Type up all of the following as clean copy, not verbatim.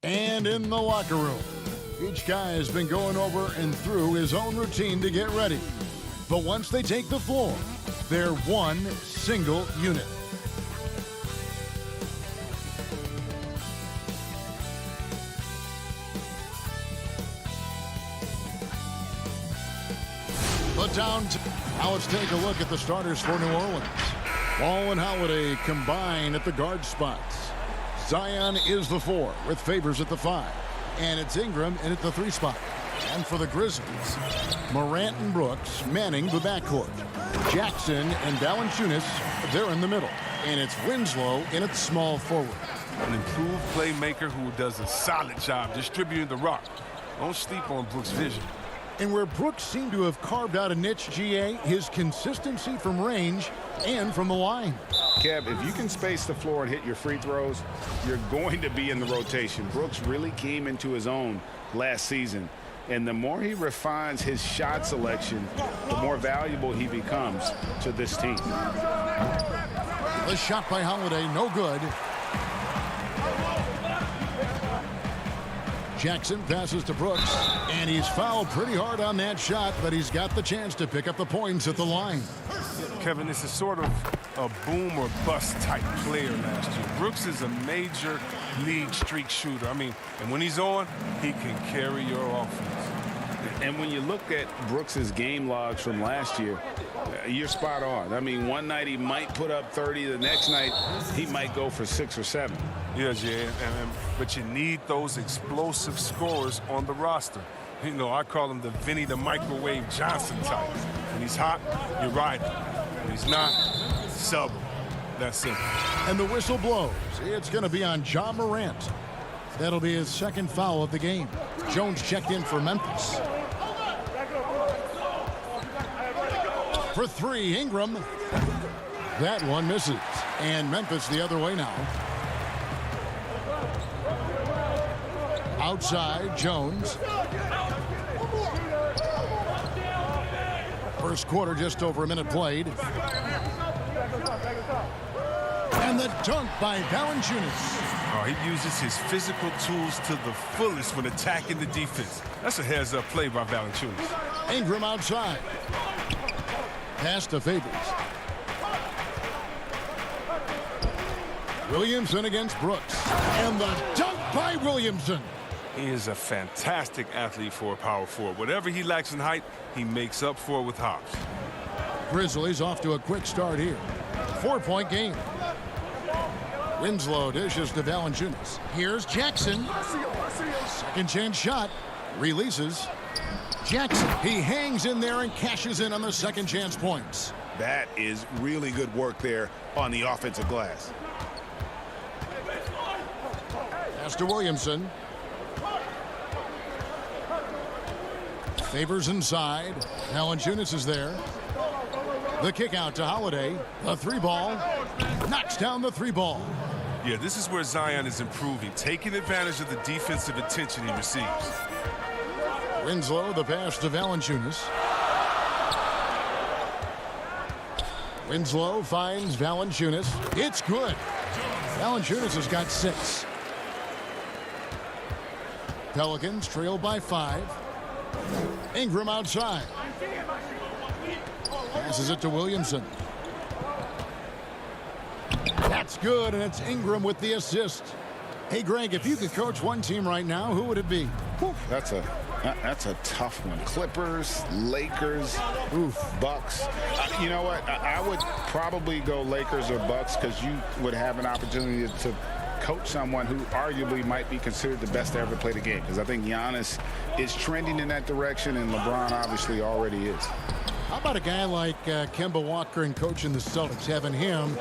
And in the locker room, each guy has been going over and through his own routine to get ready. But once they take the floor, they're one single unit. Now let's take a look at the starters for New Orleans. Ball and Holiday combine at the guard spots. Zion is the 4 with Favors at the 5. And it's Ingram in at the 3 spot. And for the Grizzlies, Morant and Brooks manning the backcourt. Jackson and Valanciunas, they're in the middle. And it's Winslow in at small forward. An improved playmaker who does a solid job distributing the rock. Don't sleep on Brooks' vision. And where Brooks seemed to have carved out a niche, GA, his consistency from range and from the line. Kev, if you can space the floor and hit your free throws, you're going to be in the rotation. Brooks really came into his own last season. And the more he refines his shot selection, the more valuable he becomes to this team. The shot by Holiday, no good. Jackson passes to Brooks, and he's fouled pretty hard on that shot, but he's got the chance to pick up the points at the line. Kevin, this is sort of a boom or bust type player last year. Brooks is a major league streak shooter. And when he's on, he can carry your offense. And when you look at Brooks's game logs from last year, you're spot on. One night he might put up 30. The next night he might go for 6 or 7. Yeah, Jay, but you need those explosive scorers on the roster. I call him the Vinny the Microwave Johnson type. When he's hot, you ride him. When he's not, sub him. That's simple. And the whistle blows. It's going to be on Ja Morant. That'll be his second foul of the game. Jones checked in for Memphis. For 3, Ingram. That one misses. And Memphis the other way now. Outside, Jones. First quarter, just over a minute played. And the dunk by Valanciunas. He uses his physical tools to the fullest when attacking the defense. That's a heads-up play by Valanciunas. Ingram outside. Pass to Favors. Williamson against Brooks. And the dunk by Williamson. He is a fantastic athlete for a power forward. Whatever he lacks in height, he makes up for it with hops. Grizzlies off to a quick start here. 4-point game. Winslow dishes to Valanciunas. Here's Jackson. Second chance shot. Releases. Jackson. He hangs in there and cashes in on the second chance points. That is really good work there on the offensive glass. Pass to Williamson. Favors inside. Valanciunas is there. The kick out to Holiday. The 3-ball. Knocks down the 3-ball. Yeah, this is where Zion is improving, taking advantage of the defensive attention he receives. Winslow, the pass to Valanciunas. Winslow finds Valanciunas. It's good. Valanciunas has got 6. Pelicans trail by 5. Ingram outside. Passes it to Williamson. That's good, and it's Ingram with the assist. Hey, Greg, if you could coach one team right now, who would it be? That's a tough one. Clippers, Lakers, Bucks. You know what? I would probably go Lakers or Bucks because you would have an opportunity to coach someone who arguably might be considered the best to ever play the game, because I think Giannis is trending in that direction, and LeBron obviously already is. How about a guy like Kemba Walker and coaching the Celtics, having him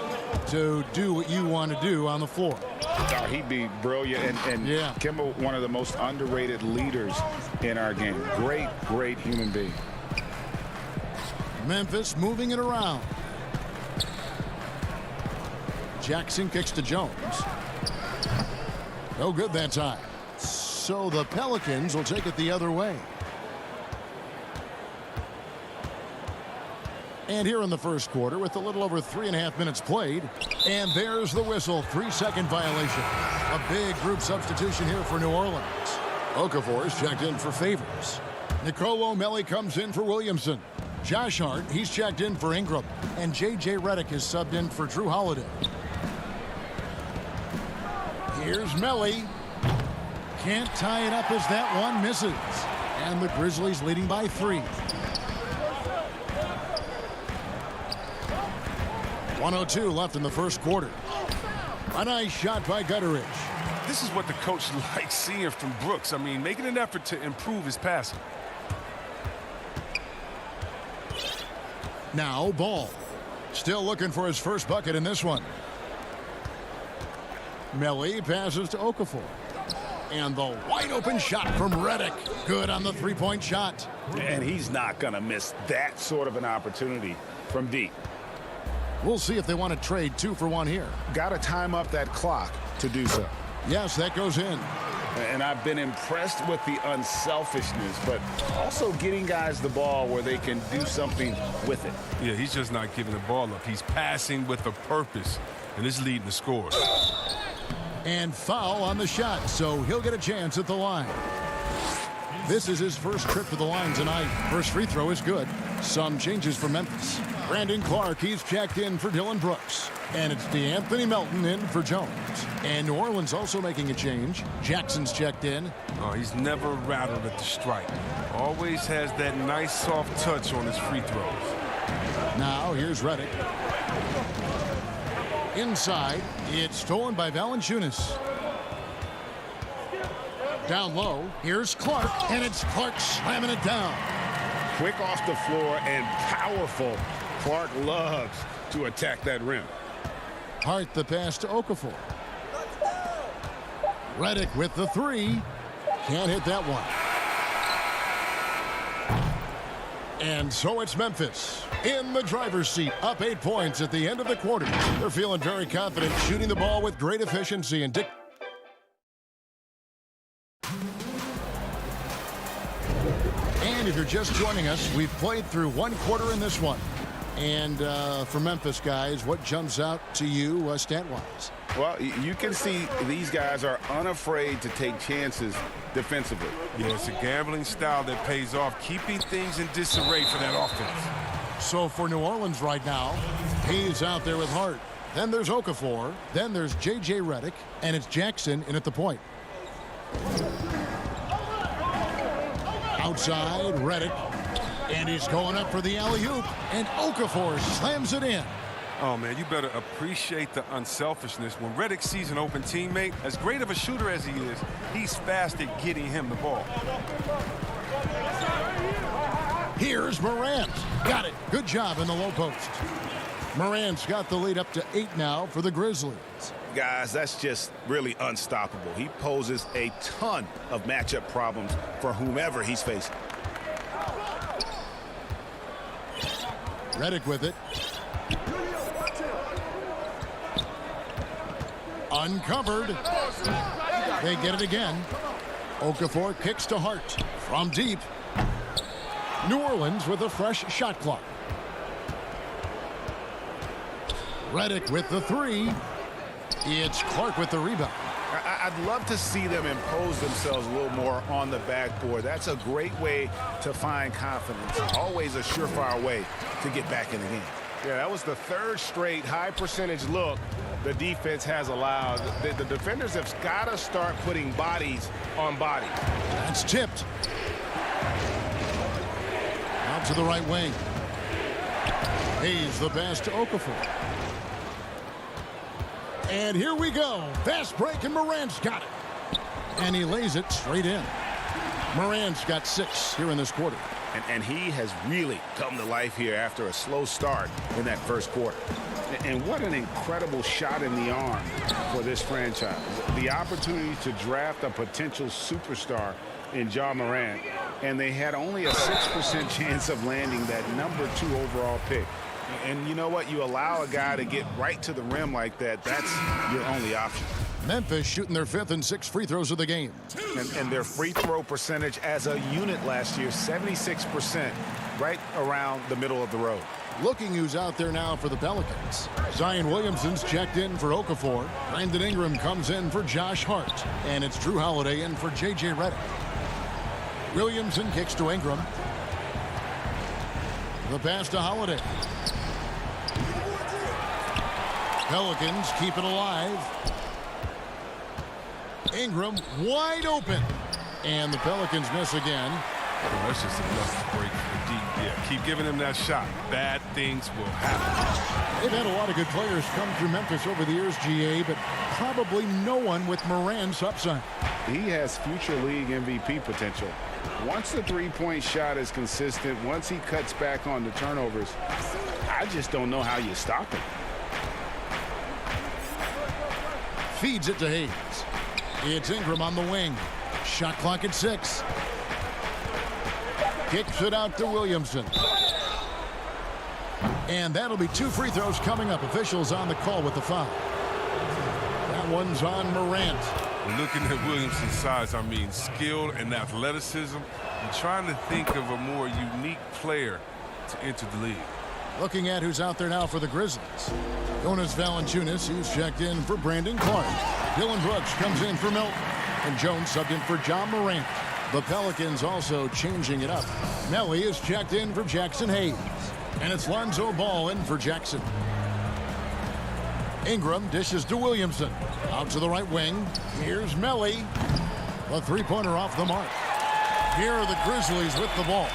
to do what you want to do on the floor? Oh, he'd be brilliant, and yeah. Kemba, one of the most underrated leaders in our game. Great human being. Memphis moving it around. Jackson kicks to Jones. No good that time. So the Pelicans will take it the other way. And here in the first quarter, with a little over 3.5 minutes played, and there's the whistle, 3-second violation. A big group substitution here for New Orleans. Okafor is checked in for Favors. Nicolo Melli comes in for Williamson. Josh Hart, he's checked in for Ingram. And J.J. Redick is subbed in for Drew Holiday. Here's Melli. Can't tie it up as that one misses. And the Grizzlies leading by 3. 1:02 left in the first quarter. A nice shot by Gutteridge. This is what the coach likes seeing from Brooks. I mean, making an effort to improve his passing. Now Ball. Still looking for his first bucket in this one. Melli passes to Okafor. And the wide open shot from Redick. Good on the three-point shot. And he's not going to miss that sort of an opportunity from deep. We'll see if they want to trade 2 for 1 here. Got to time up that clock to do so. Yes, that goes in. And I've been impressed with the unselfishness, but also getting guys the ball where they can do something with it. Yeah, he's just not giving the ball up. He's passing with a purpose, and it's leading the scores. And foul on the shot, so he'll get a chance at the line. This is his first trip to the line tonight. First free throw is good. Some changes for Memphis. Brandon Clark, he's checked in for Dylan Brooks. And it's DeAnthony Melton in for Jones. And New Orleans also making a change. Jackson's checked in. Oh, he's never rattled at the strike. Always has that nice soft touch on his free throws. Now here's Redick. Inside, it's stolen by Valanciunas. Down low, here's Clark, and it's Clark slamming it down. Quick off the floor and powerful. Clark loves to attack that rim. Hart the pass to Okafor. Redick with the 3. Can't hit that one. And so it's Memphis in the driver's seat, up 8 points at the end of the quarter. They're feeling very confident, shooting the ball with great efficiency. And if you're just joining us, we've played through 1 quarter in this one. And for Memphis guys, what jumps out to you stat-wise? Well, you can see these guys are unafraid to take chances defensively. Yeah, it's a gambling style that pays off, keeping things in disarray for that offense. So for New Orleans right now, he's out there with Hart. Then there's Okafor. Then there's J.J. Redick. And it's Jackson in at the point. Outside, Redick. And he's going up for the alley-oop. And Okafor slams it in. Oh, man, you better appreciate the unselfishness. When Redick sees an open teammate, as great of a shooter as he is, he's fast at getting him the ball. Here's Morant. Got it. Good job in the low post. Morant's got the lead up to 8 now for the Grizzlies. Guys, that's just really unstoppable. He poses a ton of matchup problems for whomever he's facing. Redick with it. Uncovered. They get it again. Okafor kicks to Hart from deep. New Orleans with a fresh shot clock. Redick with the 3. It's Clark with the rebound. I'd love to see them impose themselves a little more on the backboard. That's a great way to find confidence. Always a surefire way to get back in the game. Yeah, that was the 3rd straight high percentage look the defense has allowed. The defenders have got to start putting bodies on bodies. That's tipped. Out to the right wing. Hayes the pass to Okafor. And here we go. Fast break, and Morant's got it. And he lays it straight in. Morant's got 6 here in this quarter. And he has really come to life here after a slow start in that first quarter. And what an incredible shot in the arm for this franchise. The opportunity to draft a potential superstar in Ja Morant, and they had only a 6% chance of landing that number 2 overall pick. And you know what? You allow a guy to get right to the rim like that, that's your only option. Memphis shooting their 5th and 6th free throws of the game. And their free throw percentage as a unit last year, 76%, right around the middle of the road. Looking who's out there now for the Pelicans. Zion Williamson's checked in for Okafor. Brandon Ingram comes in for Josh Hart. And it's Drew Holiday in for J.J. Redick. Williamson kicks to Ingram. The pass to Holiday. Pelicans keep it alive. Ingram wide open. And the Pelicans miss again. Well, that's just enough to break the deep. Yeah, keep giving him that shot. Bad things will happen. They've had a lot of good players come through Memphis over the years, GA, but probably no one with Moran's upside. He has future league MVP potential. Once the three-point shot is consistent, once he cuts back on the turnovers, I just don't know how you stop him. Feeds it to Hayes. It's Ingram on the wing. Shot clock at 6. Kicks it out to Williamson. And that'll be 2 free throws coming up. Officials on the call with the foul. That one's on Morant. Looking at Williamson's size, I mean skill and athleticism. I'm trying to think of a more unique player to enter the league. Looking at who's out there now for the Grizzlies. Jonas Valanciunas, he's checked in for Brandon Clark. Dylan Brooks comes in for Milton. And Jones subbed in for John Morant. The Pelicans also changing it up. Melly is checked in for Jackson Hayes. And it's Lonzo Ball in for Jackson. Ingram dishes to Williamson. Out to the right wing. Here's Melly. The three-pointer off the mark. Here are the Grizzlies with the ball.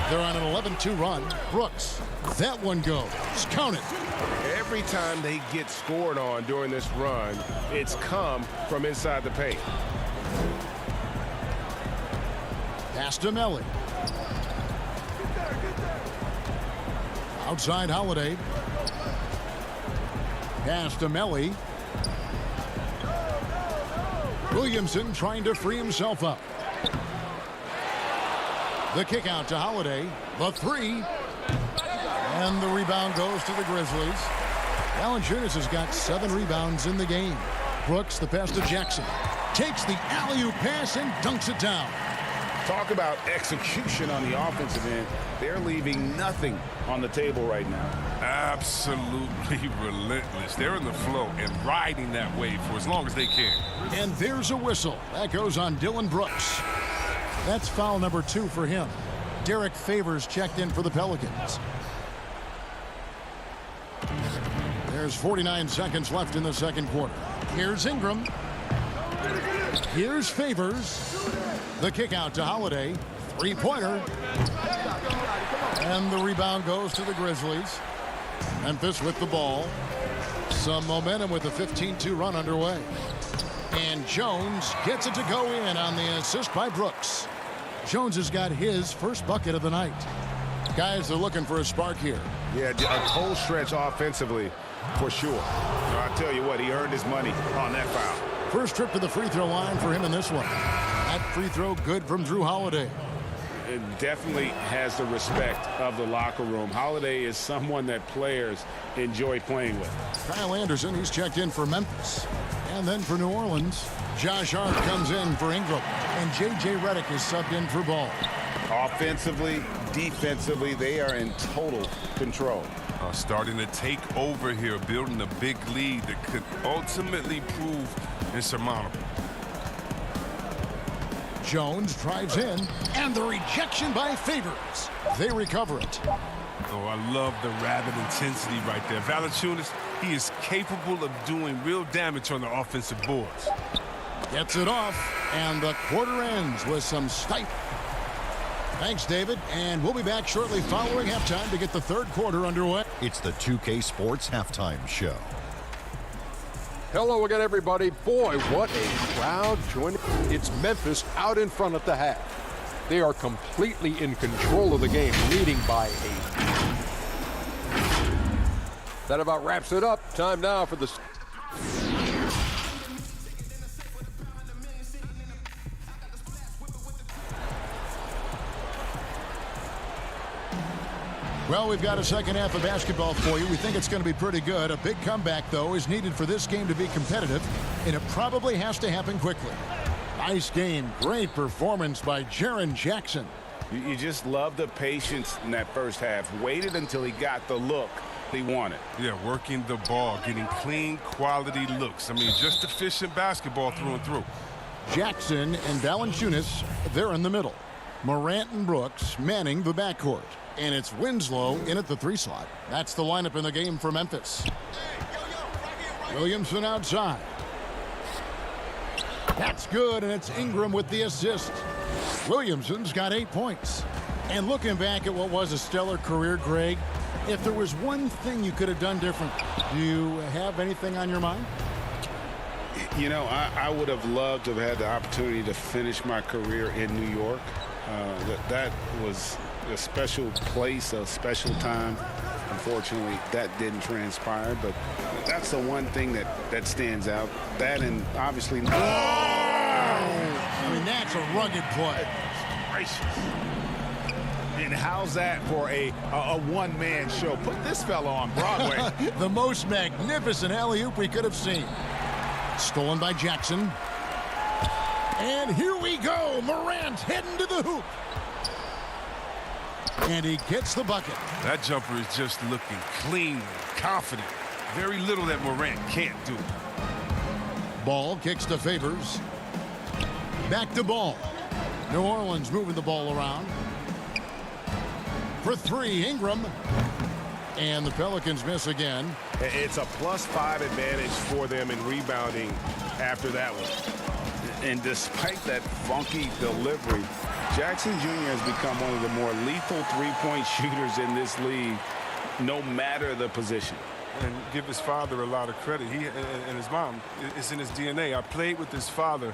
They're on an 11-2 run. Brooks. That one goes. Count it. Every time they get scored on during this run, it's come from inside the paint. Pass to Melly. Outside Holiday. Pass to Melly. Williamson trying to free himself up. The kick out to Holiday. The three. And the rebound goes to the Grizzlies. Valanciunas has got 7 rebounds in the game. Brooks, the pass to Jackson. Takes the alley-oop pass and dunks it down. Talk about execution on the offensive end. They're leaving nothing on the table right now. Absolutely relentless. They're in the flow and riding that wave for as long as they can. And there's a whistle. That goes on Dylan Brooks. That's foul number 2 for him. Derek Favors checked in for the Pelicans. There's 49 seconds left in the second quarter. Here's Ingram. Here's Favors. The kick out to Holiday. Three-pointer. And the rebound goes to the Grizzlies. Memphis with the ball. Some momentum with a 15-2 run underway. And Jones gets it to go in on the assist by Brooks. Jones has got his first bucket of the night. Guys, they're looking for a spark here. Yeah, a cold stretch offensively for sure. I tell you what, he earned his money on that foul. First trip to the free throw line for him in this one. That free throw good from Drew Holiday. It definitely has the respect of the locker room. Holiday is someone that players enjoy playing with. Kyle Anderson, he's checked in for Memphis. And then for New Orleans, Josh Hart comes in for Ingram. And J.J. Redick is subbed in for Ball. Offensively, defensively, they are in total control. Starting to take over here, building a big lead that could ultimately prove insurmountable. Jones drives in, and the rejection by Favors. They recover it. Oh, I love the rabid intensity right there. Valanciunas, he is capable of doing real damage on the offensive boards. Gets it off, and the quarter ends with some stipe. Thanks, David, and we'll be back shortly following halftime to get the third quarter underway. It's the 2K Sports Halftime Show. Hello again, everybody. Boy, what a crowd joining. It's Memphis out in front at the half. They are completely in control of the game, leading by 8. That about wraps it up. Time now for the... Well, we've got a second half of basketball for you. We think it's going to be pretty good. A big comeback, though, is needed for this game to be competitive, and it probably has to happen quickly. Nice game. Great performance by Jaren Jackson. You just love the patience in that first half. Waited until he got the look he wanted. Yeah, working the ball, getting clean, quality looks. I mean, just efficient basketball through and through. Jackson and Valanciunas, they're in the middle. Morant and Brooks manning the backcourt. And it's Winslow in at the 3 slot. That's the lineup in the game for Memphis. Williamson outside. That's good, and it's Ingram with the assist. Williamson's got 8 points. And looking back at what was a stellar career, Greg, if there was one thing you could have done different, do you have anything on your mind? You know, I would have loved to have had the opportunity to finish my career in New York. That was a special place, a special time. Unfortunately, that didn't transpire, but that's the one thing that stands out. That and obviously... Oh! I mean, that's a rugged play. Gracious. And how's that for a one-man show? Put this fella on Broadway. The most magnificent alley-oop we could have seen. Stolen by Jackson. And here we go. Morant heading to the hoop. And he gets the bucket. That jumper is just looking clean and confident. Very little that Morant can't do. Ball kicks to Favors. Back to Ball. New Orleans moving the ball around. For 3, Ingram. And the Pelicans miss again. It's a +5 advantage for them in rebounding after that one. And despite that funky delivery, Jackson Jr. has become one of the more lethal three-point shooters in this league, no matter the position. And give his father a lot of credit. He and his mom, it's in his DNA. I played with his father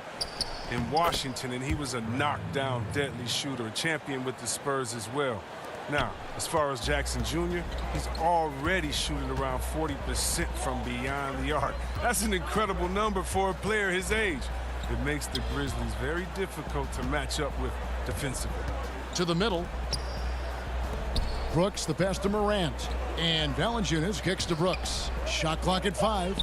in Washington, and he was a knockdown, deadly shooter, a champion with the Spurs as well. Now, as far as Jackson Jr., he's already shooting around 40% from beyond the arc. That's an incredible number for a player his age. It makes the Grizzlies very difficult to match up with defensively. To the middle. Brooks, the pass to Morant. And Valanciunas kicks to Brooks. Shot clock at 5.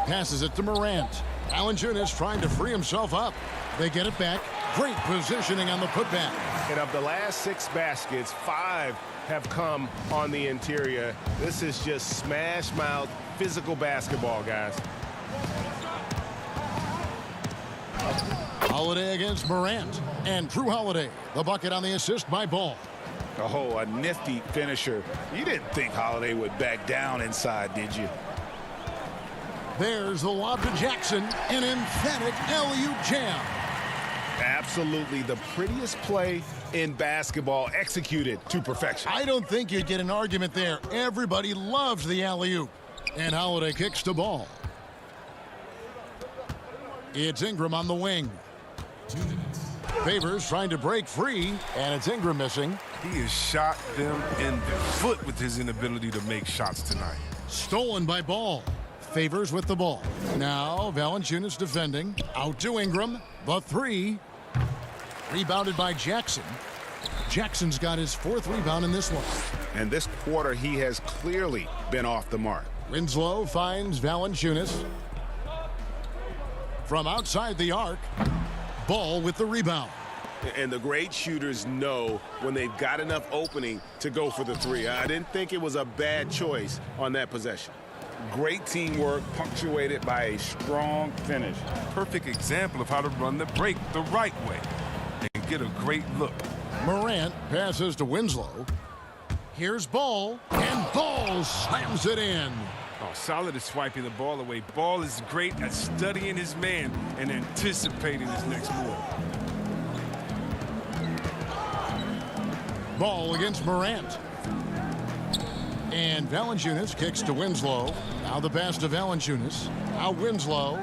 Passes it to Morant. Valanciunas trying to free himself up. They get it back. Great positioning on the putback. And of the last 6 baskets, 5 have come on the interior. This is just smash mouth physical basketball, guys. Holiday against Morant. And Drew Holiday, the bucket on the assist by Ball. Oh, a nifty finisher. You didn't think Holiday would back down inside, did you? There's the lob to Jackson. An emphatic alley-oop jam. Absolutely the prettiest play in basketball, executed to perfection. I don't think you'd get an argument there. Everybody loves the alley-oop. And Holiday kicks to Ball. It's Ingram on the wing. Favors trying to break free, and it's Ingram missing. He has shot them in the foot with his inability to make shots tonight. Stolen by Ball. Favors with the ball. Now Valanciunas defending. Out to Ingram. The 3. Rebounded by Jackson. Jackson's got his 4th rebound in this one. And this quarter, he has clearly been off the mark. Winslow finds Valanciunas. From outside the arc. Ball with the rebound. And the great shooters know when they've got enough opening to go for the 3. I didn't think it was a bad choice on that possession. Great teamwork punctuated by a strong finish. Perfect example of how to run the break the right way and get a great look. Morant passes to Winslow. Here's Ball, and Ball slams it in. Oh, solid at swiping the ball away. Ball is great at studying his man and anticipating his next move. Ball against Morant. And Valanciunas kicks to Winslow. Now the pass to Valanciunas. Now Winslow.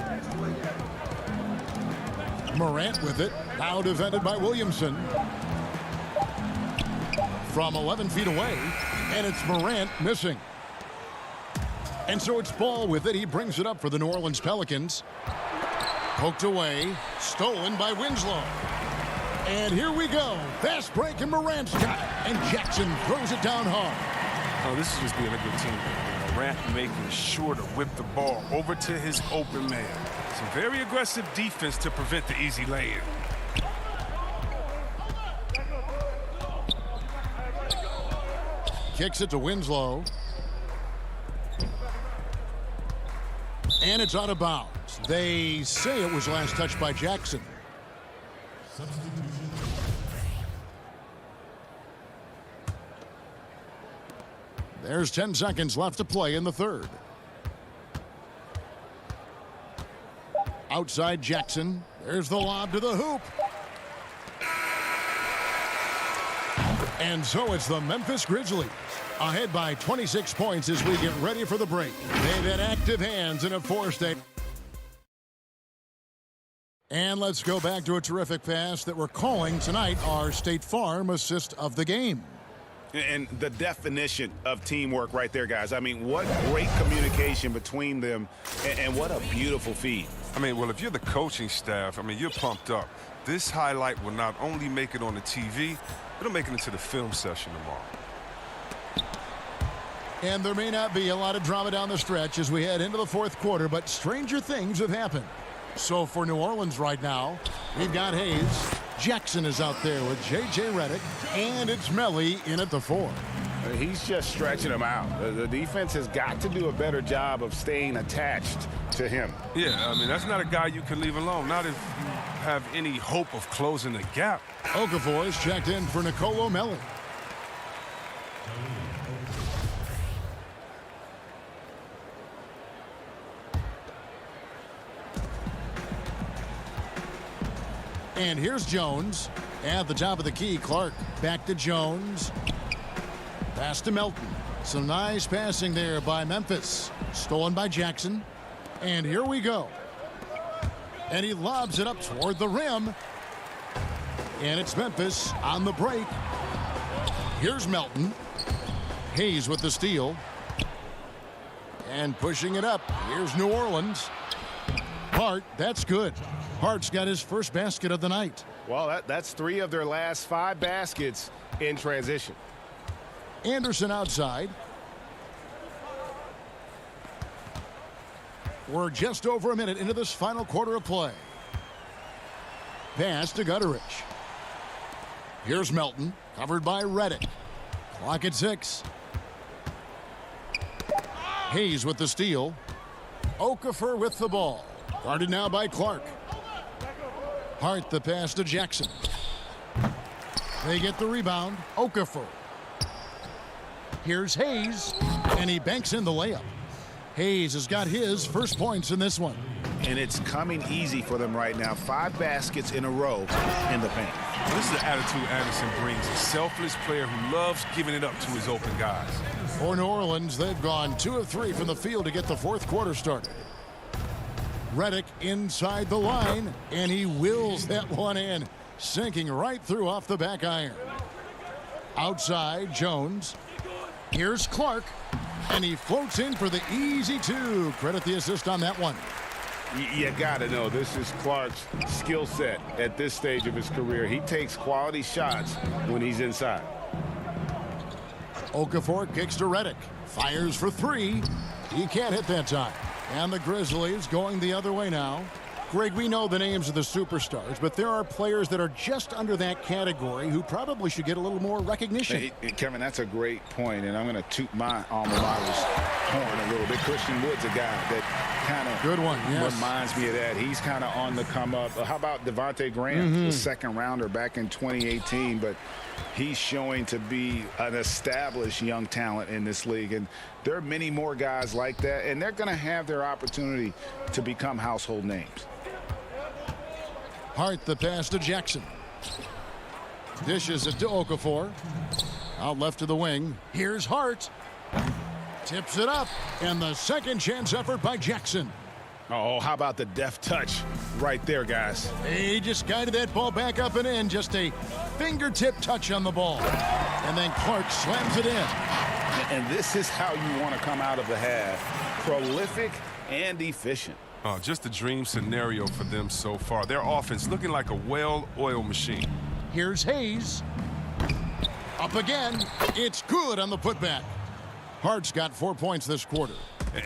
Morant with it. Now defended by Williamson. From 11 feet away. And it's Morant missing. And so it's Ball with it. He brings it up for the New Orleans Pelicans. Poked away. Stolen by Winslow. And here we go. Fast break, and Morant's got it. And Jackson throws it down hard. Oh, this is just being a good team. Morant making sure to whip the ball over to his open man. Some very aggressive defense to prevent the easy lay-in. kicks it to Winslow. And it's out of bounds. They say it was last touched by Jackson. There's 10 seconds left to play in the third. Outside Jackson. There's the lob to the hoop. And so it's the Memphis Grizzlies ahead by 26 points as we get ready for the break. They've had active hands and have forced it. And let's go back to a terrific pass that we're calling tonight our State Farm assist of the game. And the definition of teamwork right there, guys. I mean, what great communication between them, and what a beautiful feed. I mean, well, if you're the coaching staff, I mean, you're pumped up. This highlight will not only make it on the TV, it'll make it into the film session tomorrow. And there may not be a lot of drama down the stretch as we head into the fourth quarter, but stranger things have happened. So for New Orleans right now, we've got Hayes. Jackson is out there with J.J. Redick, and it's Melly in at the 4. He's just stretching him out. The defense has got to do a better job of staying attached to him. Yeah, I mean, that's not a guy you can leave alone, not if you have any hope of closing the gap. Okafor is checked in for Nicolo Melli. And here's Jones at the top of the key. Clark back to Jones. Pass to Melton. Some nice passing there by Memphis. Stolen by Jackson. And here we go. And he lobs it up toward the rim. And it's Memphis on the break. Here's Melton. Hayes with the steal. And pushing it up. Here's New Orleans. Hart, that's good. Hart's got his first basket of the night. Well, that's 3 of their last 5 baskets in transition. Anderson outside. We're just over a minute into this final quarter of play. Pass to Gutteridge. Here's Melton, covered by Redick. Clock at 6. Hayes with the steal. Okafor with the ball. Guarded now by Clark. Hart the pass to Jackson. They get the rebound. Okafor. Here's Hayes, and he banks in the layup. Hayes has got his first points in this one. And it's coming easy for them right now. 5 baskets in a row in the paint. This is the attitude Anderson brings. A selfless player who loves giving it up to his open guys. For New Orleans, they've gone 2 of 3 from the field to get the fourth quarter started. Redick inside the line, and he wills that one in, sinking right through off the back iron. Outside, Jones. Here's Clark, and he floats in for the easy 2. Credit the assist on that one. You got to know this is Clark's skill set at this stage of his career. He takes quality shots when he's inside. Okafor kicks to Redick. Fires for 3. He can't hit that time. And the Grizzlies going the other way now. Greg, we know the names of the superstars, but there are players that are just under that category who probably should get a little more recognition. Hey, Kevin, that's a great point, and I'm going to toot my alma mater's horn a little bit. Christian Wood's a guy that kind of good one, yes, reminds me of that. He's kind of on the come up. How about Devontae Graham, the second rounder back in 2018, but he's showing to be an established young talent in this league, and there are many more guys like that, and they're going to have their opportunity to become household names. Hart the pass to Jackson. Dishes it to Okafor. Out left to the wing. Here's Hart. Tips it up. And the second chance effort by Jackson. Oh, how about the deft touch right there, guys? He just guided that ball back up and in. Just a fingertip touch on the ball. And then Clark slams it in. And this is how you want to come out of the half. Prolific and efficient. Just a dream scenario for them so far. Their offense looking like a well-oiled machine. Here's Hayes. Up again. It's good on the putback. Hart's got 4 points this quarter.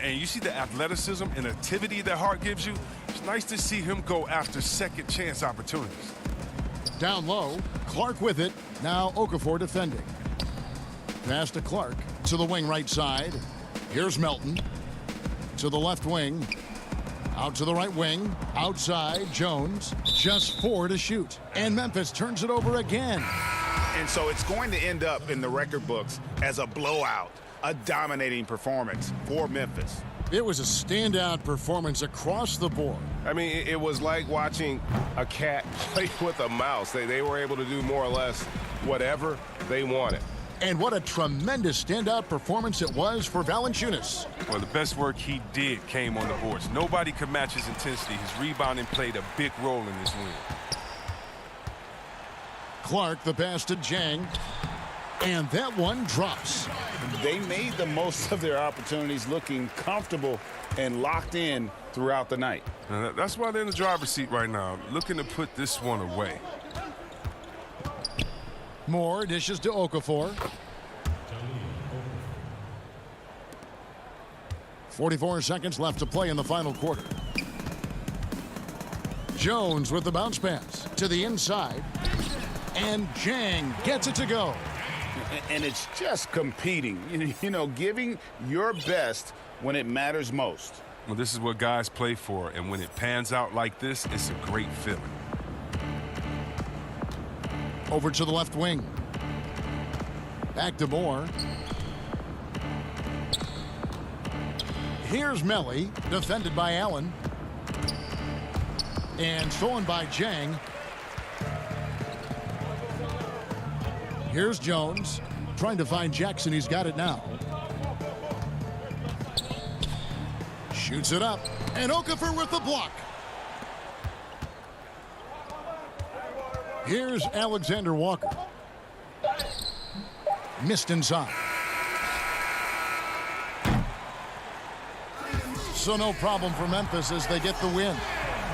And you see the athleticism and activity that Hart gives you? It's nice to see him go after second chance opportunities. Down low. Clark with it. Now Okafor defending. Pass to Clark. To the wing right side. Here's Melton. To the left wing. Out to the right wing. Outside, Jones. Just 4 to shoot. And Memphis turns it over again. And so it's going to end up in the record books as a blowout, a dominating performance for Memphis. It was a standout performance across the board. I mean, it was like watching a cat play with a mouse. They were able to do more or less whatever they wanted. And what a tremendous standout performance it was for Valanciunas. Well, the best work he did came on the boards. Nobody could match his intensity. His rebounding played a big role in this win. Clark, the pass to Jang. And that one drops. They made the most of their opportunities, looking comfortable and locked in throughout the night. Now, that's why they're in the driver's seat right now, looking to put this one away. Moore dishes to Okafor. 44 seconds left to play in the final quarter. Jones with the bounce pass to the inside. And Jang gets it to go. And it's just competing, you know, giving your best when it matters most. Well, this is what guys play for, and when it pans out like this, it's a great feeling. Over to the left wing. Back to Moore. Here's Melly, defended by Allen. And stolen by Jang. Here's Jones, trying to find Jackson. He's got it now. Shoots it up, and Okafor with the block. Here's Alexander Walker. Missed inside. So no problem for Memphis as they get the win.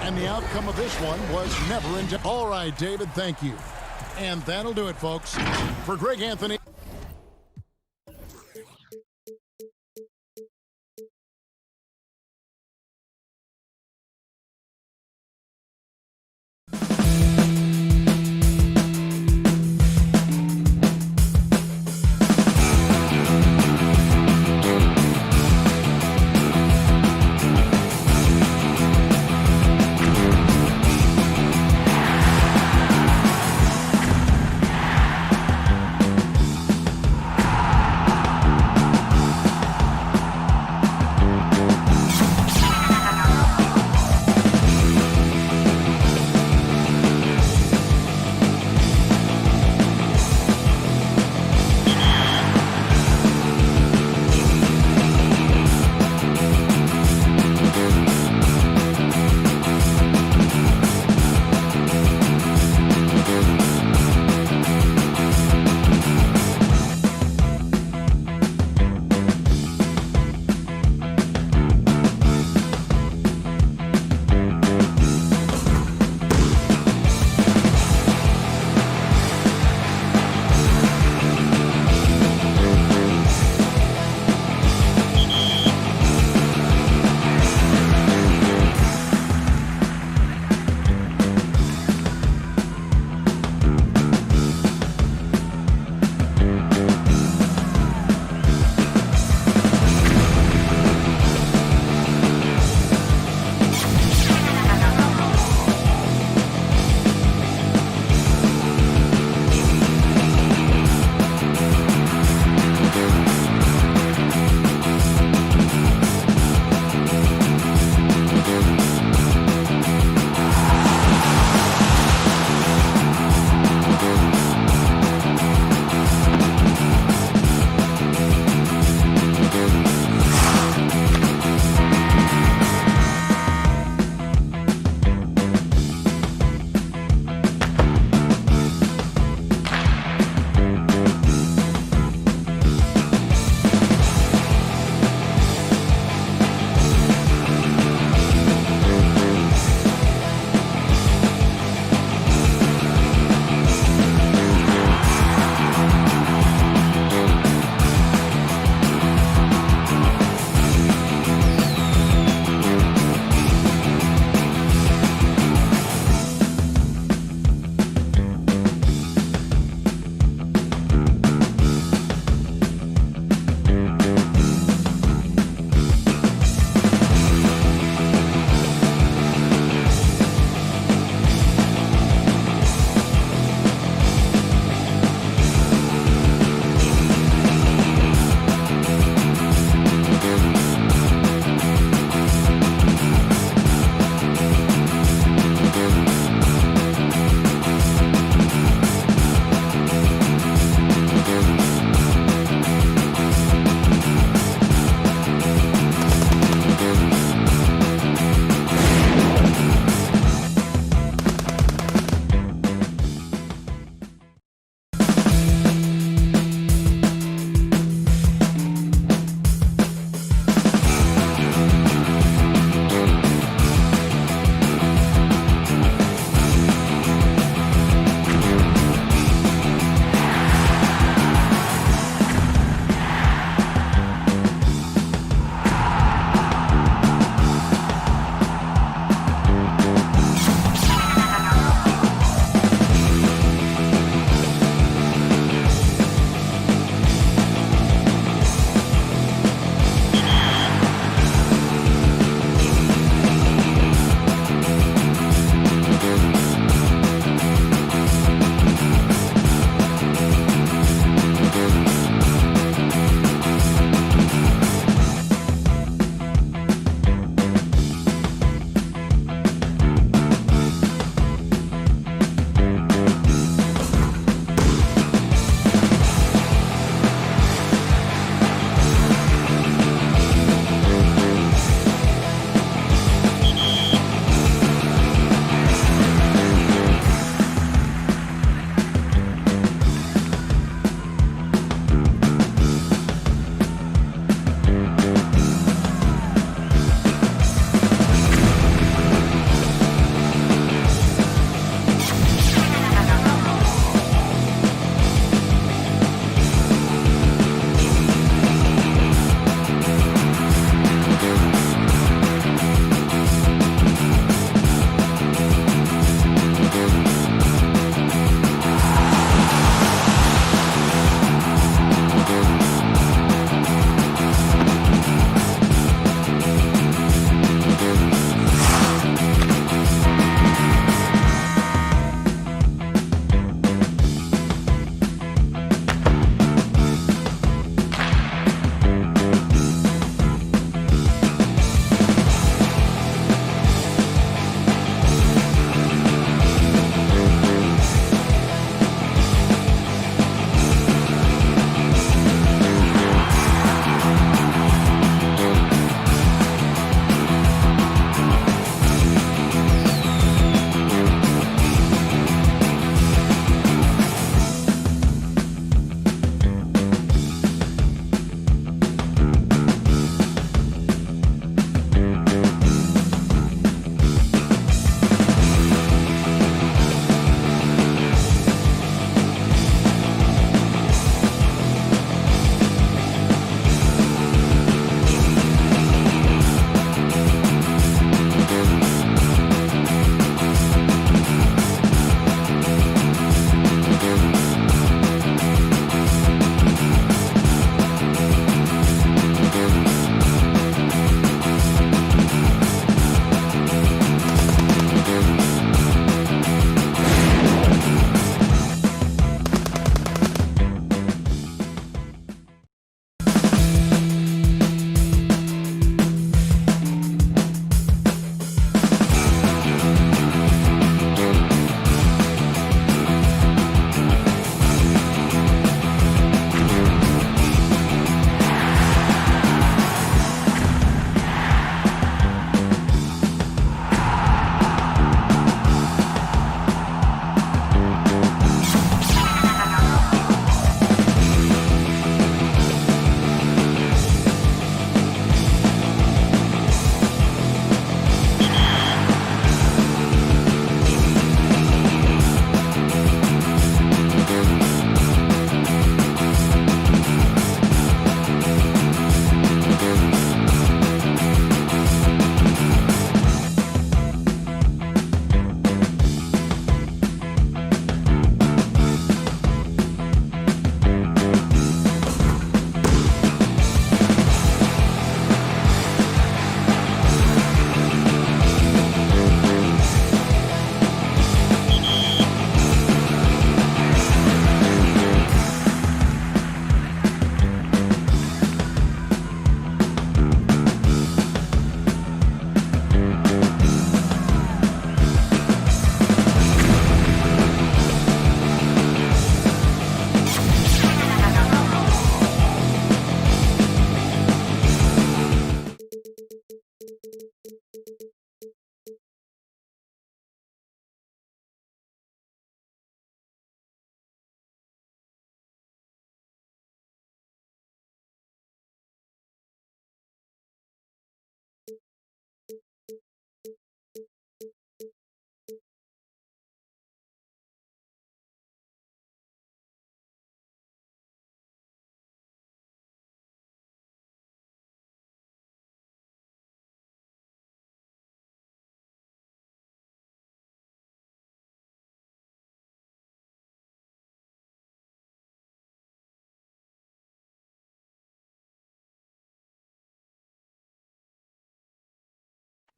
And the outcome of this one was never in doubt. All right, David, thank you. And that'll do it, folks. For Greg Anthony.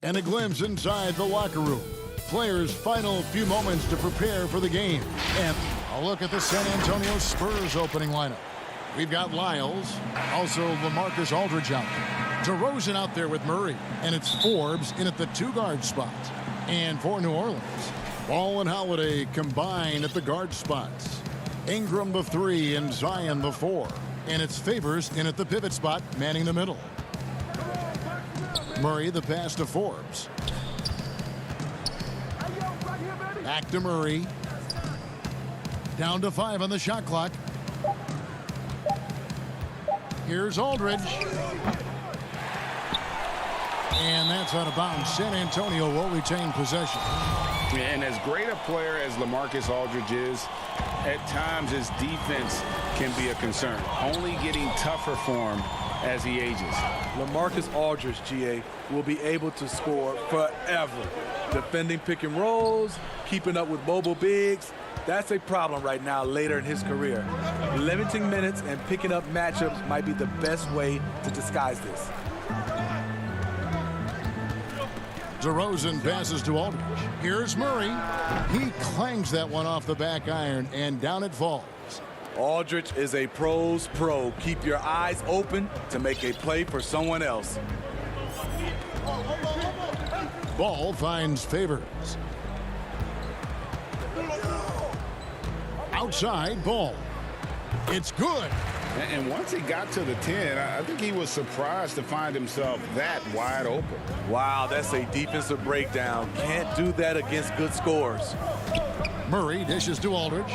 And a glimpse inside the locker room. Players' final few moments to prepare for the game. And a look at the San Antonio Spurs opening lineup. We've got Lyles, also LaMarcus Aldridge out there. DeRozan out there with Murray. And it's Forbes in at the 2-guard spot. And for New Orleans, Ball and Holiday combine at the guard spots. Ingram the 3 and Zion the 4. And it's Favors in at the pivot spot, manning the middle. Murray the pass to Forbes. Back to Murray. Down to 5 on the shot clock. Here's Aldridge. And that's out of bounds. San Antonio will retain possession. And as great a player as LaMarcus Aldridge is, at times his defense can be a concern. Only getting tougher for him as he ages. LaMarcus Aldridge, GA, will be able to score forever. Defending pick and rolls, keeping up with mobile bigs. That's a problem right now later in his career. Limiting minutes and picking up matchups might be the best way to disguise this. DeRozan passes to Aldridge. Here's Murray. He clangs that one off the back iron, and down it falls. Aldridge is a pro's pro. Keep your eyes open to make a play for someone else. Ball finds Favors. Outside, Ball. It's good. And once he got to the 10, I think he was surprised to find himself that wide open. Wow, that's a defensive breakdown. Can't do that against good scores. Murray dishes to Aldridge.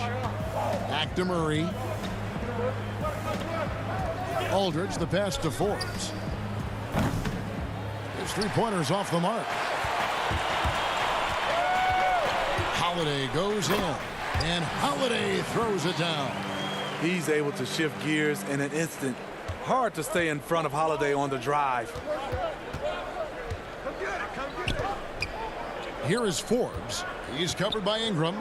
Back to Murray. Aldridge, the pass to Forbes. His three-pointer's off the mark. Holiday goes in, and Holiday throws it down. He's able to shift gears in an instant. Hard to stay in front of Holiday on the drive. Here is Forbes. He's covered by Ingram.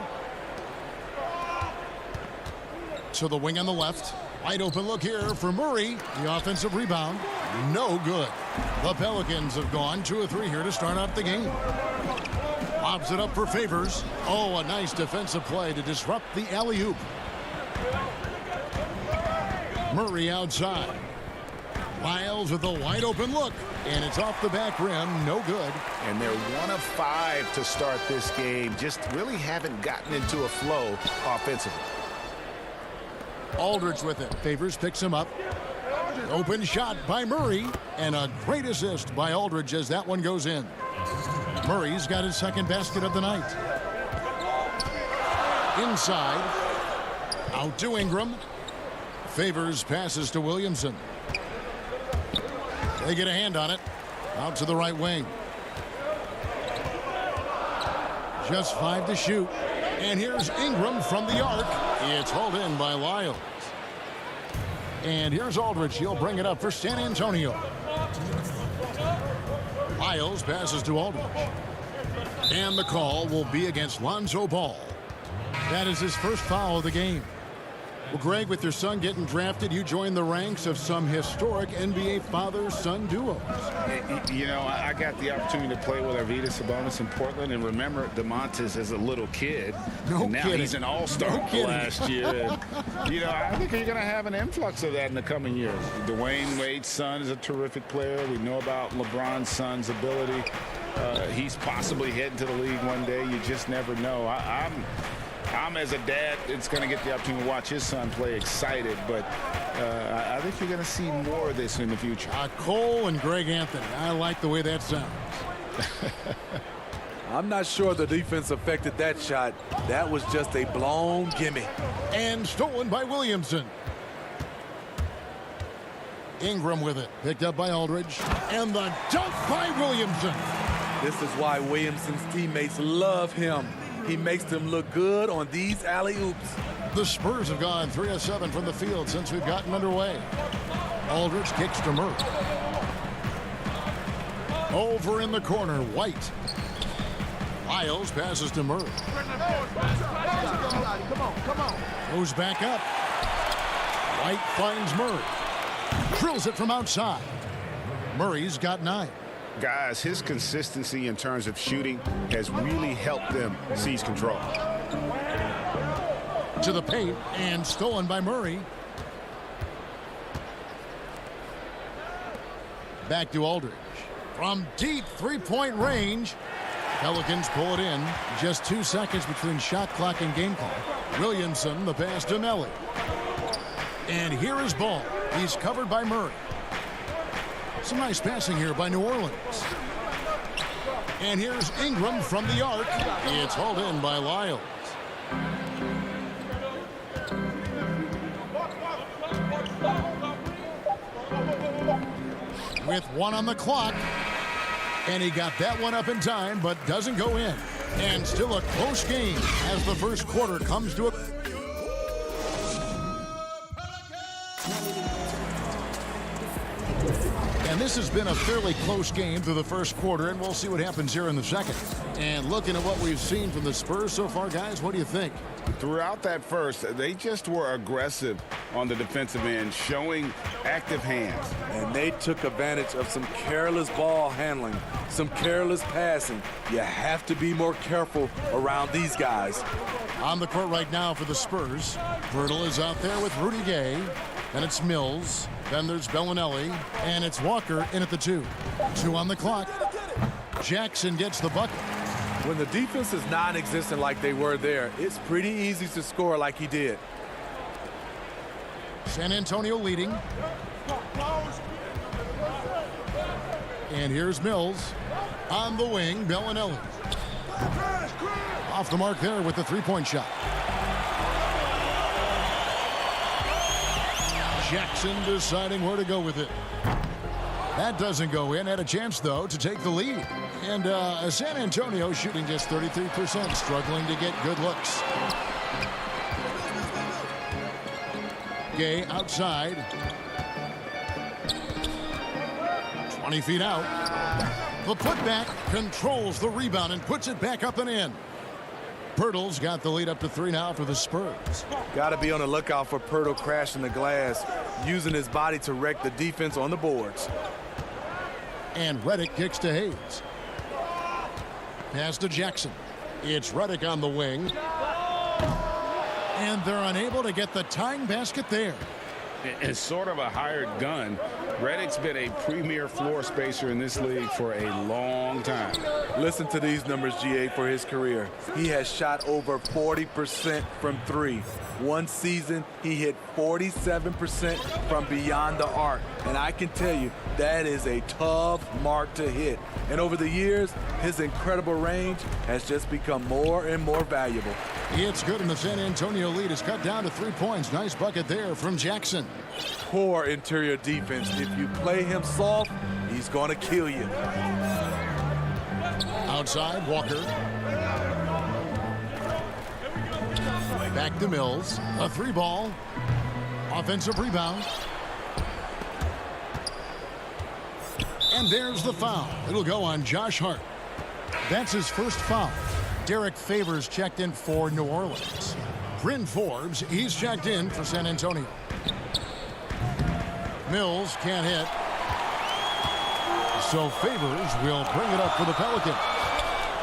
To the wing on the left. Wide open look here for Murray. The offensive rebound. No good. The Pelicans have gone 2 of 3 here to start out the game. Lobs it up for Favors. Oh, a nice defensive play to disrupt the alley-oop. Murray outside. Lyles with a wide open look. And it's off the back rim. No good. And they're 1 of 5 to start this game. Just really haven't gotten into a flow offensively. Aldridge with it. Favors picks him up. Open shot by Murray. And a great assist by Aldridge as that one goes in. Murray's got his second basket of the night. Inside. Out to Ingram. Favors passes to Williamson. They get a hand on it. Out to the right wing. Just 5 to shoot. And here's Ingram from the arc. It's hauled in by Lyles. And here's Aldridge. He'll bring it up for San Antonio. Lyles passes to Aldridge. And the call will be against Lonzo Ball. That is his first foul of the game. Well, Greg, with your son getting drafted, you joined the ranks of some historic NBA father-son duos. You know, I got the opportunity to play with Arvydas Sabonis in Portland, and remember DeMontis as a little kid. No and now kidding. He's an all-star last year. And, you know, I think you're going to have an influx of that in the coming years. Dwayne Wade's son is a terrific player. We know about LeBron's son's ability. He's possibly heading to the league one day. You just never know. I'm as a dad, it's going to get the opportunity to watch his son play excited, but I think you're going to see more of this in the future. Cole and Greg Anthony. I like the way that sounds. I'm not sure the defense affected that shot. That was just a blown gimme. And stolen by Williamson. Ingram with it. Picked up by Aldridge. And the dunk by Williamson. This is why Williamson's teammates love him. He makes them look good on these alley-oops. The Spurs have gone 3 of 7 from the field since we've gotten underway. Aldridge kicks to Murray. Over in the corner, White. Lyles passes to Murray. Goes back up. White finds Murray. Drills it from outside. Murray's got 9. Guys, his consistency in terms of shooting has really helped them seize control. To the paint and stolen by Murray. Back to Aldridge. From deep three-point range. Pelicans pull it in. Just 2 seconds between shot clock and game clock. Williamson, the pass to Melly. And here is Ball. He's covered by Murray. Some nice passing here by New Orleans. And here's Ingram from the arc. It's hauled in by Lyles. With 1 on the clock. And he got that one up in time, but doesn't go in. And still a close game as the first quarter comes to a... And this has been a fairly close game through the first quarter, and we'll see what happens here in the second. And looking at what we've seen from the Spurs so far, guys, what do you think? Throughout that first, they just were aggressive on the defensive end, showing active hands. And they took advantage of some careless ball handling, some careless passing. You have to be more careful around these guys. On the court right now for the Spurs, Birtle is out there with Rudy Gay. Then it's Mills. Then there's Bellinelli. And it's Walker in at the 2. 2 on the clock. Jackson gets the bucket. When the defense is non-existent like they were there, it's pretty easy to score like he did. San Antonio leading. And here's Mills. On the wing, Bellinelli. Off the mark there with the three-point shot. Jackson deciding where to go with it. That doesn't go in. Had a chance, though, to take the lead. And San Antonio shooting just 33%, struggling to get good looks. Gay outside. 20 feet out. The putback controls the rebound and puts it back up and in. Pirtle's got the lead up to 3 now for the Spurs. Got to be on the lookout for Pirtle crashing the glass, using his body to wreck the defense on the boards. And Redick kicks to Hayes. Pass to Jackson. It's Redick on the wing. And they're unable to get the tying basket there. It's sort of a hired gun. Redick's been a premier floor spacer in this league for a long time. Listen to these numbers, GA, for his career. He has shot over 40% from 3. One season, he hit 47% from beyond the arc. And I can tell you, that is a tough mark to hit. And over the years, his incredible range has just become more and more valuable. It's good, and the San Antonio lead is cut down to 3 points. Nice bucket there from Jackson. Poor interior defense. If you play him soft, he's going to kill you. Outside, Walker. Back to Mills. A 3-ball. Offensive rebound. And there's the foul. It'll go on Josh Hart. That's his first foul. Derek Favors checked in for New Orleans. Bryn Forbes, he's checked in for San Antonio. Mills can't hit. So Favors will bring it up for the Pelicans.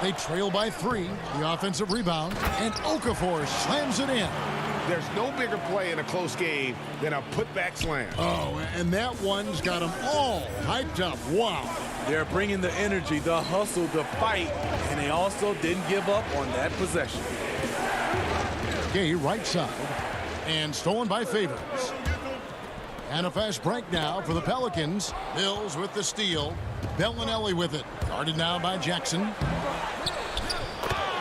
They trail by 3. The offensive rebound. And Okafor slams it in. There's no bigger play in a close game than a putback slam. Oh, and that one's got them all hyped up. Wow. They're bringing the energy, the hustle, the fight, and they also didn't give up on that possession. Gay right side. And stolen by Favors. And a fast break now for the Pelicans. Mills with the steal. Bellinelli with it. Guarded now by Jackson.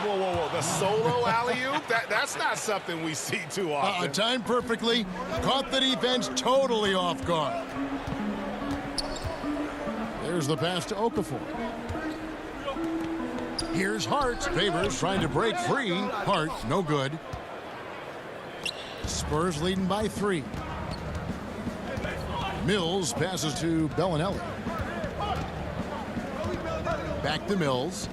Whoa, whoa, whoa. The solo alley-oop? That's not something we see too often. Timed perfectly. Caught the defense totally off guard. There's the pass to Okafor. Here's Hart. Favors trying to break free. Hart, no good. Spurs leading by 3. Mills passes to Bellinelli. Back to Mills.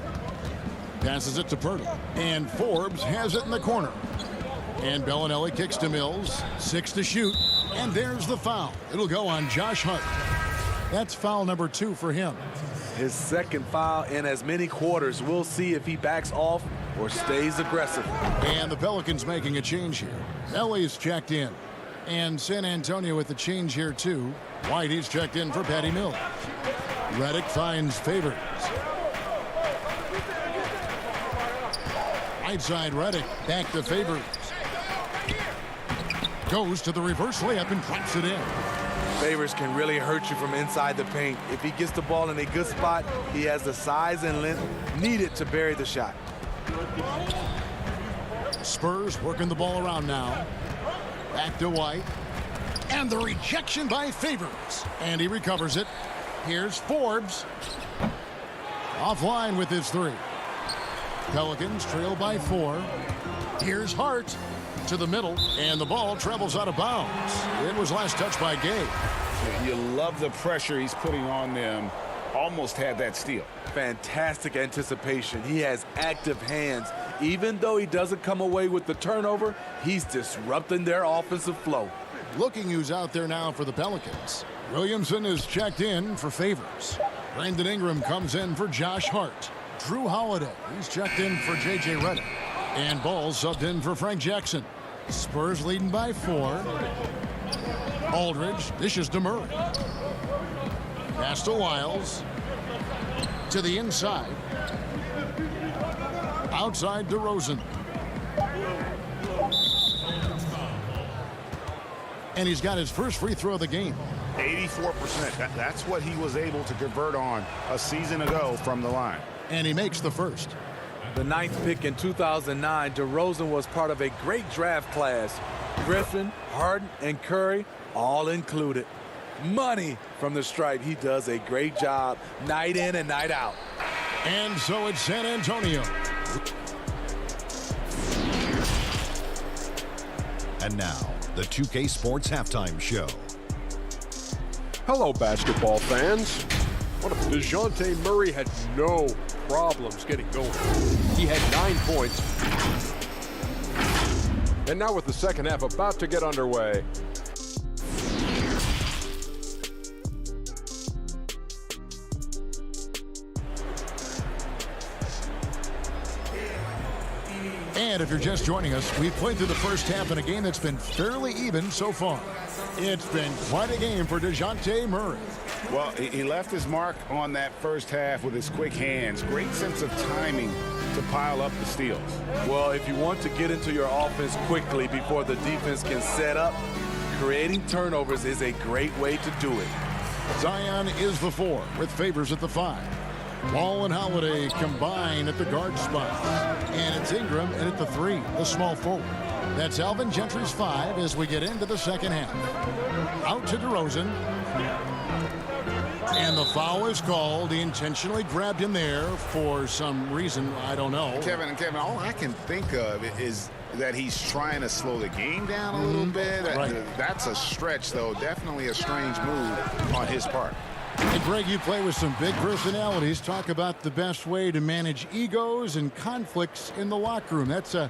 Passes it to Pirtle. And Forbes has it in the corner. And Bellinelli kicks to Mills. 6 to shoot. And there's the foul. It'll go on Josh Hart. That's foul number 2 for him. His second foul in as many quarters. We'll see if he backs off or stays aggressive. And the Pelicans making a change here. Ellie's checked in. And San Antonio with the change here too. Whitey's checked in for Patty Mills. Redick finds Favors. Right side Redick, back to Favors. Goes to the reverse layup and drops it in. Favors can really hurt you from inside the paint. If he gets the ball in a good spot, he has the size and length needed to bury the shot. Spurs working the ball around now. Back to White. And the rejection by Favors. And he recovers it. Here's Forbes. Offline with his three. Pelicans trail by 4. Here's Hart to the middle. And the ball travels out of bounds. It was last touched by Gabe. You love the pressure he's putting on them. Almost had that steal. Fantastic anticipation. He has active hands. Even though he doesn't come away with the turnover, he's disrupting their offensive flow. Looking who's out there now for the Pelicans. Williamson is checked in for Favors. Brandon Ingram comes in for Josh Hart. Drew Holiday, he's checked in for J.J. Redick. And Ball subbed in for Frank Jackson. Spurs leading by 4. Aldridge dishes to Murray. Pass to Wiles. To the inside. Outside DeRozan. And he's got his first free throw of the game. 84%. That's what he was able to convert on a season ago from the line. And he makes the first. The 9th pick in 2009, DeRozan was part of a great draft class. Griffin, Harden, and Curry all included. Money from the stripe. He does a great job night in and night out. And so it's San Antonio. And now, the 2K Sports Halftime Show. Hello, basketball fans. What if DeJounte Murray had no problems getting going? He had 9 points. And now with the second half about to get underway. And if you're just joining us, we've played through the first half in a game that's been fairly even so far. It's been quite a game for DeJounte Murray. Well, he left his mark on that first half with his quick hands. Great sense of timing to pile up the steals. Well, if you want to get into your offense quickly before the defense can set up, creating turnovers is a great way to do it. Zion is the 4 with Favors at the 5. Ball and Holiday combine at the guard spot. And it's Ingram in at the 3, the small forward. That's Alvin Gentry's 5 as we get into the second half. Out to DeRozan. And the foul is called. He intentionally grabbed him there for some reason. I don't know. Kevin, all I can think of is that he's trying to slow the game down a little bit. Right. That's a stretch, though. Definitely a strange move on his part. And Greg, you play with some big personalities. Talk about the best way to manage egos and conflicts in the locker room. That's a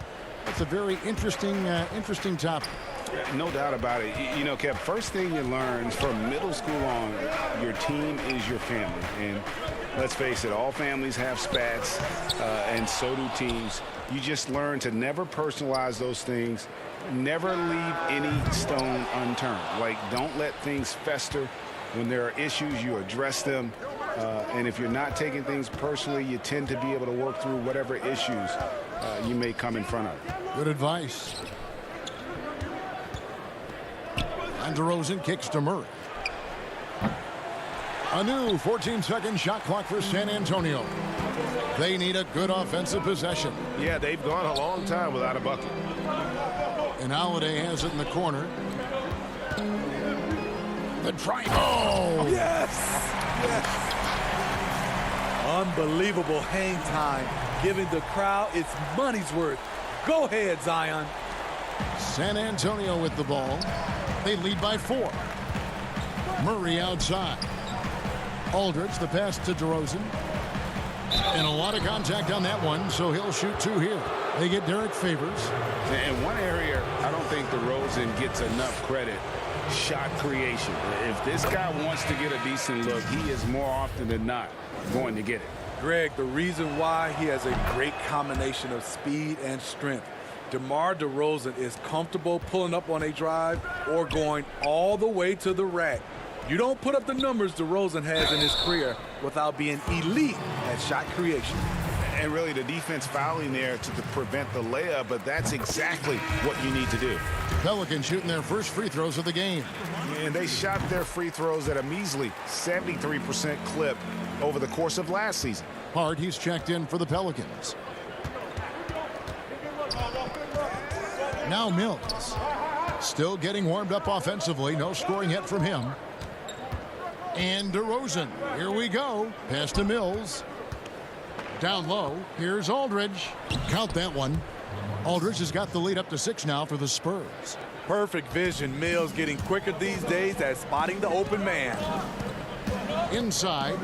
very interesting topic. No doubt about it. You know, Kev, first thing you learn from middle school on, your team is your family. And let's face it, all families have spats, and so do teams. You just learn to never personalize those things. Never leave any stone unturned. Like, don't let things fester. When there are issues, you address them. And if you're not taking things personally, you tend to be able to work through whatever issues you may come in front of. Good advice. And DeRozan kicks to Murray. A new 14-second shot clock for San Antonio. They need a good offensive possession. Yeah, they've gone a long time without a bucket. And Holiday has it in the corner. The try. Oh! Yes! Yes! Unbelievable hang time, giving the crowd its money's worth. Go ahead, Zion. San Antonio with the ball. They lead by 4. Murray outside. Aldridge, the pass to DeRozan. And a lot of contact on that one, so he'll shoot 2 here. They get Derek Favors. In one area, I don't think DeRozan gets enough credit. Shot creation. If this guy wants to get a decent look, he is more often than not going to get it. Greg, the reason why he has a great combination of speed and strength. DeMar DeRozan is comfortable pulling up on a drive or going all the way to the rack. You don't put up the numbers DeRozan has in his career without being elite at shot creation. And really the defense fouling there to prevent the layup, but that's exactly what you need to do. Pelicans shooting their first free throws of the game. And they shot their free throws at a measly 73% clip over the course of last season. Hart, he's checked in for the Pelicans. Now Mills. Still getting warmed up offensively. No scoring yet from him. And DeRozan. Here we go. Pass to Mills. Down low. Here's Aldridge. Count that one. Aldridge has got the lead up to 6 now for the Spurs. Perfect vision. Mills getting quicker these days at spotting the open man. Inside.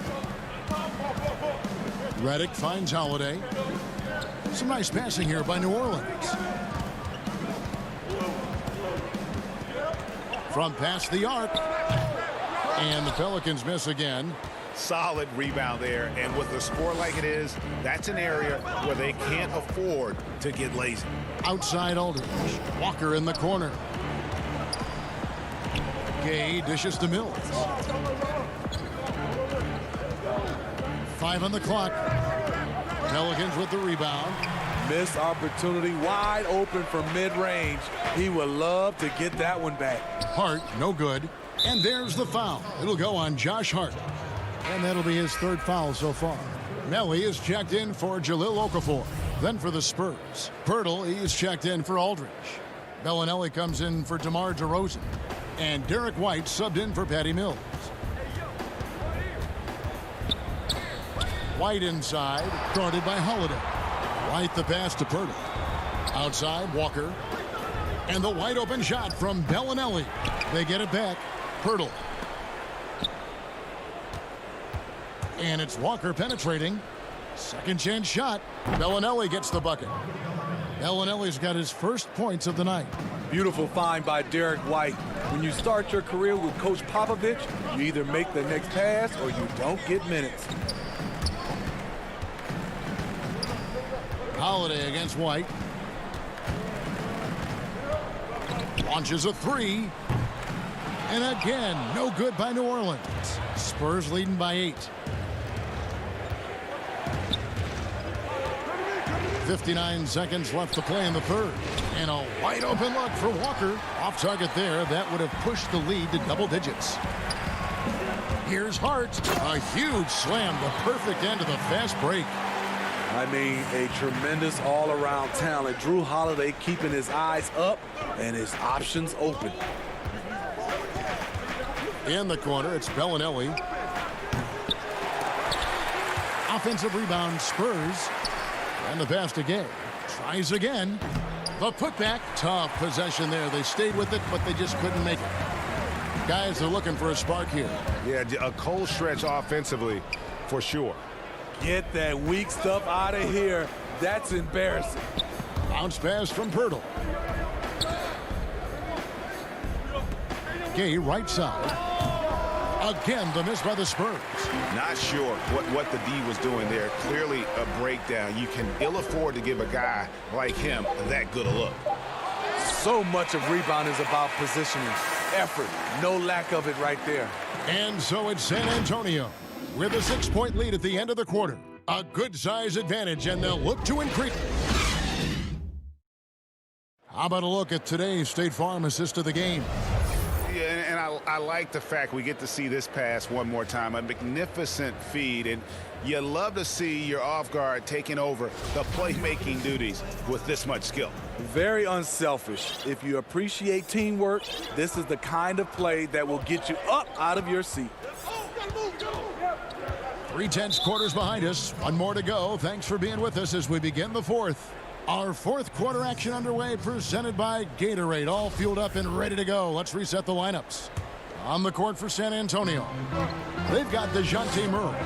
Redick finds Holiday. Some nice passing here by New Orleans. From past the arc. And the Pelicans miss again. Solid rebound there, and with a score like it is, that's an area where they can't afford to get lazy. Outside Aldridge. Walker in the corner. Gay dishes to Mills. 5 on the clock. Pelicans with the rebound. Missed opportunity, wide open from mid-range. He would love to get that one back. Hart, no good. And there's the foul. It'll go on Josh Hart. And that'll be his 3rd foul so far. Melly is checked in for Jahlil Okafor. Then for the Spurs. Pirtle, he's checked in for Aldridge. Bellinelli comes in for DeMar DeRozan. And Derek White subbed in for Patty Mills. White inside, guarded by Holiday. White the pass to Pirtle. Outside, Walker. And the wide open shot from Bellinelli. They get it back. Pirtle. And it's Walker penetrating. Second chance shot. Bellinelli gets the bucket. Bellinelli's got his first points of the night. Beautiful find by Derek White. When you start your career with Coach Popovich, you either make the next pass or you don't get minutes. Holiday against White. Launches a 3. And again, no good by New Orleans. Spurs leading by 8. 59 seconds left to play in the 3rd. And a wide open look for Walker. Off target there. That would have pushed the lead to double digits. Here's Hart. A huge slam. The perfect end of the fast break. I mean, a tremendous all-around talent. Drew Holiday keeping his eyes up and his options open. In the corner, it's Bellinelli. Offensive rebound, Spurs. And the pass to Gay. Tries again. The putback. Tough possession there. They stayed with it, but they just couldn't make it. Guys are looking for a spark here. Yeah, a cold stretch offensively for sure. Get that weak stuff out of here. That's embarrassing. Bounce pass from Pirtle. Gay right side. Again, the miss by the Spurs. Not sure what the D was doing there. Clearly a breakdown. You can ill afford to give a guy like him that good a look. So much of rebound is about positioning, effort, no lack of it right there. And so it's San Antonio with a 6-point lead at the end of the quarter. A good size advantage, and they'll look to increase. How about a look at today's State Farm assist of the game? Yeah, and I like the fact we get to see this pass one more time. A magnificent feed, and you love to see your off guard taking over the playmaking duties with this much skill. Very unselfish. If you appreciate teamwork, this is the kind of play that will get you up out of your seat. 3/10 quarters behind us. One more to go. Thanks for being with us as we begin the 4th. Our 4th quarter action underway, presented by Gatorade. All fueled up and ready to go. Let's reset the lineups. On the court for San Antonio. They've got DeJounte Murray.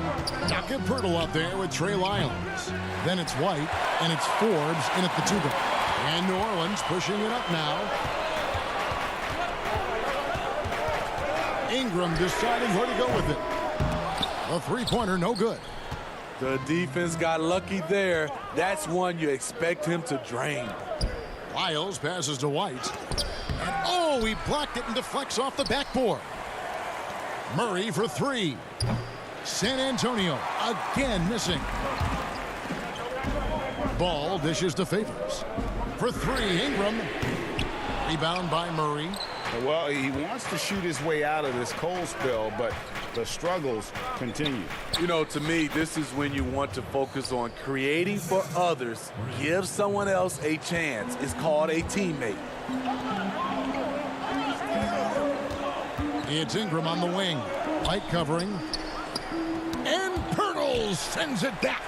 Jakob Poeltl up there with Trey Lyons. Then it's White, and it's Forbes in at the 2-guard. And New Orleans pushing it up now. Ingram deciding where to go with it. A three-pointer, no good. The defense got lucky there. That's one you expect him to drain. Lyles passes to White. And oh, he blocked it and deflects off the backboard. Murray for three. San Antonio again missing. Ball dishes to Favors. For three, Ingram. Rebound by Murray. Well, he wants to shoot his way out of this cold spell, but the struggles continue. You know, to me, this is when you want to focus on creating for others. Give someone else a chance. It's called a teammate. It's Ingram on the wing. White covering. And Poeltl sends it back.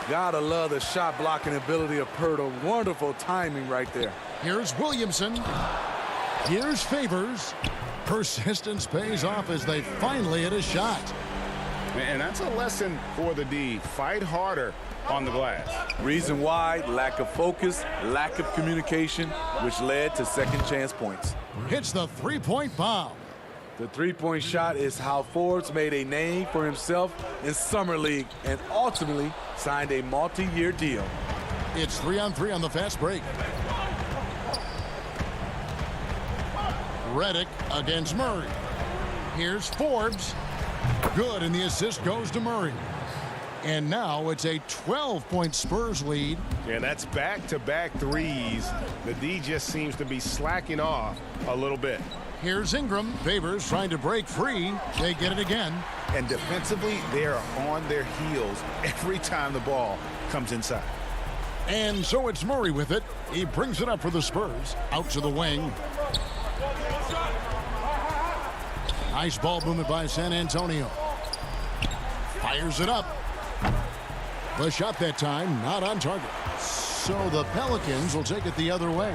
Gotta love the shot blocking ability of Poeltl. Wonderful timing right there. Here's Williamson. Here's Favors. Persistence pays off as they finally hit a shot. And that's a lesson for the D. Fight harder on the glass. Reason why, lack of focus, lack of communication, which led to second chance points. Hits the three-point bomb. The three-point shot is how Forbes made a name for himself in Summer League and ultimately signed a multi-year deal. It's 3-on-3 on the fast break. Redick against Murray. Here's Forbes. Good, and the assist goes to Murray. And now it's a 12-point Spurs lead. Yeah, that's back-to-back threes. The D just seems to be slacking off a little bit. Here's Ingram. Favors trying to break free. They get it again. And defensively, they are on their heels every time the ball comes inside. And so it's Murray with it. He brings it up for the Spurs. Out to the wing. Nice ball movement by San Antonio. Fires it up. The shot that time not on target. So the Pelicans will take it the other way.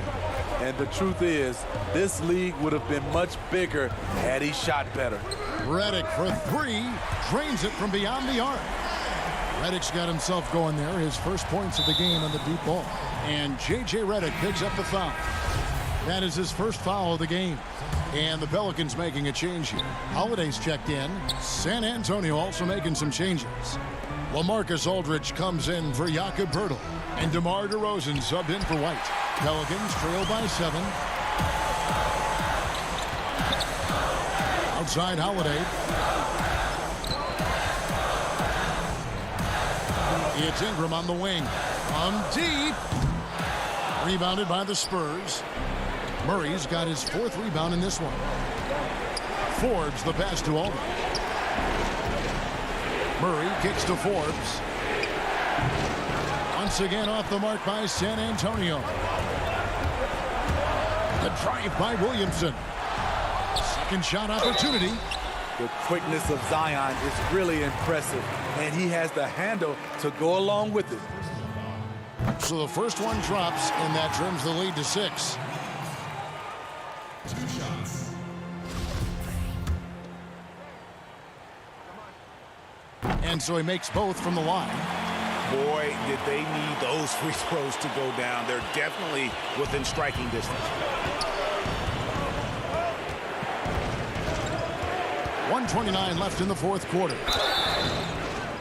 And the truth is, this league would have been much bigger had he shot better. Redick for three. Drains it from beyond the arc. Redick's got himself going there. His first points of the game on the deep ball. And J.J. Redick picks up the foul. That is his first foul of the game. And the Pelicans making a change here. Holiday's checked in. San Antonio also making some changes. LaMarcus Aldridge comes in for Jakob Poeltl. And DeMar DeRozan subbed in for White. Pelicans trail by 7. Outside Holiday. It's Ingram on the wing. From deep. Rebounded by the Spurs. Murray's got his 4th rebound in this one. Forbes the pass to Aldridge. Murray kicks to Forbes. Once again off the mark by San Antonio. The drive by Williamson. Second shot opportunity. The quickness of Zion is really impressive, and he has the handle to go along with it. So the first one drops, and that trims the lead to 6. And so he makes both from the line. Boy, did they need those free throws to go down. They're definitely within striking distance. 1:29 left in the 4th quarter.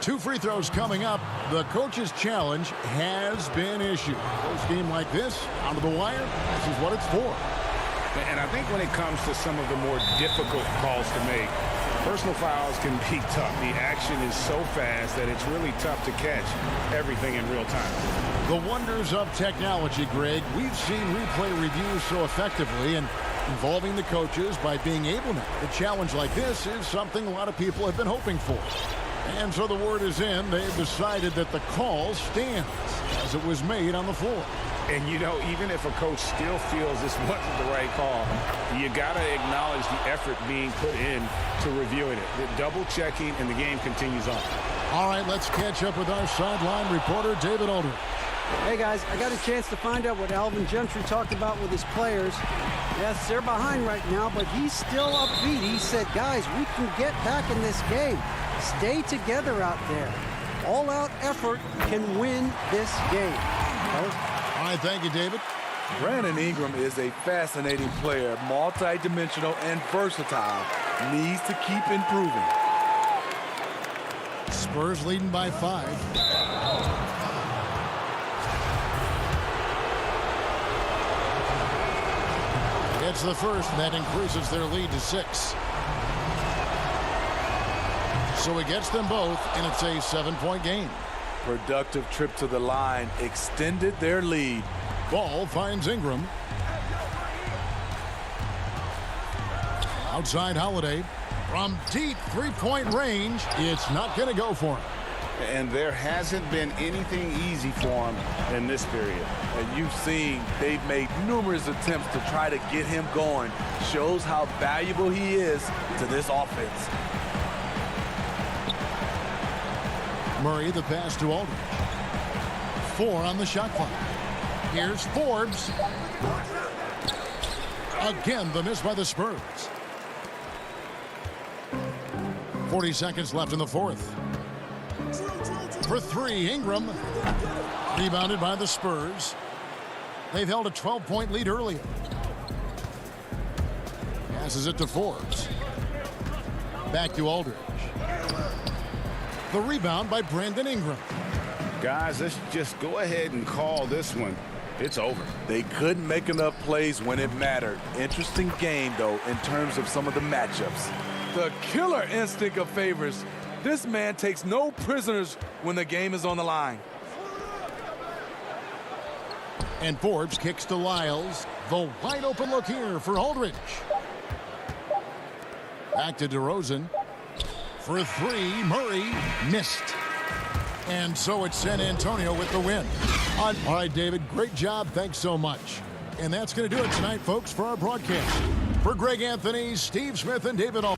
2 free throws coming up. The coach's challenge has been issued. Close game like this, out of the wire, this is what it's for. And I think when it comes to some of the more difficult calls to make, personal fouls can be tough. The action is so fast that it's really tough to catch everything in real time. The wonders of technology, Greg. We've seen replay reviews so effectively, and involving the coaches by being able now. A challenge like this is something a lot of people have been hoping for. And so the word is in. They've decided that the call stands as it was made on the floor. And, you know, even if a coach still feels this wasn't the right call, you got to acknowledge the effort being put in to reviewing it. The double checking, and the game continues on. All right, let's catch up with our sideline reporter, David Aldridge. Hey, guys, I got a chance to find out what Alvin Gentry talked about with his players. Yes, they're behind right now, but he's still upbeat. He said, guys, we can get back in this game. Stay together out there. All-out effort can win this game. All right, thank you, David. Brandon Ingram is a fascinating player, multi-dimensional and versatile. Needs to keep improving. Spurs leading by 5. It's the first, and that increases their lead to 6. So he gets them both, and it's a 7-point game. Productive trip to the line extended their lead. Ball finds Ingram. Outside Holiday. From deep three-point range, it's not going to go for him. And there hasn't been anything easy for him in this period. And you've seen they've made numerous attempts to try to get him going. Shows how valuable he is to this offense. Murray, the pass to Aldridge. 4 on the shot clock. Here's Forbes. Again, the miss by the Spurs. 40 seconds left in the fourth. For 3, Ingram. Rebounded by the Spurs. They've held a 12-point lead earlier. Passes it to Forbes. Back to Aldridge. The rebound by Brandon Ingram. Guys, let's just go ahead and call this one. It's over. They couldn't make enough plays when it mattered. Interesting game, though, in terms of some of the matchups. The killer instinct of Favors. This man takes no prisoners when the game is on the line. And Forbes kicks to Lyles. The wide open look here for Aldridge. Back to DeRozan. For 3, Murray missed. And so it's San Antonio with the win. All right, David, great job. Thanks so much. And that's going to do it tonight, folks, for our broadcast. For Greg Anthony, Steve Smith, and David All.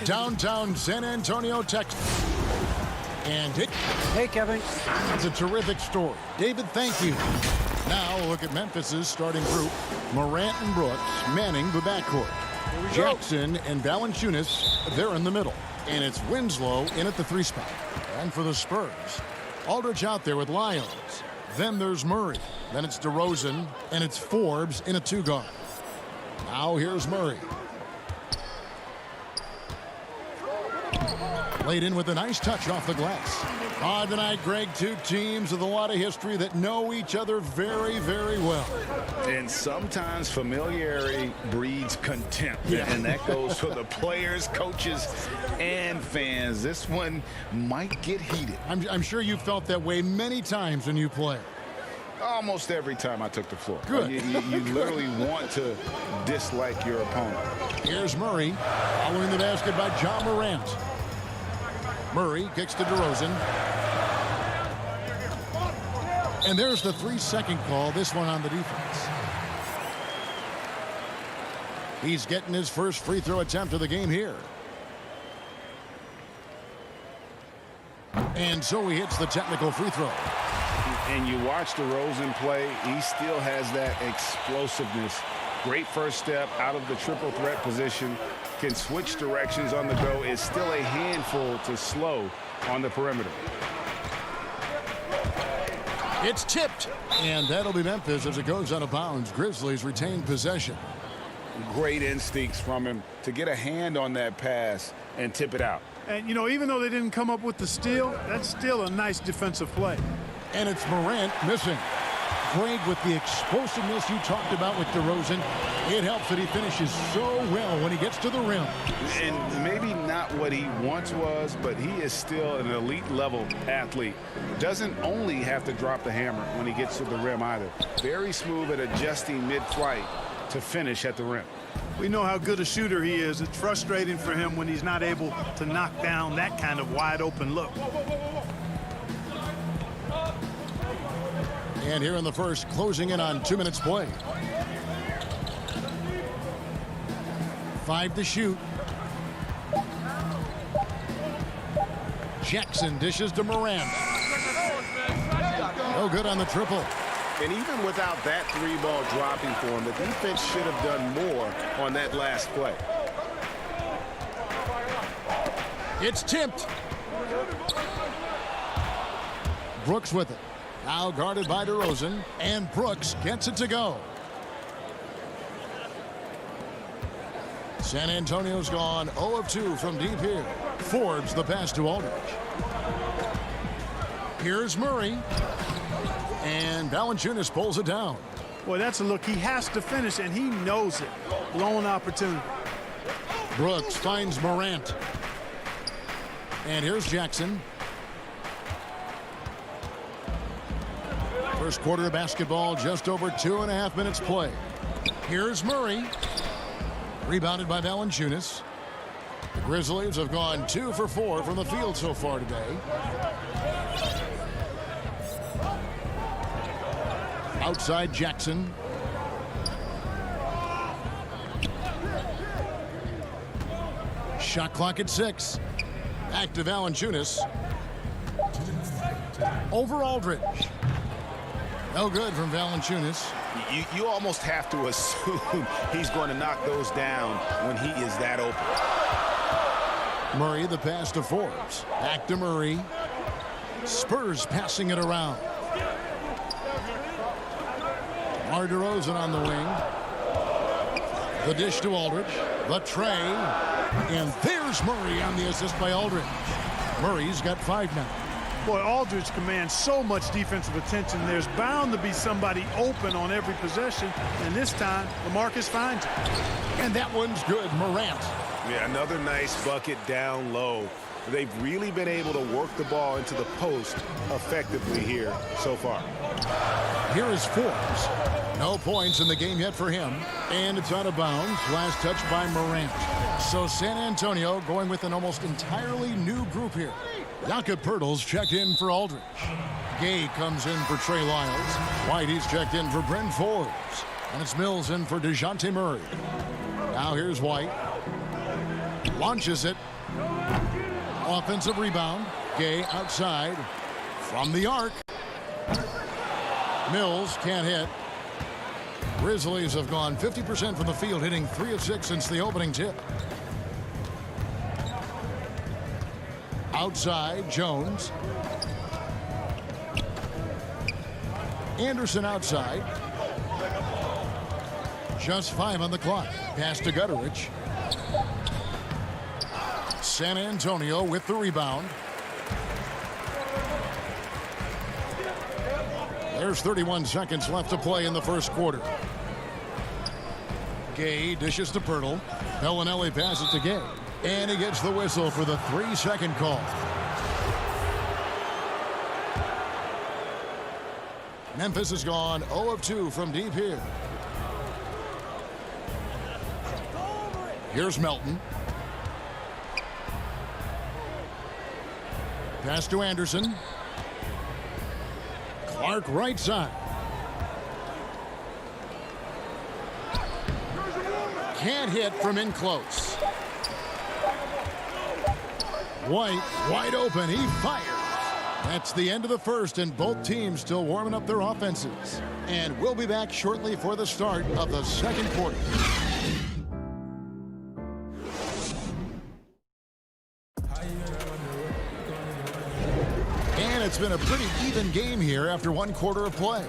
Downtown San Antonio, Texas. And it. Hey, Kevin. It's a terrific story. David, thank you. Now we'll look at Memphis's starting group. Morant and Brooks manning the backcourt. Jackson and Valanciunas, they're in the middle. And it's Winslow in at the 3 spot. And for the Spurs, Aldridge out there with Lyons. Then there's Murray. Then it's DeRozan. And it's Forbes in a 2 guard. Now here's Murray. Laid in with a nice touch off the glass. On tonight, Greg, 2 teams with a lot of history that know each other very, very well. And sometimes familiarity breeds contempt. Yeah. And that goes for the players, coaches, and fans. This one might get heated. I'm sure you felt that way many times when you play. Almost every time I took the floor. Good. You literally want to dislike your opponent. Here's Murray, following the basket by John Morant. Murray kicks to DeRozan. And there's the 3-second call, this one on the defense. He's getting his first free throw attempt of the game here. And so he hits the technical free throw. And you watch DeRozan play, he still has that explosiveness. Great first step out of the triple threat position. Can switch directions on the go. Is still a handful to slow on the perimeter. It's tipped. And that'll be Memphis as it goes out of bounds. Grizzlies retain possession. Great instincts from him to get a hand on that pass and tip it out. And, you know, even though they didn't come up with the steal, that's still a nice defensive play. And it's Morant missing. Greg, with the explosiveness you talked about with DeRozan, it helps that he finishes so well when he gets to the rim. And maybe not what he once was, but he is still an elite level athlete. Doesn't only have to drop the hammer when he gets to the rim either. Very smooth at adjusting mid-flight to finish at the rim. We know how good a shooter he is. It's frustrating for him when he's not able to knock down that kind of wide open look. And here in the first, closing in on 2 minutes play. 5 to shoot. Jackson dishes to Morant. No good on the triple. And even without that 3-ball dropping for him, the defense should have done more on that last play. It's tipped. Brooks with it. Now guarded by DeRozan, and Brooks gets it to go. San Antonio's gone 0 of 2 from deep here. Forbes the pass to Aldridge. Here's Murray. And Valanciunas pulls it down. Boy, that's a look he has to finish, and he knows it. Blown opportunity. Brooks finds Morant. And here's Jackson. First quarter of basketball, just over 2.5 minutes play. Here's Murray. Rebounded by Valanciunas. The Grizzlies have gone 2 for 4 from the field so far today. Outside Jackson. Shot clock at 6. Back to Valanciunas. Over Aldridge. No good from Valanciunas. You almost have to assume he's going to knock those down when he is that open. Murray the pass to Forbes. Back to Murray. Spurs passing it around. DeRozan on the wing. The dish to Aldridge. The tray. And there's Murray on the assist by Aldridge. Murray's got 5 now. Boy, Aldridge commands so much defensive attention. There's bound to be somebody open on every possession. And this time, LaMarcus finds it. And that one's good. Morant. Yeah, another nice bucket down low. They've really been able to work the ball into the post effectively here so far. Here is Forbes. No points in the game yet for him. And it's out of bounds. Last touch by Morant. So San Antonio going with an almost entirely new group here. Jakob Poeltl's checked in for Aldridge. Gay comes in for Trey Lyles. Whitey's checked in for Bryn Forbes. And it's Mills in for DeJounte Murray. Now here's White. Launches it. Offensive rebound. Gay outside. From the arc. Mills can't hit. Grizzlies have gone 50% from the field, hitting 3 of 6 since the opening tip. Outside, Jones. Anderson outside. Just 5 on the clock. Pass to Gutteridge. San Antonio with the rebound. There's 31 seconds left to play in the first quarter. Gay dishes to Pirtle. Bellinelli passes to Gay. And he gets the whistle for the 3-second call. Memphis has gone 0 of 2 from deep here. Here's Melton. Pass to Anderson. Clark right side. Can't hit from in close. White wide open. He fires. That's the end of the first, and both teams still warming up their offenses. And we'll be back shortly for the start of the second quarter. And it's been a pretty even game here after 1 quarter of play.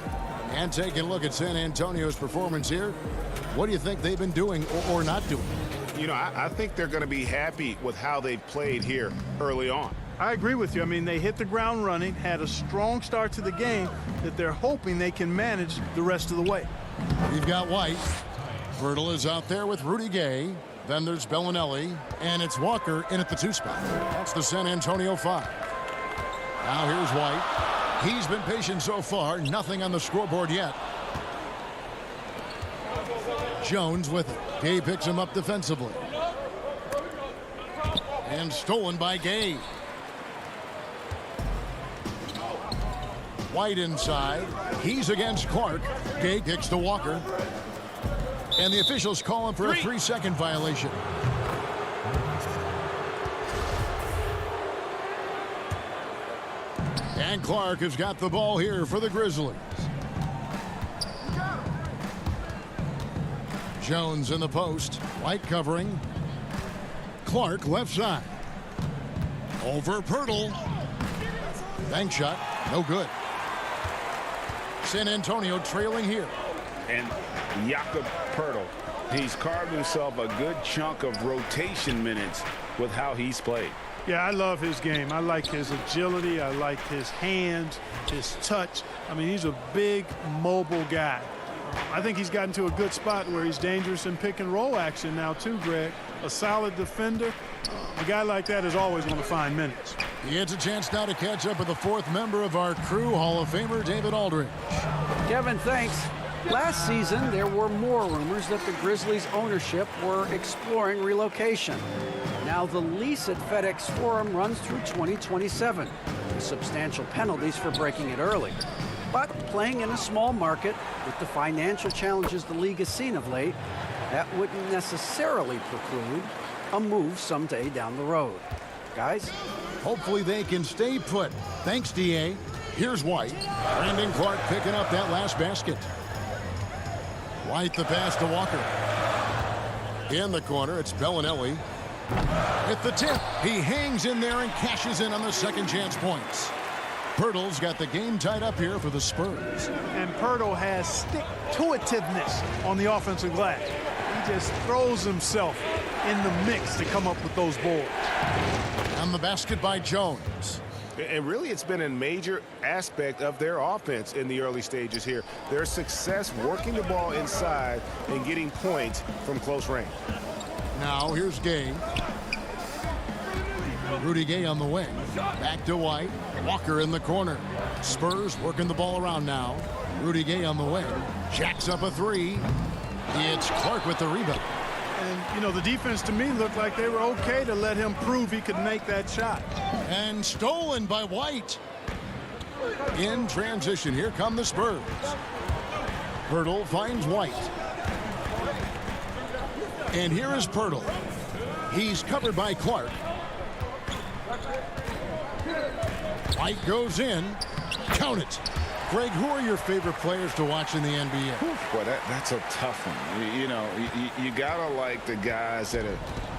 And taking a look at San Antonio's performance here, what do you think they've been doing or not doing? You know, I think they're going to be happy with how they've played here early on. I agree with you. I mean, they hit the ground running, had a strong start to the game that they're hoping they can manage the rest of the way. We've got White. Pirtle is out there with Rudy Gay. Then there's Bellinelli, and it's Walker in at the 2 spot. That's the San Antonio 5. Now here's White. He's been patient so far. Nothing on the scoreboard yet. Jones with it. Gay picks him up defensively. And stolen by Gay. White inside. He's against Clark. Gay kicks to Walker. And the officials call him for a 3-second violation. And Clark has got the ball here for the Grizzlies. Jones in the post. White covering. Clark left side. Over Pirtle. Bank shot. No good. San Antonio trailing here. And Jakob Pirtle, he's carved himself a good chunk of rotation minutes with how he's played. Yeah, I love his game. I like his agility. I like his hands, his touch. I mean, he's a big, mobile guy. I think he's gotten to a good spot where he's dangerous in pick and roll action now too, Greg. A solid defender. A guy like that is always going to find minutes. He gets a chance now to catch up with the 4th member of our crew, Hall of Famer David Aldridge. Kevin, thanks. Last season, there were more rumors that the Grizzlies ownership were exploring relocation. Now the lease at FedEx Forum runs through 2027, with substantial penalties for breaking it early. But playing in a small market with the financial challenges the league has seen of late, that wouldn't necessarily preclude a move someday down the road. Guys? Hopefully they can stay put. Thanks, D.A. Here's White. Brandon Clark picking up that last basket. White the pass to Walker. In the corner, it's Bellinelli. With the tip, he hangs in there and cashes in on the second chance points. Pirtle's got the game tied up here for the Spurs. And Pirtle has stick-to-itiveness on the offensive glass. He just throws himself in the mix to come up with those boards. And the basket by Jones. And really, it's been a major aspect of their offense in the early stages here. Their success working the ball inside and getting points from close range. Now here's Gay. Rudy Gay on the wing. Back to White. Walker in the corner. Spurs working the ball around now. Rudy Gay on the wing. Jacks up a 3. It's Clark with the rebound. And, you know, the defense to me looked like they were okay to let him prove he could make that shot. And stolen by White. In transition, here come the Spurs. Pirtle finds White. And here is Pirtle. He's covered by Clark. White goes in. Count it. Greg, who are your favorite players to watch in the NBA? Boy, that's a tough one. You know, you gotta like the guys that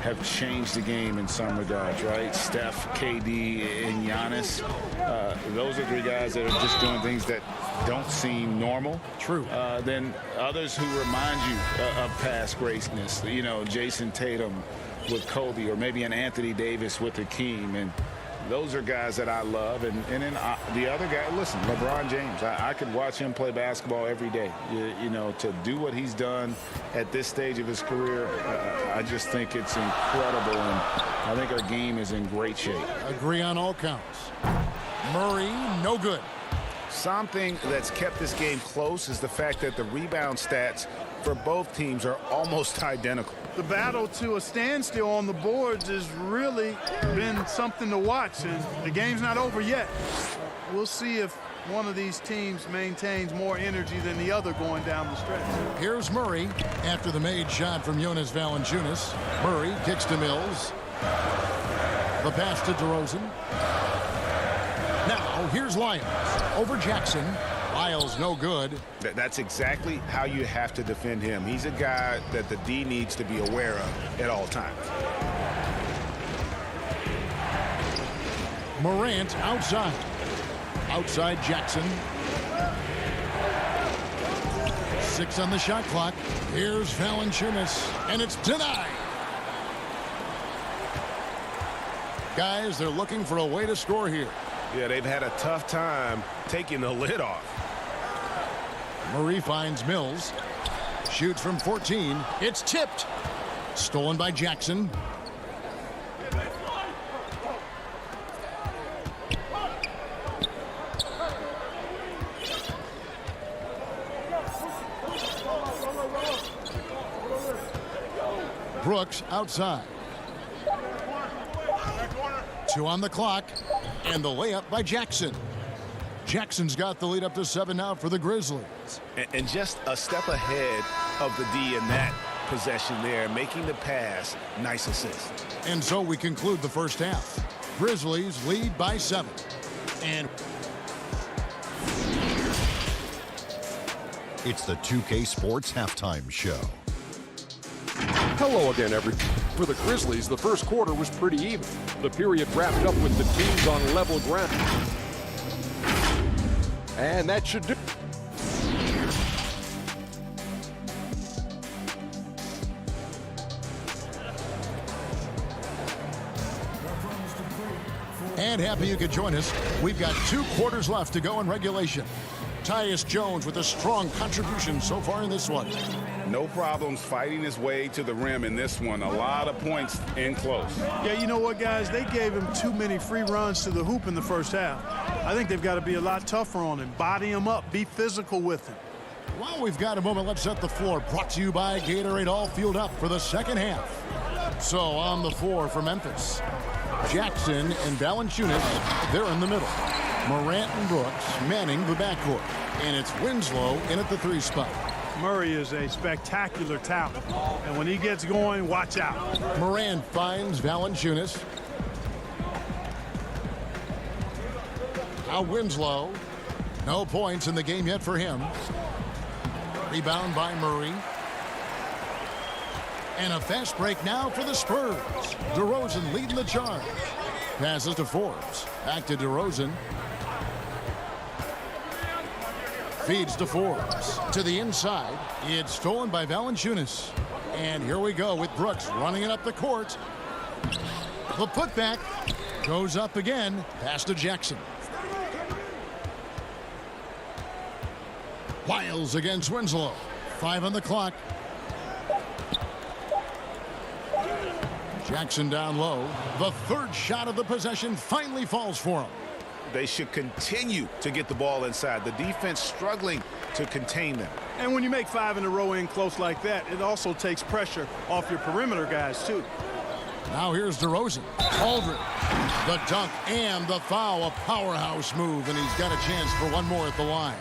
have changed the game in some regards, right? Steph, KD, and Giannis. Those are three guys that are just doing things that don't seem normal. True. Then others who remind you of past greatness. You know, Jason Tatum with Kobe, or maybe an Anthony Davis with Hakeem. And those are guys that I love. And then the other guy, listen, LeBron James. I could watch him play basketball every day. You know, to do what he's done at this stage of his career, I just think it's incredible. And I think our game is in great shape. Agree on all counts. Murray, no good. Something that's kept this game close is the fact that the rebound stats for both teams are almost identical. The battle to a standstill on the boards has really been something to watch, and the game's not over yet. We'll see if one of these teams maintains more energy than the other going down the stretch. Here's Murray after the made shot from Jonas Valanciunas. Murray kicks to Mills. The pass to DeRozan. Now here's Lyles over Jackson. Lyles no good. That's exactly how you have to defend him. He's a guy that the D needs to be aware of at all times. Morant outside. Outside Jackson. 6 on the shot clock. Here's Valanciunas, and it's denied. Guys, they're looking for a way to score here. Yeah, they've had a tough time taking the lid off. Murray finds Mills. Shoots from 14. It's tipped. Stolen by Jackson. Brooks outside. 2 on the clock. And the layup by Jackson. Jackson's got the lead up to 7 now for the Grizzlies. And just a step ahead of the D in that possession there, making the pass. Nice assist. And so we conclude the first half. Grizzlies lead by 7. And It's the 2K Sports Halftime Show. Hello again, everyone. For the Grizzlies, the first quarter was pretty even. The period wrapped up with the teams on level ground. And that should do. And happy you could join us. We've got 2 quarters left to go in regulation. Tyus Jones with a strong contribution so far in this one. No problems fighting his way to the rim in this one. A lot of points in close. Yeah, you know what, guys? They gave him too many free runs to the hoop in the first half. I think they've got to be a lot tougher on him. Body him up. Be physical with him. While we've got a moment, let's set the floor. Brought to you by Gatorade, all fueled up for the second half. So on the floor for Memphis, Jackson and Valanciunas, they're in the middle. Morant and Brooks manning the backcourt. And it's Winslow in at the 3 spot. Murray is a spectacular talent. And when he gets going, watch out. Morant finds Valanciunas. Now Winslow. No points in the game yet for him. Rebound by Murray. And a fast break now for the Spurs. DeRozan leading the charge. Passes to Forbes. Back to DeRozan. Feeds to Forbes. To the inside. It's stolen by Valanciunas. And here we go with Brooks running it up the court. The putback goes up again. Pass to Jackson. Wiles against Winslow. 5 on the clock. Jackson down low. The 3rd shot of the possession finally falls for him. They should continue to get the ball inside. The defense struggling to contain them. And when you make 5 in a row in close like that, it also takes pressure off your perimeter guys, too. Now here's DeRozan. Aldridge. The dunk and the foul. A powerhouse move, and he's got a chance for one more at the line.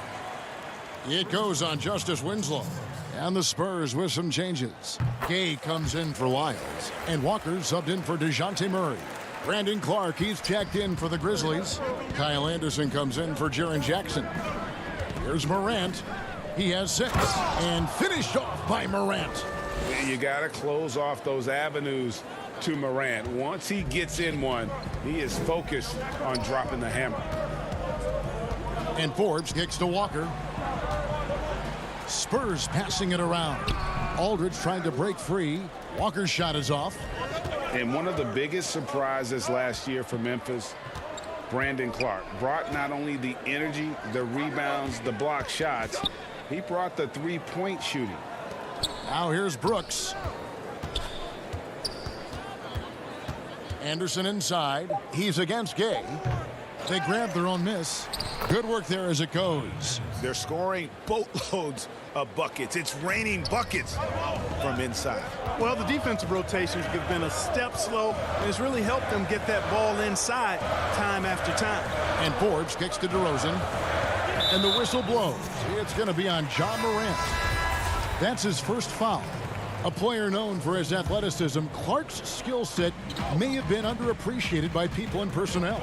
It goes on Justice Winslow. And the Spurs with some changes. Gay comes in for Lyles, and Walker subbed in for DeJounte Murray. Brandon Clark, he's checked in for the Grizzlies. Kyle Anderson comes in for Jaren Jackson. Here's Morant. He has 6, and finished off by Morant. You got to close off those avenues to Morant. Once he gets in one, he is focused on dropping the hammer. And Forbes kicks to Walker. Spurs passing it around. Aldridge trying to break free. Walker's shot is off. And one of the biggest surprises last year for Memphis, Brandon Clark, brought not only the energy, the rebounds, the block shots, he brought the three-point shooting. Now here's Brooks. Anderson inside. He's against Gay. They grab their own miss. Good work there as it goes. They're scoring boatloads of buckets. It's raining buckets from inside. Well, the defensive rotations have been a step slow, and it's really helped them get that ball inside time after time. And Forbes kicks to DeRozan. And the whistle blows. It's going to be on John Morant. That's his first foul. A player known for his athleticism, Clark's skill set may have been underappreciated by people and personnel.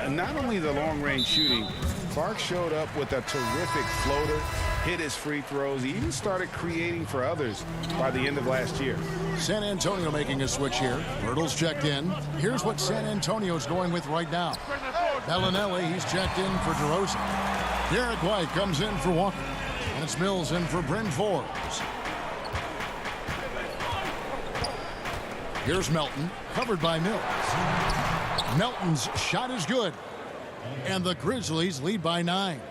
Not only the long-range shooting, Clark showed up with a terrific floater, hit his free throws. He even started creating for others by the end of last year. San Antonio making a switch here. Myrtle's checked in. Here's what San Antonio's going with right now. Bellinelli, he's checked in for DeRozan. Derek White comes in for Walker. And it's Mills in for Bryn Forbes. Here's Melton, covered by Mills. Melton's shot is good. And the Grizzlies lead by 9.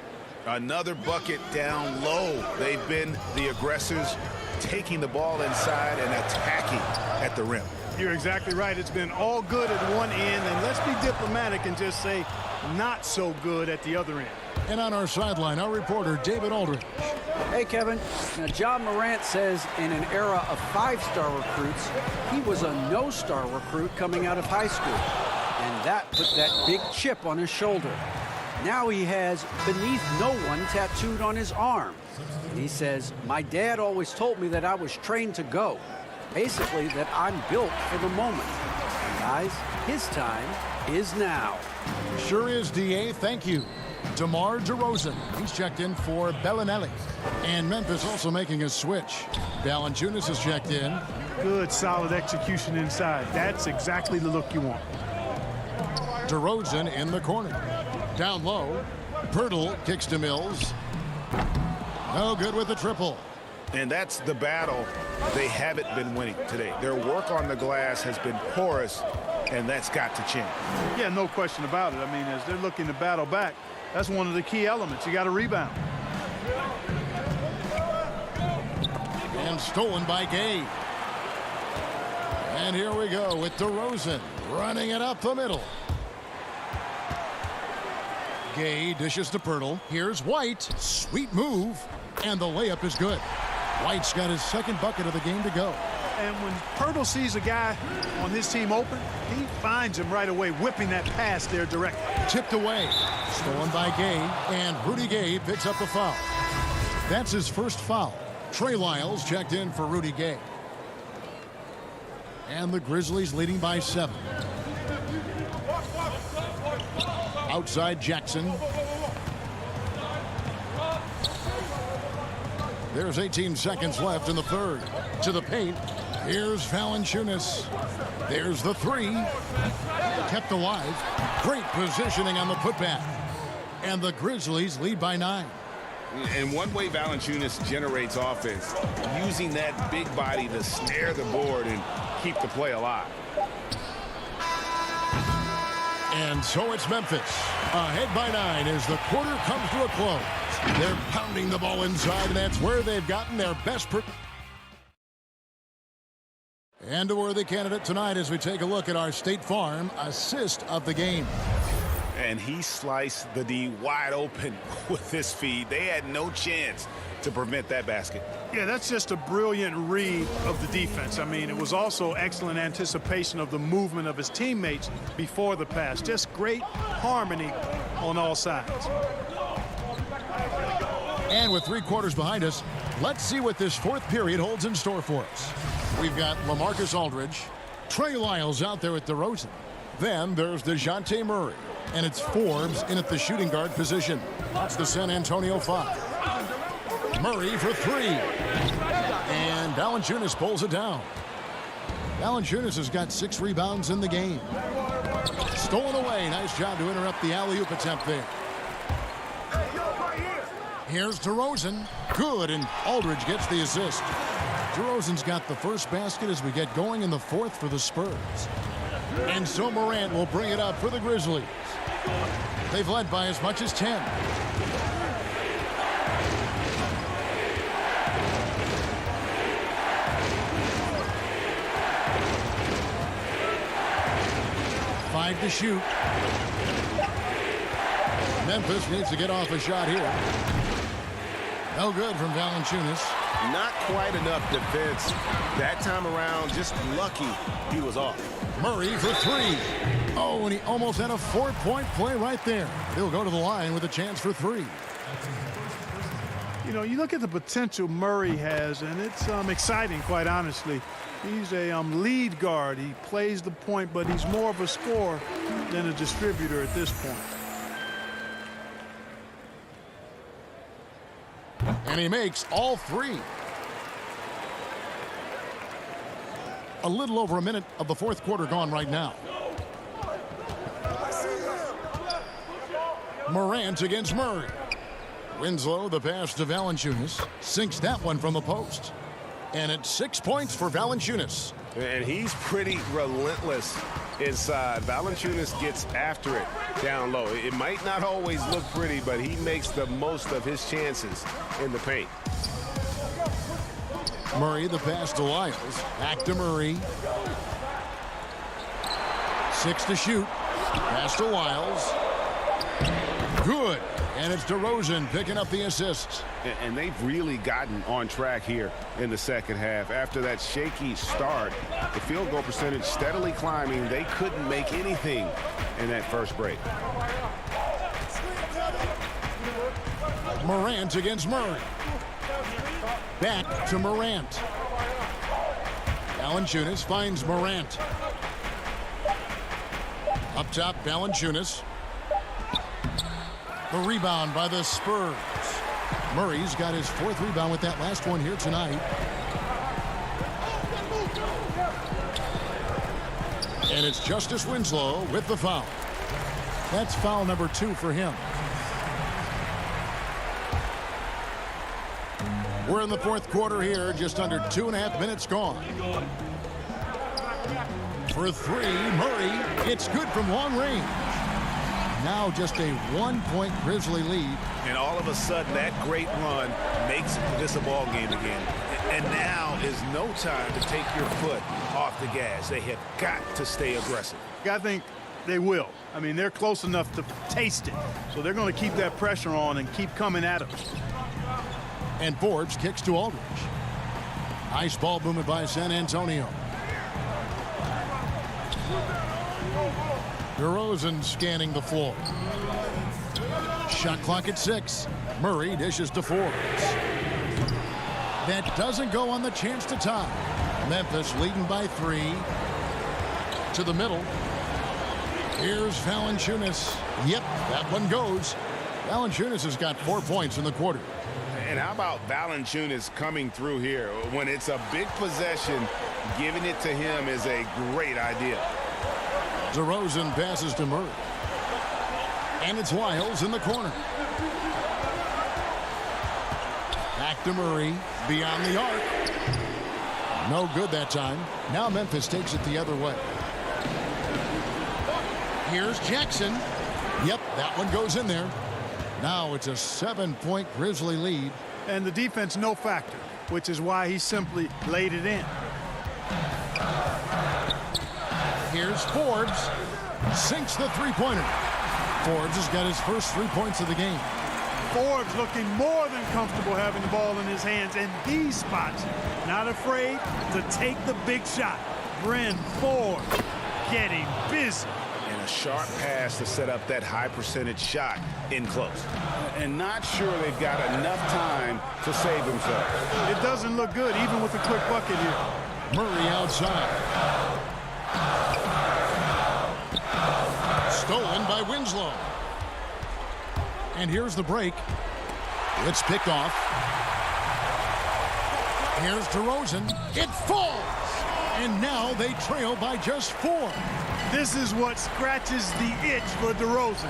Another bucket down low. They've been the aggressors, taking the ball inside and attacking at the rim. You're exactly right. It's been all good at one end, and let's be diplomatic and just say not so good at the other end. And on our sideline, our reporter, David Aldridge. Hey, Kevin. Now, John Morant says in an era of 5-star recruits, he was a no-star recruit coming out of high school. And that put that big chip on his shoulder. Now he has "beneath no one" tattooed on his arm. And he says, "My dad always told me that I was trained to go. Basically, that I'm built for the moment." And guys, his time is now. Sure is, DA. Thank you. DeMar DeRozan. He's checked in for Bellinelli. And Memphis also making a switch. Valanciunas is checked in. Good, solid execution inside. That's exactly the look you want. DeRozan in the corner. Down low. Pirtle kicks to Mills. No good with the triple. And that's the battle they haven't been winning today. Their work on the glass has been porous, and that's got to change. Yeah, no question about it. I mean, as they're looking to battle back, that's one of the key elements. You got to rebound. And stolen by Gay. And here we go with DeRozan running it up the middle. Gay dishes to Pirtle. Here's White. Sweet move. And the layup is good. White's got his second bucket of the game to go. And when Pirtle sees a guy on his team open, he finds him right away, whipping that pass there directly. Tipped away. Stolen by Gay. And Rudy Gay picks up the foul. That's his first foul. Trey Lyles checked in for Rudy Gay. And the Grizzlies leading by 7. Outside Jackson. There's 18 seconds left in the third. To the paint. Here's Valanciunas. There's the 3. Kept alive. Great positioning on the putback. And the Grizzlies lead by 9. And one way Valanciunas generates offense, using that big body to snare the board and keep the play alive. And so it's Memphis, ahead by 9 as the quarter comes to a close. They're pounding the ball inside, and that's where they've gotten their best. And a worthy candidate tonight as we take a look at our State Farm assist of the game. And he sliced the D wide open with this feed. They had no chance to prevent that basket. Yeah, that's just a brilliant read of the defense. I mean, it was also excellent anticipation of the movement of his teammates before the pass. Just great harmony on all sides. And with 3 quarters behind us, Let's see what this fourth period holds in store for us. We've got LaMarcus Aldridge, Trey Lyles out there at DeRozan. Then there's DeJounte Murray, and it's Forbes in at the shooting guard position. That's the San Antonio 5. Murray for three. And Valanciunas pulls it down. Valanciunas has got 6 rebounds in the game. Stolen away. Nice job to interrupt the alley-oop attempt there. Here's DeRozan. Good, and Aldridge gets the assist. DeRozan's got the first basket as we get going in the fourth for the Spurs. And so Morant will bring it up for the Grizzlies. They've led by as much as 10. Five to shoot. Memphis needs to get off a shot here. No good from Valanciunas. Not quite enough defense that time around. Just lucky he was off. Murray for three. Oh, and he almost had a 4-point play right there. He'll go to the line with a chance for 3. You know, you look at the potential Murray has, and it's exciting, quite honestly. He's a lead guard. He plays the point, but he's more of a scorer than a distributor at this point. And he makes all 3. A little over a minute of the fourth quarter gone right now. Morant against Murray. Winslow, the pass to Valanciunas. Sinks that one from the post. And it's 6 points for Valanciunas. And he's pretty relentless inside. Valanciunas gets after it down low. It might not always look pretty, but he makes the most of his chances in the paint. Murray, the pass to Lyles. Back to Murray. 6 to shoot. Pass to Lyles. Good. And it's DeRozan picking up the assist. And they've really gotten on track here in the second half. After that shaky start, the field goal percentage steadily climbing. They couldn't make anything in that first break. Morant against Murray. Back to Morant. Valanciunas finds Morant. Up top, Valanciunas. The rebound by the Spurs. Murray's got his 4th rebound with that last one here tonight. And it's Justice Winslow with the foul. That's foul number 2 for him. We're in the fourth quarter here, just under 2.5 minutes gone. For 3, Murray, it's good from long range. Now just a 1-point Grizzly lead. And all of a sudden, that great run makes this a ball game again. And now is no time to take your foot off the gas. They have got to stay aggressive. I think they will. I mean, they're close enough to taste it. So they're going to keep that pressure on and keep coming at them. And Forbes kicks to Aldridge. Nice ball movement by San Antonio. DeRozan scanning the floor. Shot clock at 6. Murray dishes to Forbes. That doesn't go on the chance to tie. Memphis leading by 3. To the middle. Here's Valanciunas. Yep, that one goes. Valanciunas has got 4 points in the quarter. And how about Valanciunas coming through here? When it's a big possession, giving it to him is a great idea. DeRozan passes to Murray. And it's Lyles in the corner. Back to Murray. Beyond the arc. No good that time. Now Memphis takes it the other way. Here's Jackson. Yep, that one goes in there. Now it's a 7-point Grizzly lead. And the defense no factor, which is why he simply laid it in. Here's Forbes. Sinks the three-pointer. Forbes has got his first 3 points of the game. Forbes looking more than comfortable having the ball in his hands in these spots. Not afraid to take the big shot. Bryn Forbes getting busy. And a A sharp pass to set up that high percentage shot in close. And not sure they've got enough time to save themselves. It doesn't look good, even with a quick bucket here. Murray outside. Stolen by Winslow. And here's the break. It's picked off. Here's DeRozan. It falls. And now they trail by just 4. This is what scratches the itch for DeRozan.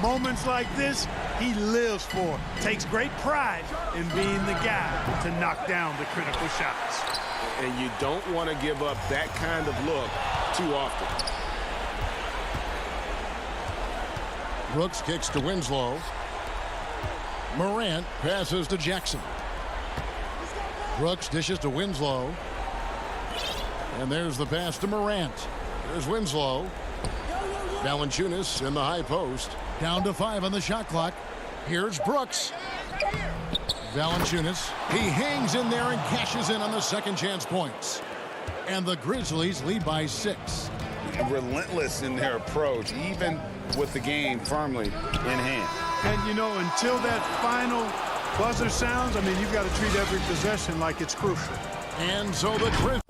Moments like this, he lives for. Takes great pride in being the guy to knock down the critical shots. And you don't want to give up that kind of look too often. Brooks kicks to Winslow. Morant passes to Jackson. Brooks dishes to Winslow. And there's the pass to Morant. There's Winslow. Valanciunas in the high post. Down to 5 on the shot clock. Here's Brooks. Valanciunas. He hangs in there and cashes in on the second chance points. And the Grizzlies lead by 6. Relentless in their approach, even with the game firmly in hand. And, you know, until that final buzzer sounds, I mean, you've got to treat every possession like it's crucial. And so the Grizzlies.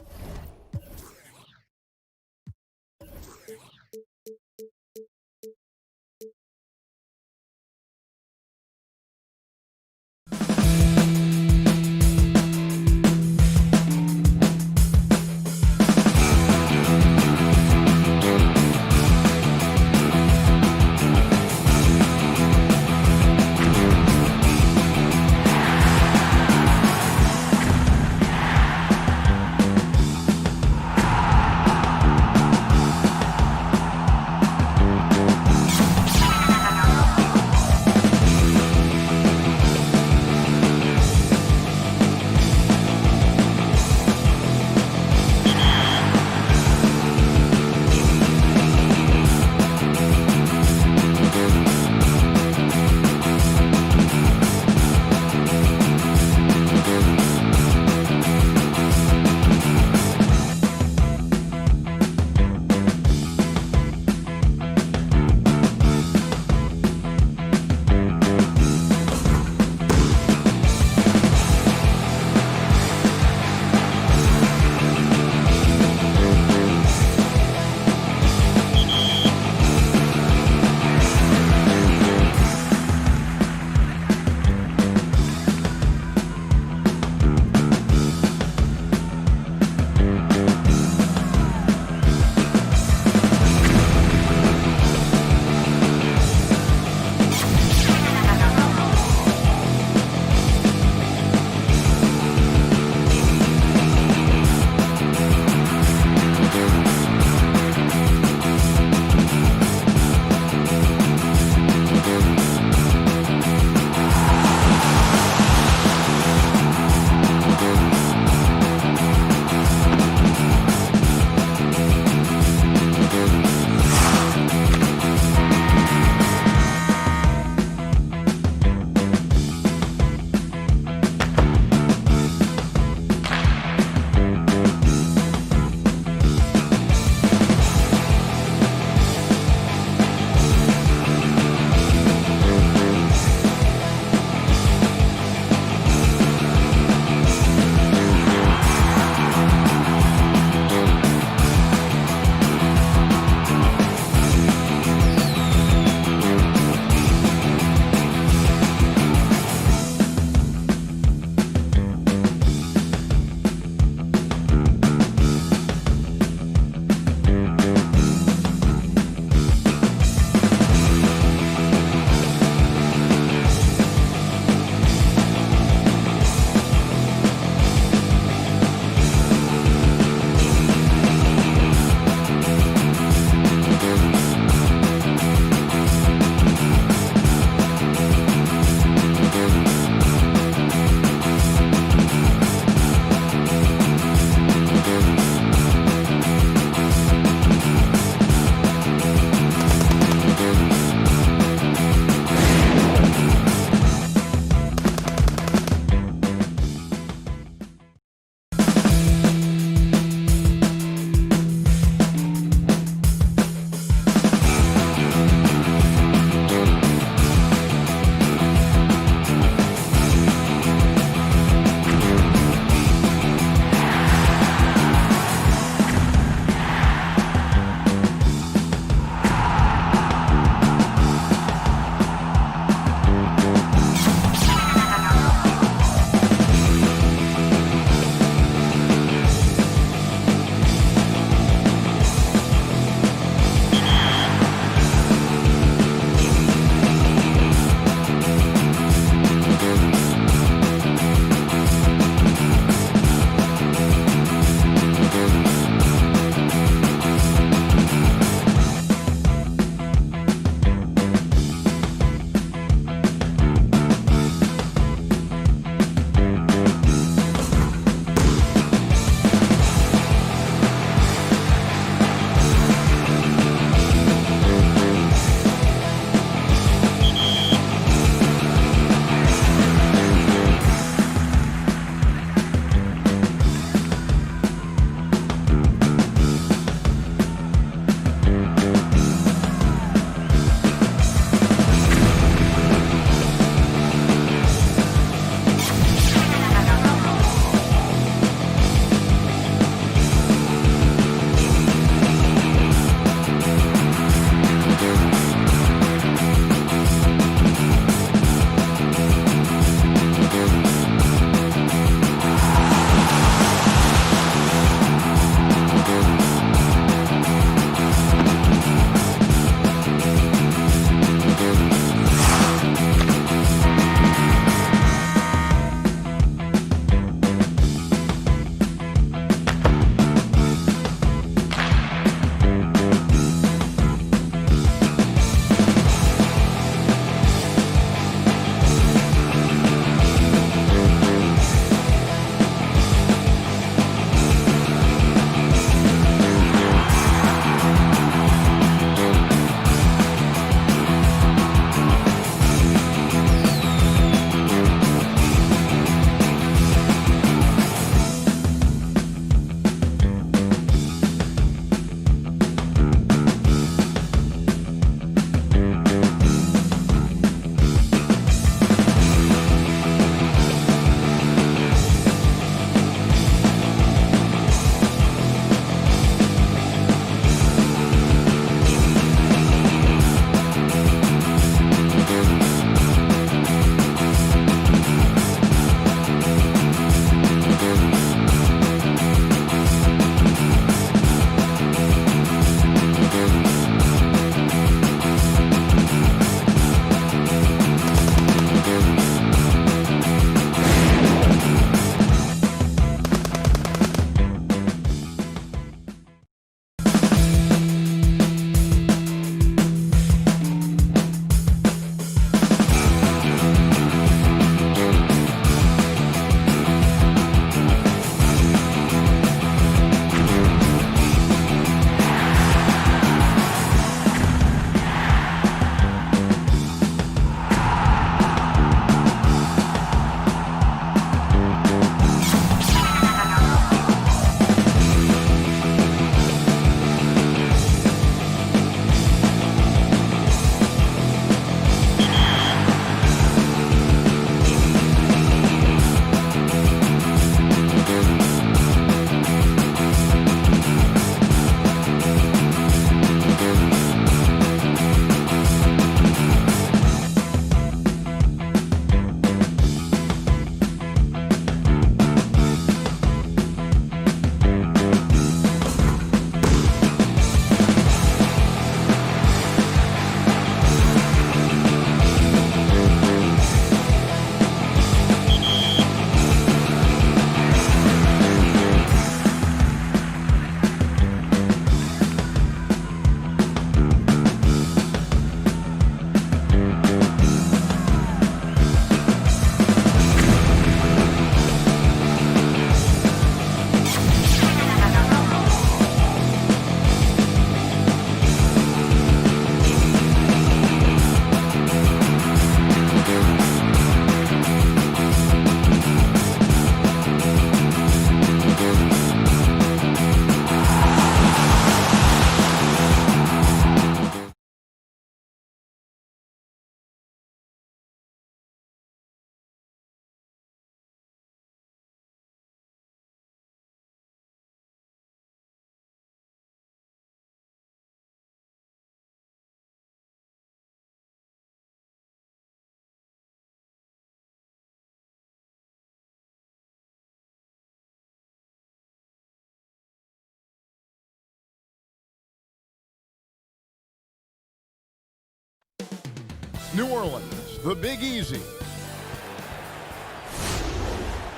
New Orleans, the Big Easy.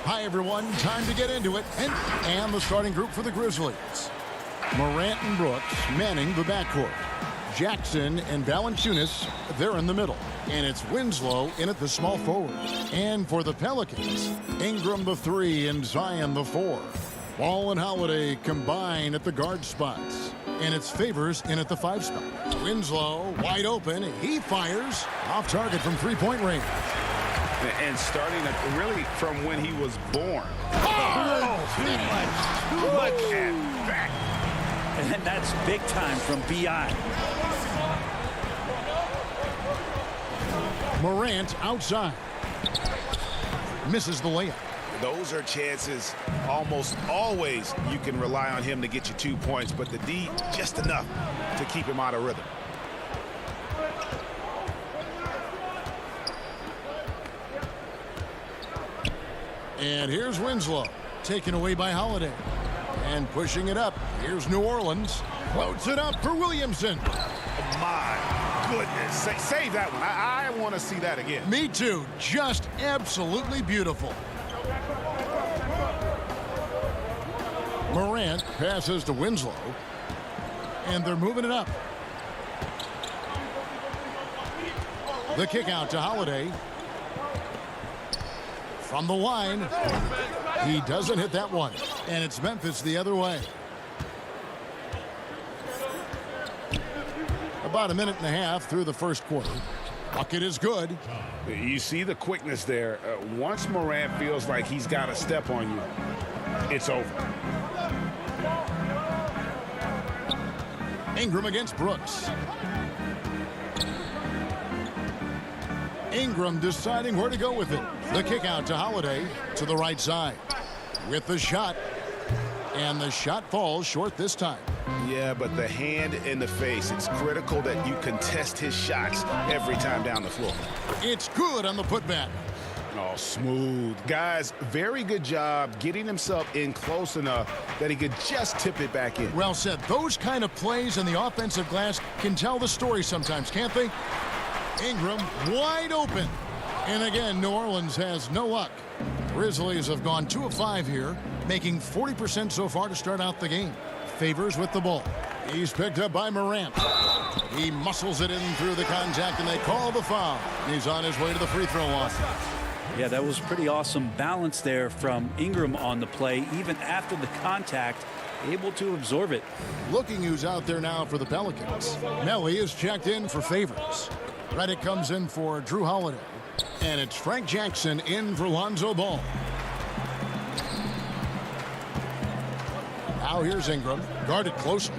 Hi, everyone. Time to get into it. And the starting group for the Grizzlies. Morant and Brooks manning the backcourt. Jackson and Valanciunas, they're in the middle. And it's Winslow in at the small forward. And for the Pelicans, Ingram the 3 and Zion the 4. Wall and Holiday combine at the guard spots. And it's Favors in at the 5 spot. Winslow wide open. He fires off target from three-point range. And starting really from when he was born. Too much at back. And that's big time from B.I. Morant outside. Misses the layup. Those are chances almost always you can rely on him to get you 2 points, but the D just enough to keep him out of rhythm. And here's Winslow, taken away by Holiday. And pushing it up, here's New Orleans. Floats it up for Williamson. My goodness. Save that one. I want to see that again. Me too. Just absolutely beautiful. Morant passes to Winslow. And they're moving it up. The kick out to Holiday. From the line, he doesn't hit that one. And it's Memphis the other way. About a minute and a half through the first quarter. Bucket is good. You see the quickness there. Once Morant feels like he's got a step on you, it's over. Ingram against Brooks. Ingram deciding where to go with it. The kick out to Holiday to the right side with the shot. And the shot falls short this time. Yeah, but the hand in the face, it's critical that you contest his shots every time down the floor. It's good on the putback. Oh, smooth. Guys, very good job getting himself in close enough that he could just tip it back in. Well said. Those kind of plays in the offensive glass can tell the story sometimes, can't they? Ingram wide open. And again, New Orleans has no luck. Grizzlies have gone 2 of 5 here, making 40% so far to start out the game. Favors with the ball. He's picked up by Morant. He muscles it in through the contact, and they call the foul. He's on his way to the free throw line. Yeah, that was pretty awesome balance there from Ingram on the play, even after the contact, able to absorb it. Looking who's out there now for the Pelicans. Melly is checked in for Favors. Reddick comes in for Drew Holiday. And it's Frank Jackson in for Lonzo Ball. Now here's Ingram, guarded closely.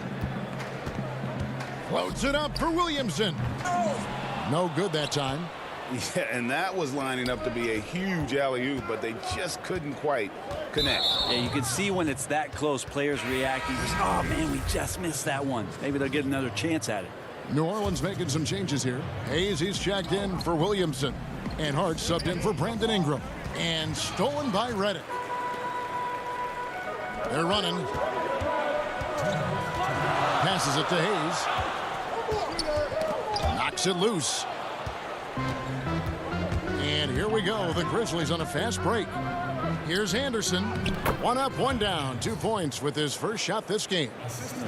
Floats it up for Williamson. No good that time. Yeah, and that was lining up to be a huge alley-oop, but they just couldn't quite connect. Yeah, you can see when it's that close, players reacting. Oh, man, we just missed that one. Maybe they'll get another chance at it. New Orleans making some changes here. Hayes, he's checked in for Williamson. And Hart subbed in for Brandon Ingram. And stolen by Reddick. They're running. Passes it to Hayes. Knocks it loose. And here we go. The Grizzlies on a fast break. Here's Anderson. 1 up, 1 down. 2 points with his first shot this game.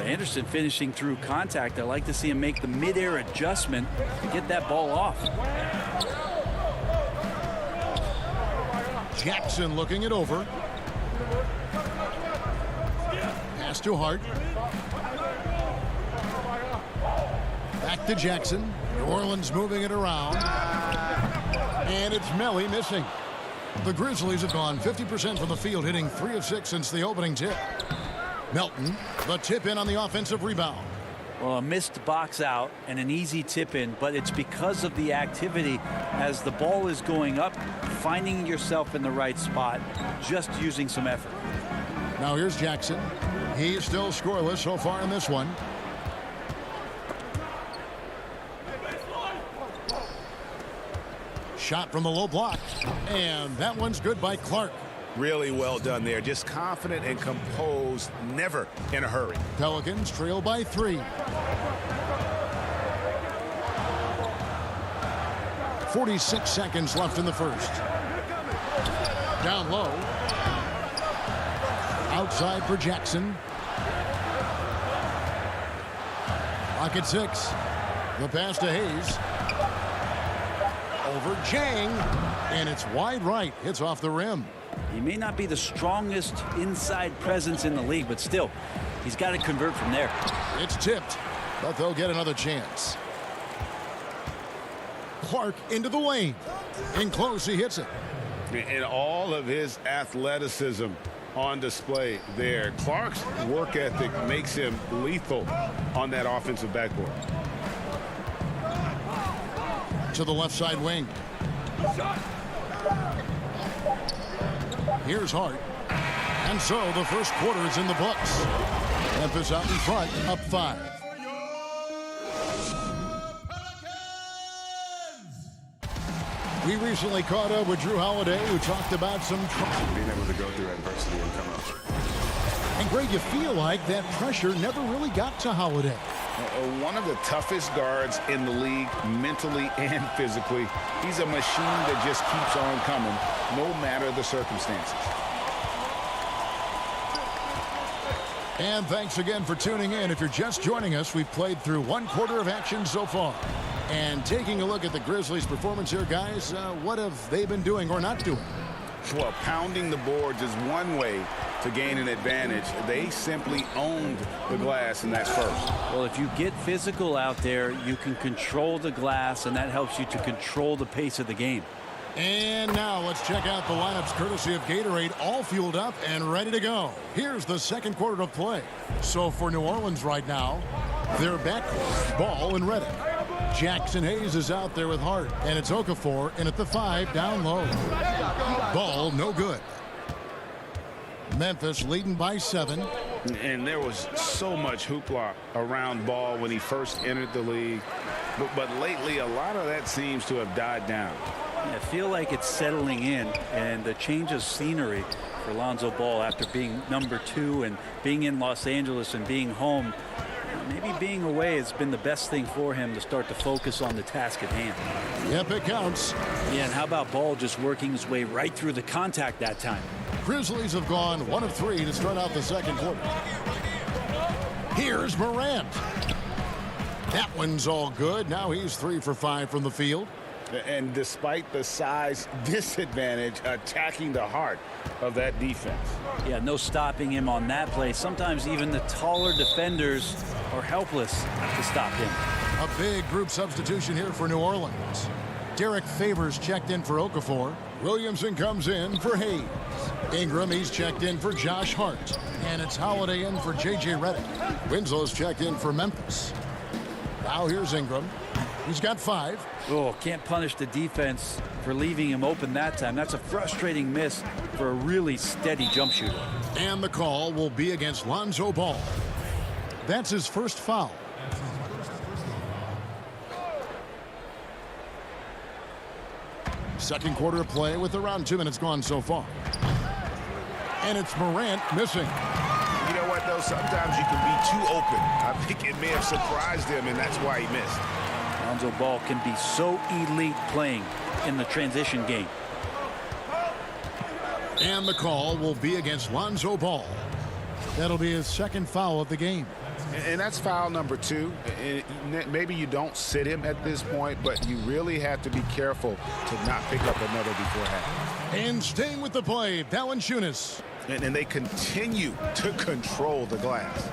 Anderson finishing through contact. I like to see him make the mid-air adjustment to get that ball off. Jackson looking it over. Pass to Hart. Back to Jackson. New Orleans moving it around. And it's Melly missing. The Grizzlies have gone 50% from the field, hitting 3 of 6 since the opening tip. Melton, the tip in on the offensive rebound. Well, a missed box out and an easy tip in, but it's because of the activity as the ball is going up, finding yourself in the right spot, just using some effort. Now here's Jackson. He's still scoreless so far in this one. Shot from the low block, and that one's good by Clark. Really well done there. Just confident and composed, never in a hurry. Pelicans trail by 3. 46 seconds left in the first. Down low. Outside for Jackson. Clock at 6. The pass to Hayes. Over Jang. And it's wide right. Hits off the rim. He may not be the strongest inside presence in the league, but still, he's got to convert from there. It's tipped, but they'll get another chance. Clark into the lane. In close, he hits it. And all of his athleticism on display there. Clark's work ethic makes him lethal on that offensive backboard. To the left side wing. Here's Hart. And so the first quarter is in the books. Memphis out in front, up 5. We recently caught up with Drew Holiday, who talked about some being able to go through adversity and come up. And Greg, you feel like that pressure never really got to Holiday. One of the toughest guards in the league, mentally and physically. He's a machine that just keeps on coming, no matter the circumstances. And thanks again for tuning in. If you're just joining us, we've played through one quarter of action so far. And taking a look at the Grizzlies' performance here, guys, what have they been doing or not doing? Well, pounding the boards is one way to gain an advantage. They simply owned the glass in that first. Well, if you get physical out there, you can control the glass, and that helps you to control the pace of the game. And now let's check out the lineups courtesy of Gatorade, all fueled up and ready to go. Here's the second quarter of play. So for New Orleans right now, they're back, Ball and Redick. Jackson Hayes is out there with Hart, and it's Okafor in at the 5 down low. Ball no good. Memphis leading by 7. And there was so much hoopla around Ball when he first entered the league. But lately, a lot of that seems to have died down. I feel like it's settling in, and the change of scenery for Lonzo Ball after being number 2 and being in Los Angeles and being home. Maybe being away has been the best thing for him to start to focus on the task at hand. Yep, it counts. Yeah, and how about Ball just working his way right through the contact that time? Grizzlies have gone 1 of 3 to start out the second quarter. Here's Morant. That one's all good. Now he's 3 for 5 from the field. And despite the size disadvantage, attacking the heart of that defense. Yeah, no stopping him on that play. Sometimes even the taller defenders are helpless to stop him. A big group substitution here for New Orleans. Derek Favors checked in for Okafor. Williamson comes in for Hayes. Ingram, he's checked in for Josh Hart. And it's Holiday in for J.J. Redick. Winslow's checked in for Memphis. Now here's Ingram. He's got 5. Oh, can't punish the defense for leaving him open that time. That's a frustrating miss for a really steady jump shooter. And the call will be against Lonzo Ball. That's his first foul. Second quarter of play with around 2 minutes gone so far. And it's Morant missing. You know what, though? Sometimes you can be too open. I think it may have surprised him, and that's why he missed. Lonzo Ball can be so elite playing in the transition game. And the call will be against Lonzo Ball. That'll be his second foul of the game. And that's foul number 2. And maybe you don't sit him at this point, but you really have to be careful to not pick up another before half. And staying with the play, Valanciunas. And they continue to control the glass.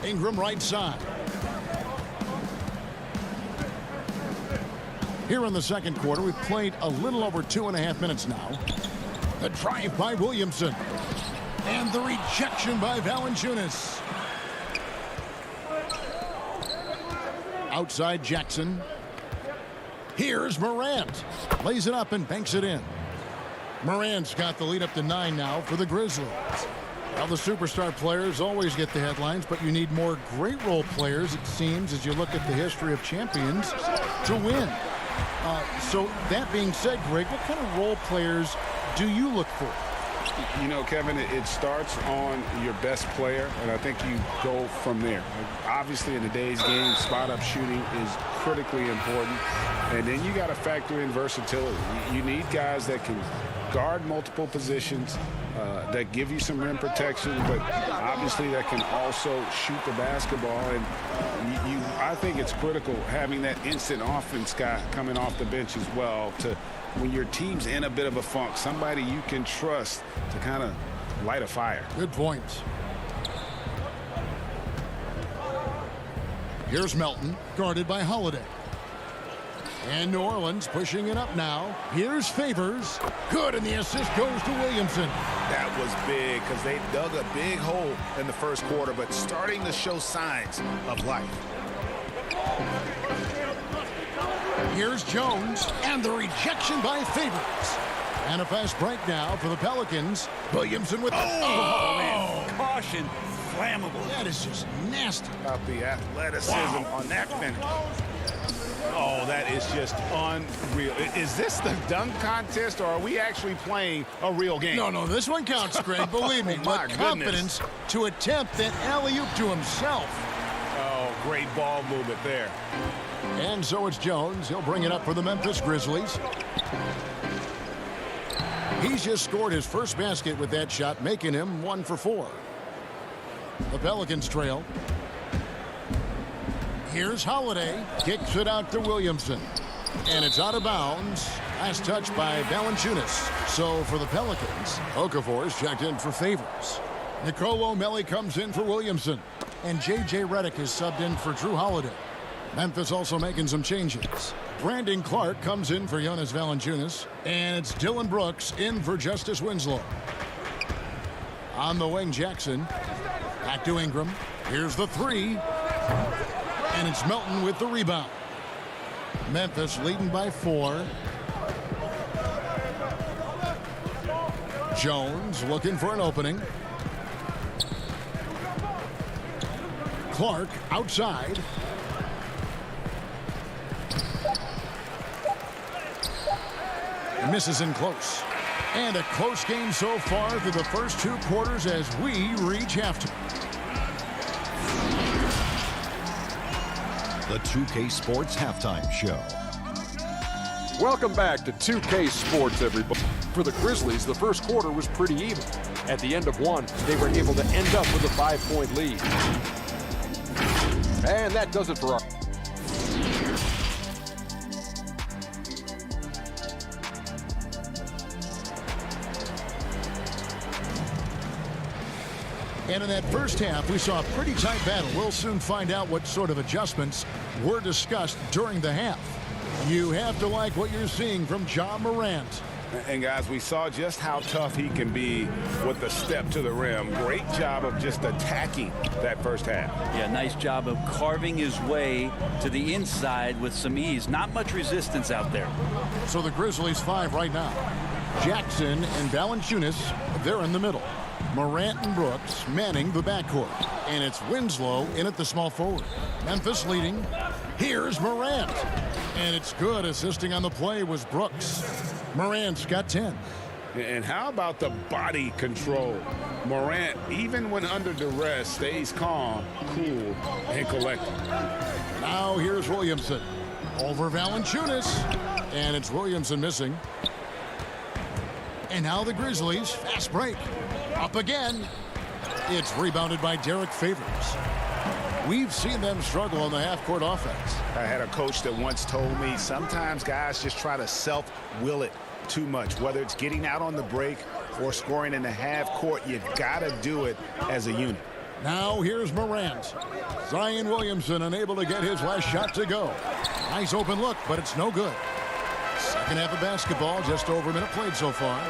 Ingram right side. Here in the second quarter, we've played a little over 2.5 minutes now. The drive by Williamson. And the rejection by Valanciunas. Outside Jackson. Here's Morant. Lays it up and banks it in. Morant's got the lead up to 9 now for the Grizzlies. Well, the superstar players always get the headlines, but you need more great role players, it seems, as you look at the history of champions, to win. So that being said, Greg, what kind of role players do you look for? You know, Kevin, it starts on your best player, and I think you go from there. Obviously, in today's game, spot-up shooting is critically important, and then you got to factor in versatility. You need guys that can guard multiple positions, that give you some rim protection, but obviously that can also shoot the basketball. And I think it's critical having that instant offense guy coming off the bench as well, to when your team's in a bit of a funk, somebody you can trust to kind of light a fire. Good point. Here's Melton, guarded by Holiday. And New Orleans pushing it up now. Here's Favors. Good, and the assist goes to Williamson. That was big because they dug a big hole in the first quarter, but starting to show signs of life. Here's Jones, and the rejection by Favors. And a fast break now for the Pelicans. Williamson with man. Caution, flammable. That is just nasty. About the athleticism on that finish. Oh, that is just unreal. Is this the dunk contest, or are we actually playing a real game? No, this one counts, Greg. Believe me. My with confidence to attempt that alley-oop to himself. Oh, great ball movement there. And so it's Jones. He'll bring it up for the Memphis Grizzlies. He's just scored his first basket with that shot, making him 1 for 4. The Pelicans trail. Here's Holiday. Kicks it out to Williamson. And it's out of bounds. Last touch by Valanciunas. So for the Pelicans, Okafor's checked in for Favors. Nicolo Melli comes in for Williamson. And J.J. Redick is subbed in for Drew Holiday. Memphis also making some changes. Brandon Clark comes in for Jonas Valanciunas. And it's Dylan Brooks in for Justice Winslow. On the wing, Jackson. Back to Ingram. Here's the three. And it's Melton with the rebound. Memphis leading by 4. Jones looking for an opening. Clark outside. Misses in close. And a close game so far through the first 2 quarters as we reach halftime. The 2K Sports Halftime Show. Welcome back to 2K Sports, everybody. For the Grizzlies, the first quarter was pretty even. At the end of one, they were able to end up with a 5-point lead. And that does it for our... And in that first half, we saw a pretty tight battle. We'll soon find out what sort of adjustments were discussed during the half. You have to like what you're seeing from Ja Morant. And guys, we saw just how tough he can be with the step to the rim. Great job of just attacking that first half. Yeah, nice job of carving his way to the inside with some ease. Not much resistance out there. So the Grizzlies 5 right now. Jackson and Valanciunas, they're in the middle. Morant and Brooks manning the backcourt. And it's Winslow in at the small forward. Memphis leading. Here's Morant. And it's good. Assisting on the play was Brooks. Morant's got 10. And how about the body control? Morant, even when under duress, stays calm, cool, and collected. Now here's Williamson. Over Valanciunas. And it's Williamson missing. And now the Grizzlies. Fast break. Up again. It's rebounded by Derek Favors. We've seen them struggle on the half-court offense. I had a coach that once told me sometimes guys just try to self-will it too much. Whether it's getting out on the break or scoring in the half-court, you've got to do it as a unit. Now here's Morant. Zion Williamson unable to get his last shot to go. Nice open look, but it's no good. Second half of basketball, just over a minute played so far.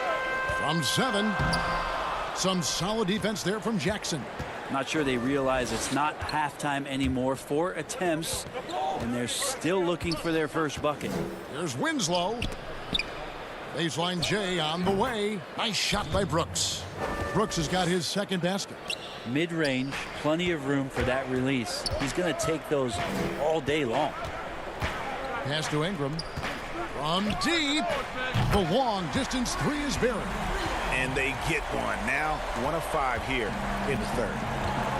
From 7. Some solid defense there from Jackson. Not sure they realize it's not halftime anymore. 4 attempts, and they're still looking for their first bucket. There's Winslow. Baseline J on the way. Nice shot by Brooks. Brooks has got his second basket. Mid-range, plenty of room for that release. He's going to take those all day long. Pass to Ingram. From deep. The long distance 3 is buried. and they get one. Now 1 of 5 here in the third.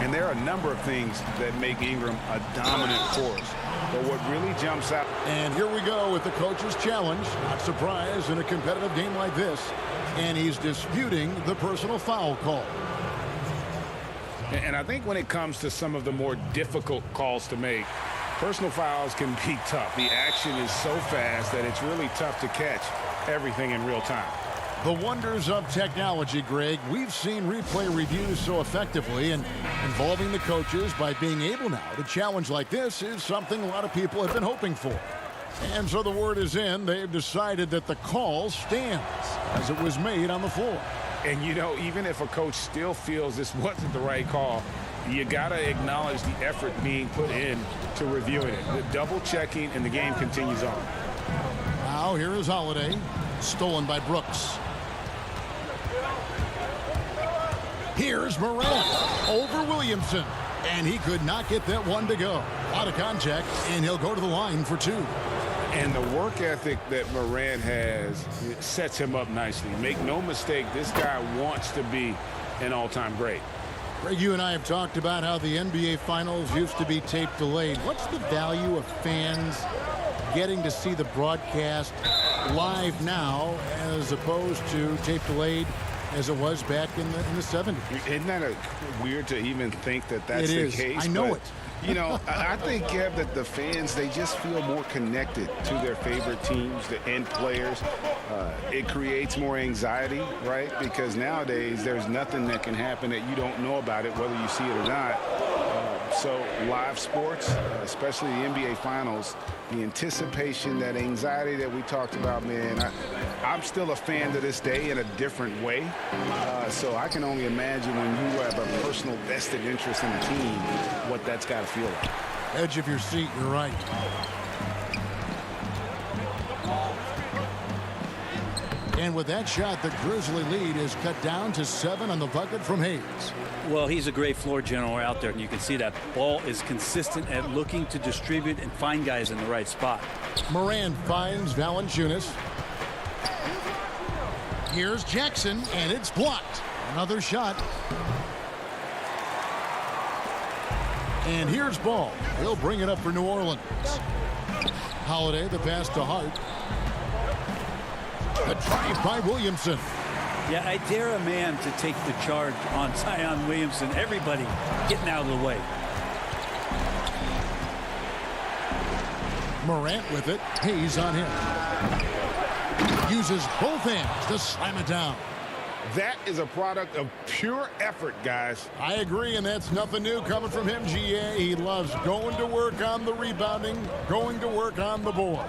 And there are a number of things that make Ingram a dominant force. But what really jumps out. And here we go with the coach's challenge. Not surprised in a competitive game like this. And he's disputing the personal foul call. And I think when it comes to some of the more difficult calls to make, personal fouls can be tough. The action is so fast that it's really tough to catch everything in real time. The wonders of technology, Greg. We've seen replay reviews so effectively, and involving the coaches by being able now to challenge like this is something a lot of people have been hoping for. And so the word is in. They've decided that the call stands as it was made on the floor. And, you know, even if a coach still feels this wasn't the right call, you got to acknowledge the effort being put in to reviewing it. The double checking, and the game continues on. Now here is Holiday. Stolen by Brooks. Here's Morant over Williamson. And he could not get that one to go. Out of contact, and he'll go to the line for 2. And the work ethic that Morant has sets him up nicely. Make no mistake, this guy wants to be an all-time great. Greg, you and I have talked about how the NBA Finals used to be tape delayed. What's the value of fans getting to see the broadcast live now as opposed to tape delayed as it was back in the 70s? Isn't that weird to even think that that's the case? I know but, it. You know, I think, Kev, that the fans, they just feel more connected to their favorite teams and players. It creates more anxiety, right? Because nowadays there's nothing that can happen that you don't know about it, whether you see it or not. So live sports, especially the NBA Finals, the anticipation, that anxiety that we talked about, man, I'm still a fan to this day in a different way. So I can only imagine when you have a personal vested interest in the team, what that's got to feel like. Edge of your seat, you're right. And with that shot, the Grizzly lead is cut down to 7 on the bucket from Hayes. Well, he's a great floor general out there, and you can see that ball is consistent at looking to distribute and find guys in the right spot. Moran finds Valanciunas. Here's Jackson, and it's blocked. Another shot. And here's Ball. He'll bring it up for New Orleans. Holiday, the pass to Hart. The drive by Williamson. Yeah, I dare a man to take the charge on Zion Williamson. Everybody getting out of the way. Morant with it. Hayes on him. Uses both hands to slam it down. That is a product of pure effort, guys. I agree, and that's nothing new coming from him, GA. He loves going to work on the rebounding, going to work on the board.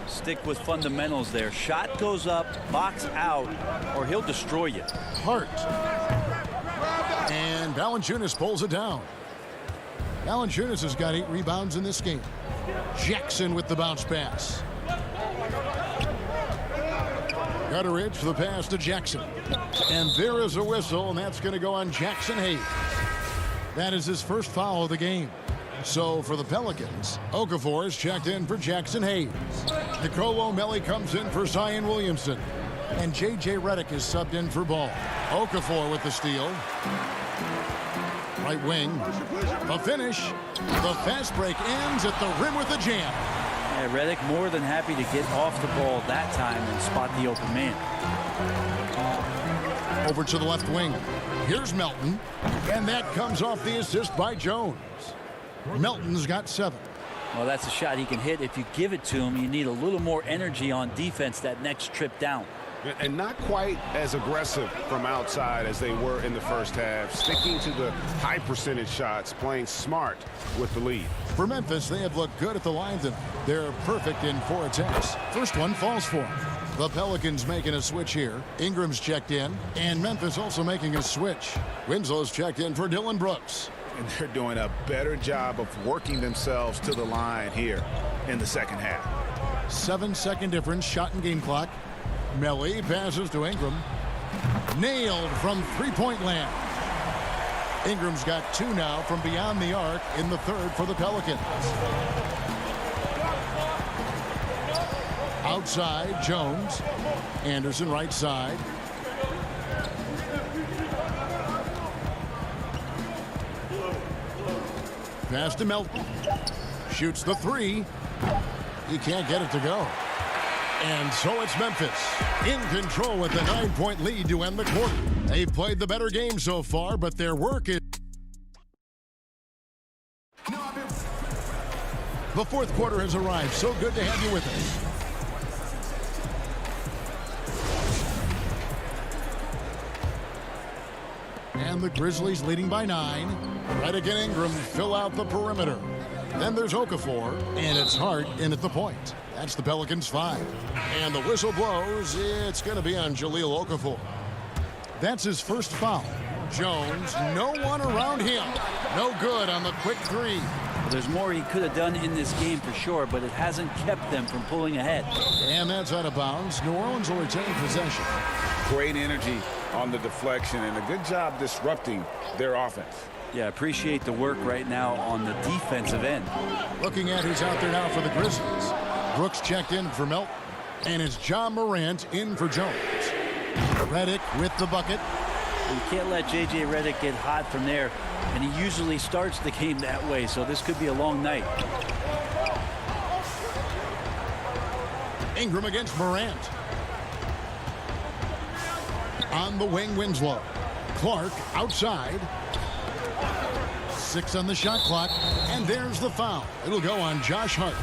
Stick with fundamentals there. Shot goes up, box out, or he'll destroy you. Hart. And Valanciunas pulls it down. Valanciunas has got 8 rebounds in this game. Jackson with the bounce pass. Gutteridge for the pass to Jackson. And there is a whistle, and that's going to go on Jackson Hayes. That is his first foul of the game. So for the Pelicans, Okafor is checked in for Jackson Hayes. Nicolo Melli comes in for Zion Williamson. And J.J. Redick is subbed in for Ball. Okafor with the steal. Right wing. The finish. The fast break ends at the rim with a jam. Yeah, Redick more than happy to get off the ball that time and spot the open man. Over to the left wing. Here's Melton. And that comes off the assist by Jones. Melton's got 7. Well, that's a shot he can hit. If you give it to him, you need a little more energy on defense that next trip down. And not quite as aggressive from outside as they were in the first half. Sticking to the high percentage shots, playing smart with the lead. For Memphis, they have looked good at the line tonight. They're perfect in 4 attempts. First one falls for them. The Pelicans making a switch here. Ingram's checked in, and Memphis also making a switch. Winslow's checked in for Dylan Brooks. And they're doing a better job of working themselves to the line here in the second half. 7-second difference, shot and game clock. Melli passes to Ingram. Nailed from three-point land. Ingram's got 2 now from beyond the arc in the third for the Pelicans. Outside, Jones. Anderson right side. pass to Melton. Shoots the three. He can't get it to go. And so it's Memphis in control with a 9-point lead to end the quarter. They've played the better game so far, but their work is... The fourth quarter has arrived. So good to have you with us. And the Grizzlies leading by 9. Redick and Ingram fill out the perimeter. Then there's Okafor, and it's Hart in at the point. That's the Pelicans 5. And the whistle blows. It's going to be on Jahlil Okafor. That's his first foul. Jones, no one around him. No good on the quick three. Well, there's more he could have done in this game for sure, but it hasn't kept them from pulling ahead. And that's out of bounds. New Orleans will retain possession. Great energy on the deflection and a good job disrupting their offense. Yeah, appreciate the work right now on the defensive end. Looking at who's out there now for the Grizzlies. Brooks checked in for Melton. And it's John Morant in for Jones. Redick with the bucket. You can't let J.J. Redick get hot from there. And he usually starts the game that way, so this could be a long night. Ingram against Morant. On the wing, Winslow. Clark outside. 6 on the shot clock. And there's the foul. It'll go on Josh Hart.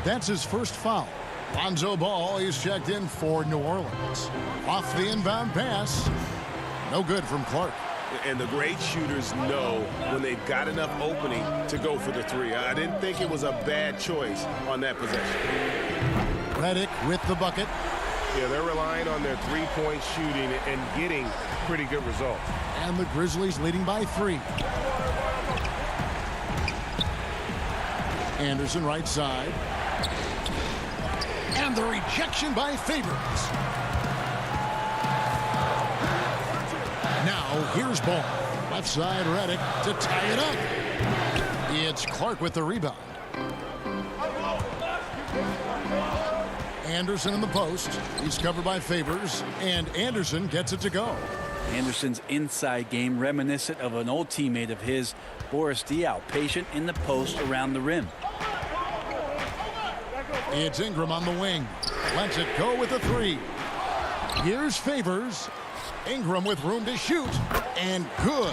That's his first foul. Lonzo Ball, he's checked in for New Orleans. Off the inbound pass. No good from Clark. And the great shooters know when they've got enough opening to go for the three. I didn't think it was a bad choice on that possession. Redick with the bucket. Yeah, they're relying on their three-point shooting and getting pretty good results. And the Grizzlies leading by 3. Anderson right side. And the rejection by Favors. Now here's Ball. Left side Redick to tie it up. It's Clark with the rebound. Anderson in the post. He's covered by Favors. And Anderson gets it to go. Anderson's inside game reminiscent of an old teammate of his, Boris Diaw, patient in the post around the rim. It's Ingram on the wing. Lets it go with a 3. Here's Favors. Ingram with room to shoot. And good,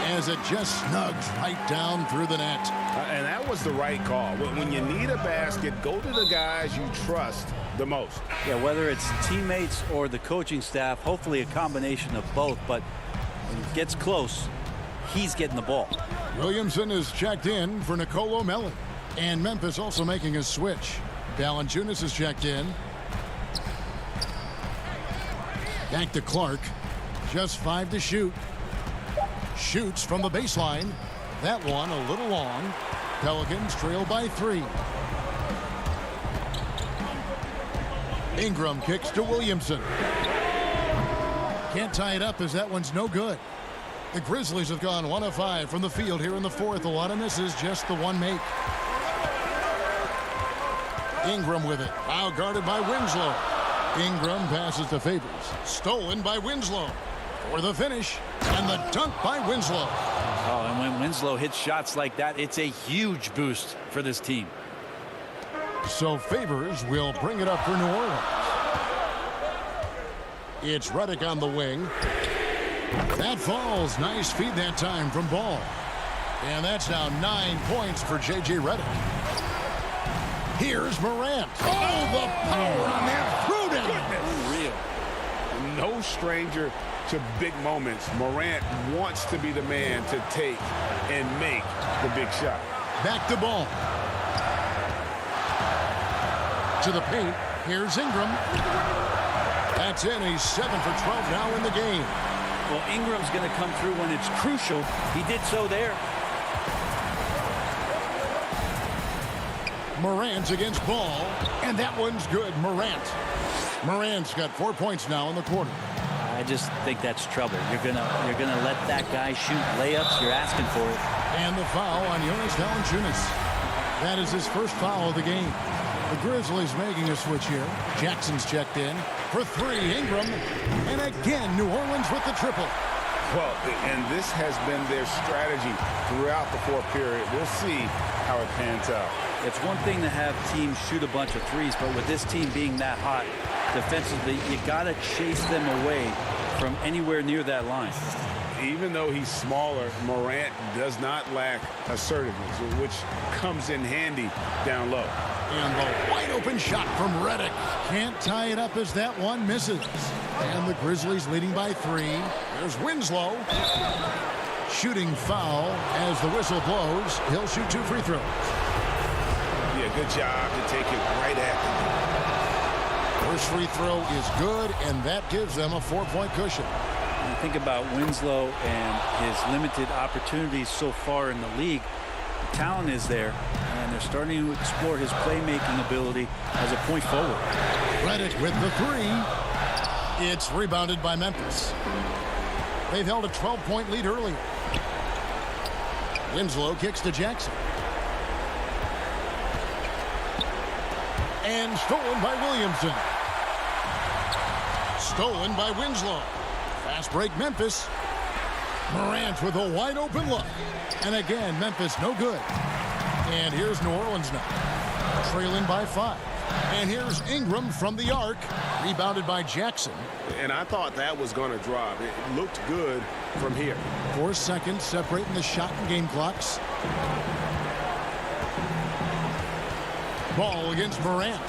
as it just snugs right down through the net. And that was the right call. When you need a basket, go to the guys you trust the most. Yeah, whether it's teammates or the coaching staff, hopefully a combination of both. But when it gets close, he's getting the ball. Williamson is checked in for Nicolo Melli. And Memphis also making a switch. Valanciunas is checked in. Back to Clark. Just 5 to shoot. Shoots from the baseline. That one a little long. Pelicans trail by 3. Ingram kicks to Williamson. Can't tie it up as that one's no good. The Grizzlies have gone 1 of 5 from the field here in the fourth. A lot of misses, just the one make. Ingram with it. Now guarded by Winslow. Ingram passes to Favors. Stolen by Winslow. For the finish. And the dunk by Winslow. Oh, and when Winslow hits shots like that, it's a huge boost for this team. So Favors will bring it up for New Orleans. It's Redick on the wing. That falls. Nice feed that time from Ball. And that's now 9 points for J.J. Redick. Here's Morant. Oh, the power on that. Unreal. No stranger to big moments. Morant wants to be the man to take and make the big shot. Back to Ball. To the paint. Here's Ingram. That's in. He's 7 for 12 now in the game. Well, Ingram's going to come through when it's crucial. He did so there. Morant's against Ball, and that one's good. Morant's got 4 points now in the quarter. I just think that's trouble. You're gonna let that guy shoot layups. You're asking for it. And the foul on Jonas Valanciunas. That is his first foul of the game. The Grizzlies making a switch here. Jackson's checked in for 3. Ingram, and again New Orleans with the triple. Well, and this has been their strategy throughout the fourth period. We'll see how it pans out. It's one thing to have teams shoot a bunch of threes, but with this team being that hot defensively, you got to chase them away from anywhere near that line. Even though he's smaller, Morant does not lack assertiveness, which comes in handy down low. And the wide open shot from Redick. Can't tie it up as that one misses. And the Grizzlies leading by 3. There's Winslow. Shooting foul as the whistle blows. He'll shoot 2 free throws. Yeah, good job to take it right at them. First free throw is good, and that gives them a 4-point cushion. You think about Winslow and his limited opportunities so far in the league. The talent is there, and they're starting to explore his playmaking ability as a point forward. Redick with the 3. It's rebounded by Memphis. They've held a 12-point lead earlier. Winslow kicks to Jackson. And stolen by Williamson. Stolen by Winslow. Fast break Memphis. Morant with a wide open look. And again, Memphis no good. And here's New Orleans now. Trailing by 5. And here's Ingram from the arc. Rebounded by Jackson. And I thought that was going to drop. It looked good from here. 4 seconds separating the shot and game clocks. Ball against Morant.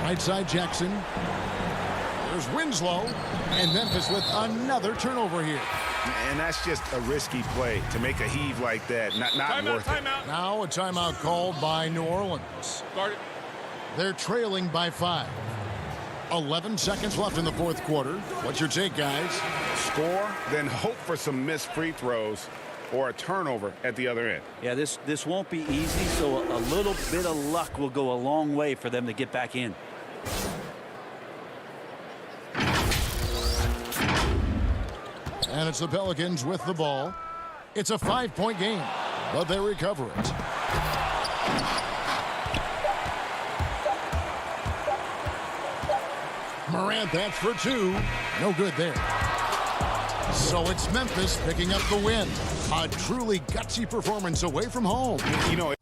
Right side Jackson. There's Winslow. And Memphis with another turnover here. And that's just a risky play to make a heave like that. Not worth it. Now a timeout called by New Orleans. They're trailing by 5. 11 seconds left in the fourth quarter. What's your take, guys? Score, then hope for some missed free throws or a turnover at the other end. Yeah, this won't be easy, so a little bit of luck will go a long way for them to get back in. And it's the Pelicans with the ball. It's a 5-point game, but they recover it. Morant, that's for 2. No good there. So it's Memphis picking up the win. A truly gutsy performance away from home. You know,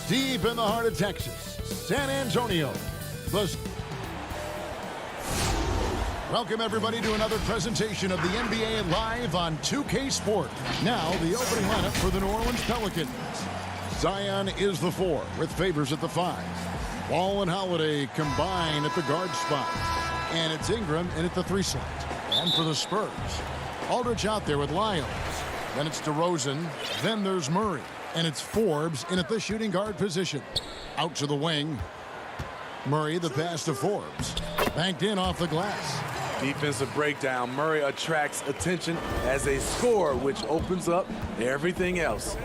Deep in the heart of Texas, San Antonio. Welcome, everybody, to another presentation of the NBA Live on 2K Sport. Now, the opening lineup for the New Orleans Pelicans. Zion is the 4, with Favors at the 5. Ball and Holiday combine at the guard spot. And it's Ingram in at the 3 slot. And for the Spurs, Aldridge out there with Lyles. Then it's DeRozan. Then there's Murray. And it's Forbes in at the shooting guard position. Out to the wing. Murray, the pass to Forbes. Banked in off the glass. Defensive breakdown. Murray attracts attention as a scorer, which opens up everything else.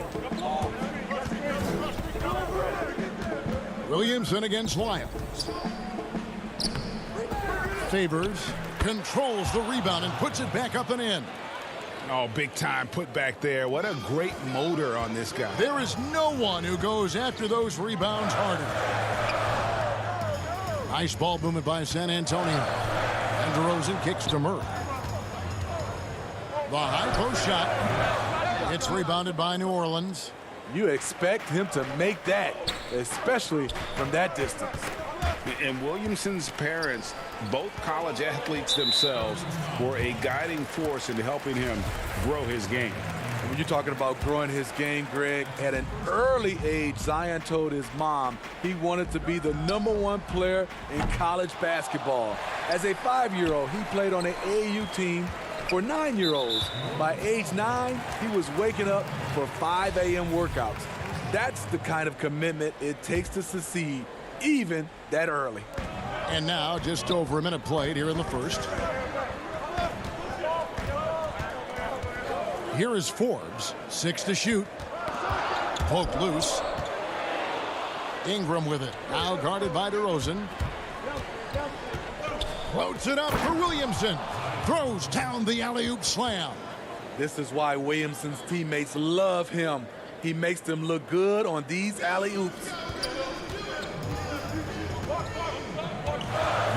Williamson against Lyles. Favors controls the rebound and puts it back up and in. Oh, big time put back there. What a great motor on this guy. There is no one who goes after those rebounds harder. Nice ball movement by San Antonio. And DeRozan kicks to Murray. The high post shot. It's rebounded by New Orleans. You expect him to make that, especially from that distance. And Williamson's parents, both college athletes themselves, were a guiding force in helping him grow his game. When you're talking about growing his game, Greg, at an early age, Zion told his mom he wanted to be the #1 player in college basketball. As a 5-year-old, he played on an AAU team for 9-year-olds. By age 9, he was waking up for 5 a.m. workouts. That's the kind of commitment it takes to succeed, even that early. And now just over a minute played here in the first. Here is Forbes, 6 to shoot. Poked loose. Ingram with it. Now guarded by DeRozan. Floats it up for Williamson. Throws down the alley-oop slam. This is why Williamson's teammates love him. He makes them look good on these alley-oops.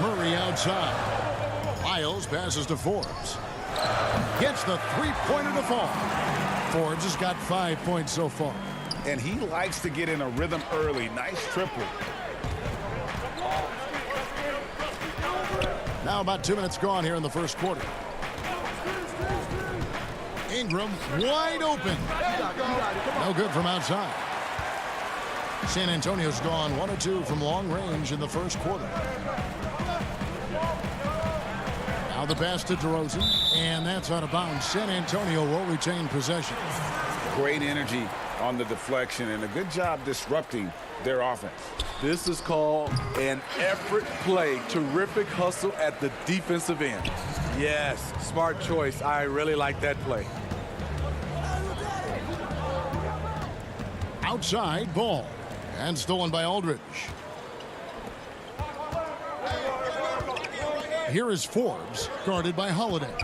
Murray outside. Lyles passes to Forbes. Gets the three-pointer to fall. Forbes has got 5 points so far. And he likes to get in a rhythm early. Nice triple. Now about 2 minutes gone here in the first quarter. Ingram wide open. No good from outside. San Antonio's gone 1 of 2 from long range in the first quarter. Now the pass to DeRozan, and that's out of bounds. San Antonio will retain possession. Great energy on the deflection and a good job disrupting their offense. This is called an effort play. Terrific hustle at the defensive end. Yes, smart choice. I really like that play. Outside ball, and stolen by Aldridge. Here is Forbes, guarded by Holiday.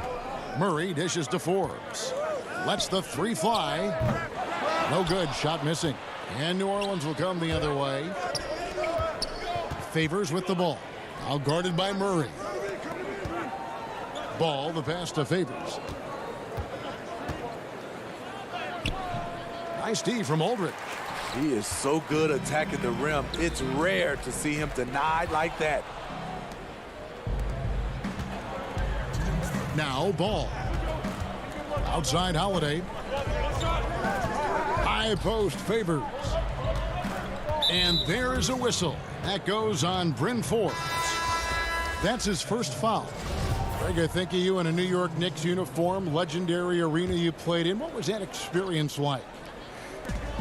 Murray dishes to Forbes. Lets the 3 fly. No good, shot missing. And New Orleans will come the other way. Favors with the ball. Now guarded by Murray. Ball, the pass to Favors. Nice D from Aldridge. He is so good attacking the rim. It's rare to see him denied like that. Now ball. Outside Holiday. High post Favors. And there is a whistle. That goes on Bryn Forbes. That's his first foul. Greg, I think of you in a New York Knicks uniform, legendary arena you played in. What was that experience like?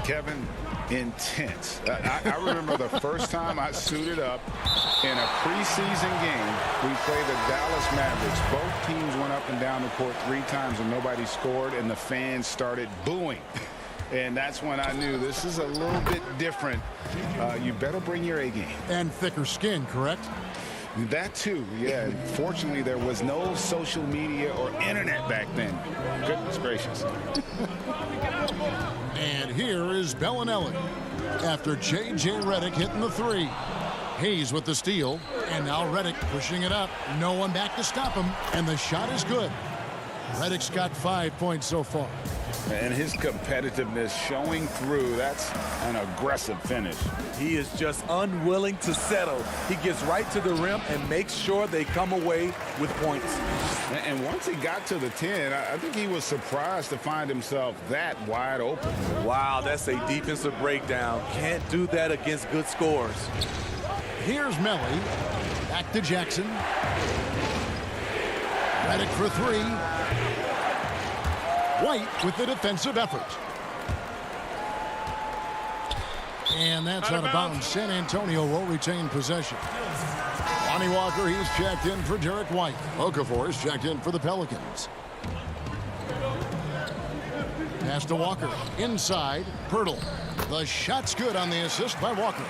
Kevin, intense. I remember the first time I suited up in a preseason game. We played the Dallas Mavericks. Both teams went up and down the court 3 times and nobody scored, and the fans started booing. And that's when I knew this is a little bit different. You better bring your A game. And thicker skin, correct? That too, yeah. Fortunately, there was no social media or internet back then. Goodness gracious. And here is Bellinelli after J.J. Redick hitting the 3. Hayes with the steal, and now Redick pushing it up. No one back to stop him, and the shot is good. Redick's got 5 points so far. And his competitiveness showing through. That's an aggressive finish. He is just unwilling to settle. He gets right to the rim and makes sure they come away with points. And once he got to the 10, I think he was surprised to find himself that wide open. Wow, that's a defensive breakdown. Can't do that against good scores. Here's Melly. Back to Jackson. Redick for three. White with the defensive effort. And that's out of bounds. San Antonio will retain possession. Lonnie Walker, he's checked in for Derek White. Okafor is checked in for the Pelicans. Pass to Walker. Inside, Pirtle. The shot's good on the assist by Walker.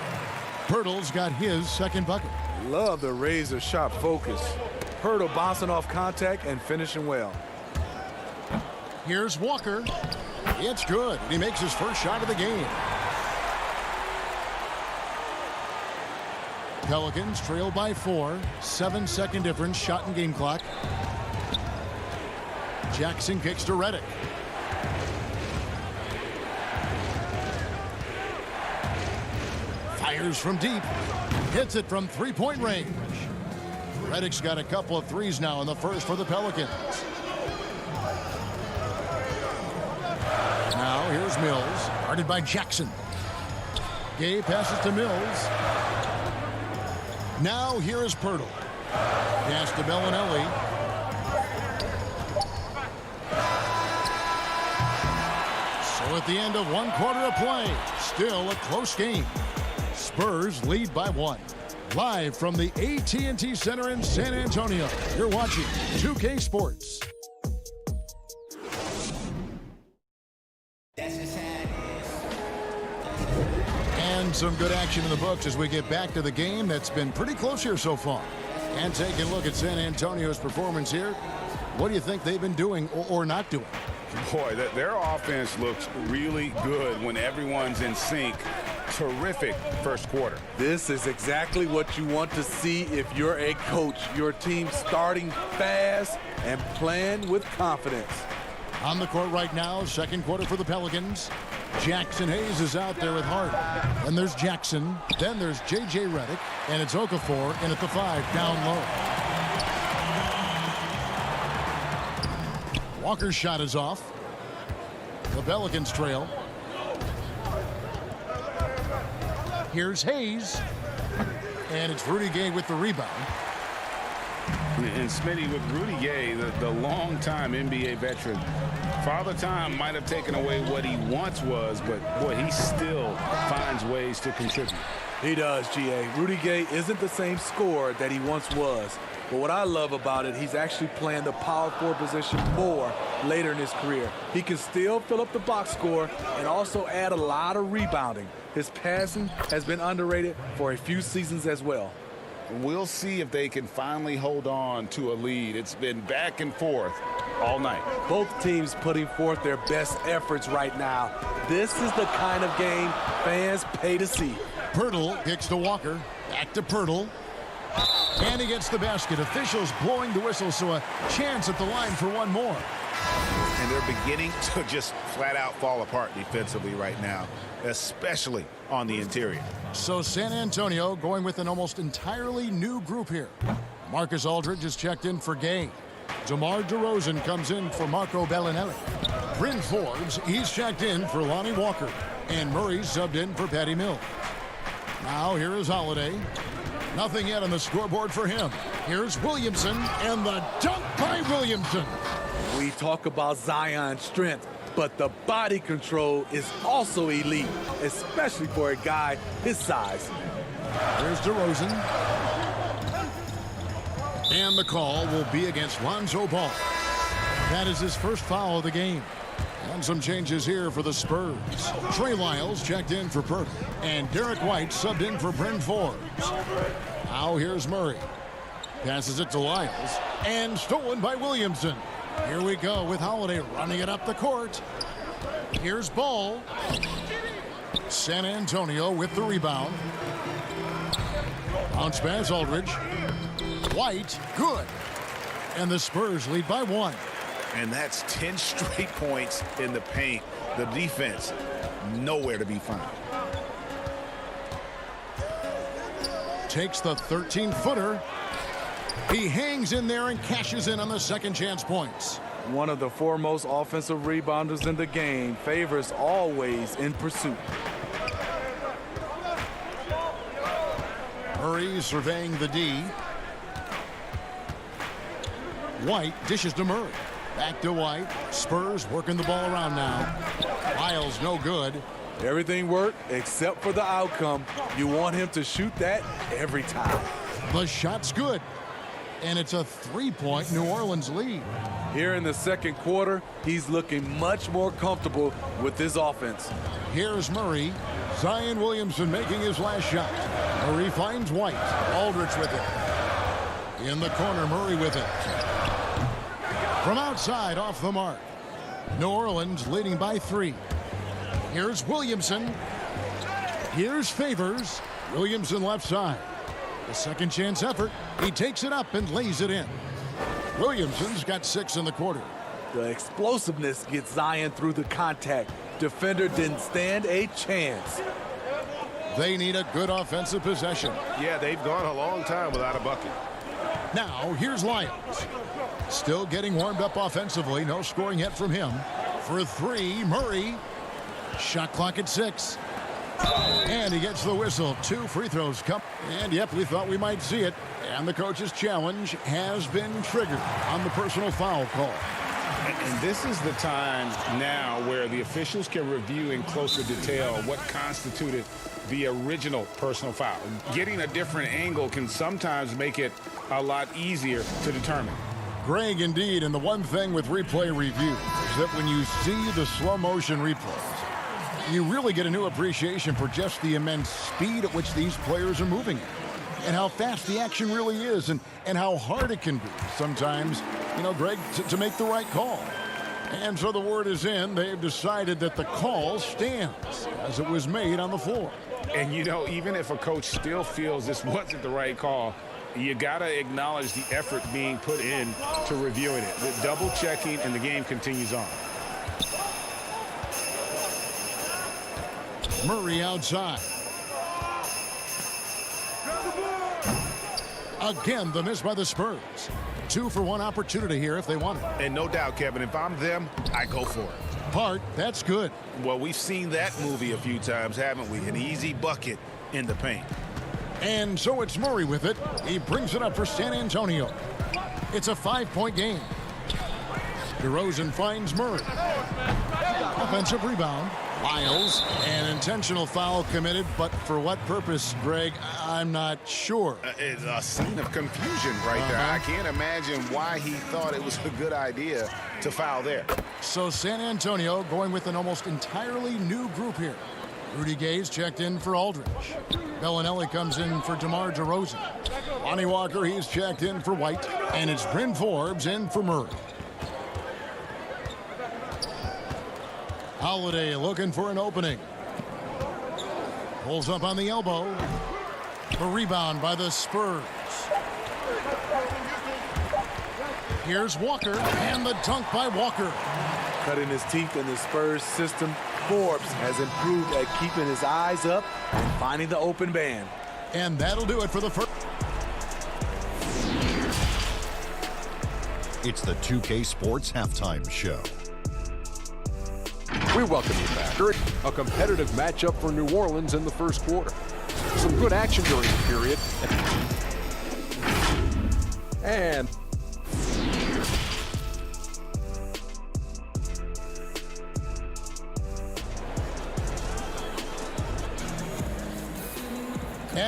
Pirtle's got his second bucket. Love the razor sharp focus. Pirtle bouncing off contact and finishing well. Here's Walker. It's good. He makes his first shot of the game. Pelicans trail by 4. 7-second difference. Shot and game clock. Jackson kicks to Redick. Fires from deep. Hits it from three-point range. Redick's got a couple of threes now in the first for the Pelicans. Now here's Mills, guarded by Jackson. Gay passes to Mills. Now here is Pirtle. Pass to Bellinelli. So at the end of one quarter of play, still a close game. Spurs lead by 1. Live from the AT&T Center in San Antonio, you're watching 2K Sports. And some good action in the books as we get back to the game that's been pretty close here so far. And taking a look at San Antonio's performance here, what do you think they've been doing or not doing? Boy, their offense looks really good when everyone's in sync. Terrific first quarter. This is exactly what you want to see if you're a coach. Your team starting fast and playing with confidence. On the court right now, second quarter for the Pelicans. Jackson Hayes is out there with Hart. Then there's Jackson. Then there's J.J. Redick. And it's Okafor in at the 5, down low. Walker's shot is off. The Pelicans trail. Here's Hayes. And it's Rudy Gay with the rebound. And Smitty, with Rudy Gay, the longtime NBA veteran, Father Time might have taken away what he once was, but boy, he still finds ways to contribute. He does, G.A. Rudy Gay isn't the same scorer that he once was. But what I love about it, he's actually playing the power forward position more later in his career. He can still fill up the box score and also add a lot of rebounding. His passing has been underrated for a few seasons as well. We'll see if they can finally hold on to a lead. It's been back and forth all night. Both teams putting forth their best efforts right now. This is the kind of game fans pay to see. Pirtle kicks to Walker. Back to Pirtle. And he gets the basket. Officials blowing the whistle, so a chance at the line for one more. And they're beginning to just flat out fall apart defensively right now, especially on the interior. So San Antonio going with an almost entirely new group here. Marcus Aldridge is checked in for Gay. DeMar DeRozan comes in for Marco Bellinelli. Bryn Forbes, he's checked in for Lonnie Walker. And Murray's subbed in for Patty Mills. Now here is Holiday. Nothing yet on the scoreboard for him. Here's Williamson, and the dunk by Williamson. We talk about Zion's strength, but the body control is also elite, especially for a guy his size. There's DeRozan. And the call will be against Lonzo Ball. That is his first foul of the game. And some changes here for the Spurs. Trey Lyles checked in for Pirtle. And Derek White subbed in for Bryn Forbes. Now here's Murray. Passes it to Lyles. And stolen by Williamson. Here we go with Holiday running it up the court. Here's Ball. San Antonio with the rebound. Bounce pass Aldridge. White, good. And the Spurs lead by 1. And that's 10 straight points in the paint. The defense, nowhere to be found. Takes the 13-footer. He hangs in there and cashes in on the second chance points. One of the foremost offensive rebounders in the game. Favors always in pursuit. Murray surveying the D. White dishes to Murray. Back to White. Spurs working the ball around now. Miles no good. Everything worked except for the outcome. You want him to shoot that every time. The shot's good. And it's a 3-point New Orleans lead. Here in the second quarter, he's looking much more comfortable with his offense. Here's Murray. Zion Williamson making his last shot. Murray finds White. Aldridge with it. In the corner, Murray with it. From outside, off the mark. New Orleans leading by 3. Here's Williamson. Here's Favors. Williamson left side. The second chance effort. He takes it up and lays it in. Williamson's got 6 in the quarter. The explosiveness gets Zion through the contact. Defender didn't stand a chance. They need a good offensive possession. Yeah, they've gone a long time without a bucket. Now, here's Lyons. Still getting warmed up offensively. No scoring yet from him. For 3, Murray. Shot clock at 6. And he gets the whistle. 2 free throws come. And, yep, we thought we might see it. And the coach's challenge has been triggered on the personal foul call. And this is the time now where the officials can review in closer detail what constituted the original personal foul. Getting a different angle can sometimes make it a lot easier to determine. Greg, indeed, and the one thing with replay review is that when you see the slow motion replays, you really get a new appreciation for just the immense speed at which these players are moving at, and how fast the action really is, and how hard it can be sometimes, you know, Greg, to make the right call. And so the word is in. They've decided that the call stands as it was made on the floor. And, you know, even if a coach still feels this wasn't the right call, you got to acknowledge the effort being put in to reviewing it. The double checking, and the game continues on. Murray outside. Again, the miss by the Spurs. 2 for 1 opportunity here if they want it. And no doubt, Kevin, if I'm them, I go for it. Hart, that's good. Well, we've seen that movie a few times, haven't we? An easy bucket in the paint. And so it's Murray with it. He brings it up for San Antonio. It's a 5-point game. DeRozan finds Murray. Offensive rebound. Miles, an intentional foul committed, but for what purpose, Greg, I'm not sure. It's a scene of confusion right there. I can't imagine why he thought it was a good idea to foul there. So San Antonio going with an almost entirely new group here. Rudy Gay's checked in for Aldridge. Bellinelli comes in for DeMar DeRozan. Lonnie Walker, he's checked in for White. And it's Bryn Forbes in for Murray. Holiday looking for an opening. Pulls up on the elbow. A rebound by the Spurs. Here's Walker, and the dunk by Walker. Cutting his teeth in the Spurs system, Forbes has improved at keeping his eyes up and finding the open man. And that'll do it for the first. It's the 2K Sports Halftime Show. We welcome you back. A competitive matchup for New Orleans in the first quarter. Some good action during the period. And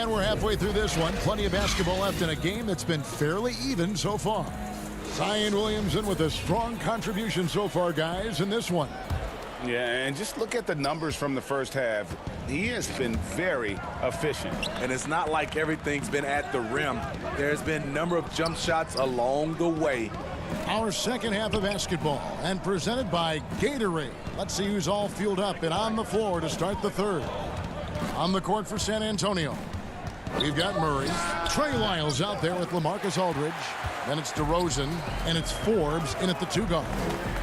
we're halfway through this one. Plenty of basketball left in a game that's been fairly even so far. Zion Williamson with a strong contribution so far, guys, in this one. Yeah, and just look at the numbers from the first half. He has been very efficient. And it's not like everything's been at the rim. There's been a number of jump shots along the way. Our second half of basketball, and presented by Gatorade. Let's see who's all fueled up and on the floor to start the third. On the court for San Antonio. We've got Murray. Trey Lyles out there with LaMarcus Aldridge. Then it's DeRozan, and it's Forbes in at the 2 guard.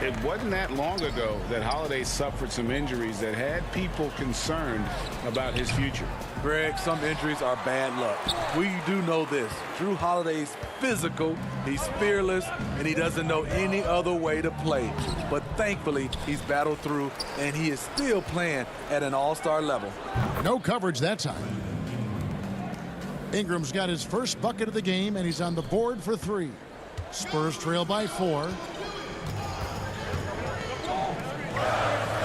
It wasn't that long ago that Holiday suffered some injuries that had people concerned about his future. Greg, some injuries are bad luck. We do know this. Jrue Holiday's physical, he's fearless, and he doesn't know any other way to play. But thankfully, he's battled through, and he is still playing at an all-star level. No coverage that time. Ingram's got his first bucket of the game, and he's on the board for 3. Spurs trail by 4.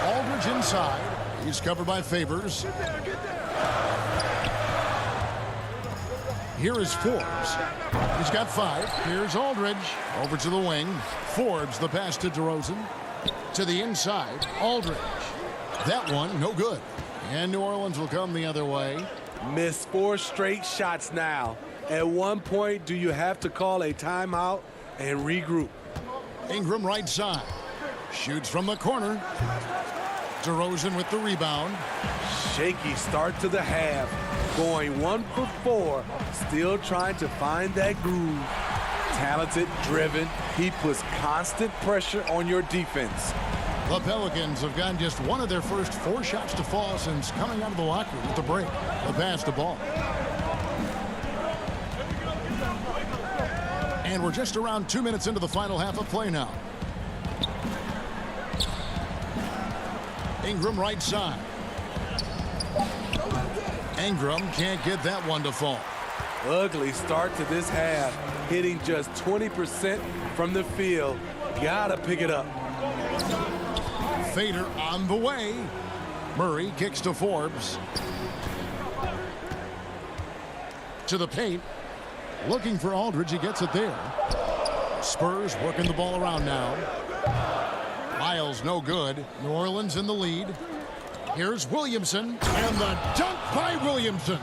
Aldridge inside. He's covered by Favors. Here is Forbes. He's got 5. Here's Aldridge. Over to the wing. Forbes, the pass to DeRozan. To the inside. Aldridge. That one, no good. And New Orleans will come the other way. Missed 4 straight shots now. At one point, do you have to call a timeout and regroup? Ingram right side. Shoots from the corner. DeRozan with the rebound. Shaky start to the half. Going 1 for 4. Still trying to find that groove. Talented, driven. He puts constant pressure on your defense. The Pelicans have gotten just one of their first 4 shots to fall since coming out of the locker room with the break. The pass to Ball. And we're just around 2 minutes into the final half of play now. Ingram right side. Ingram can't get that one to fall. Ugly start to this half. Hitting just 20% from the field. Gotta pick it up. Fader on the way. Murray kicks to Forbes. To the paint. Looking for Aldridge. He gets it there. Spurs working the ball around now. Lyles no good. New Orleans in the lead. Here's Williamson. And the dunk by Williamson.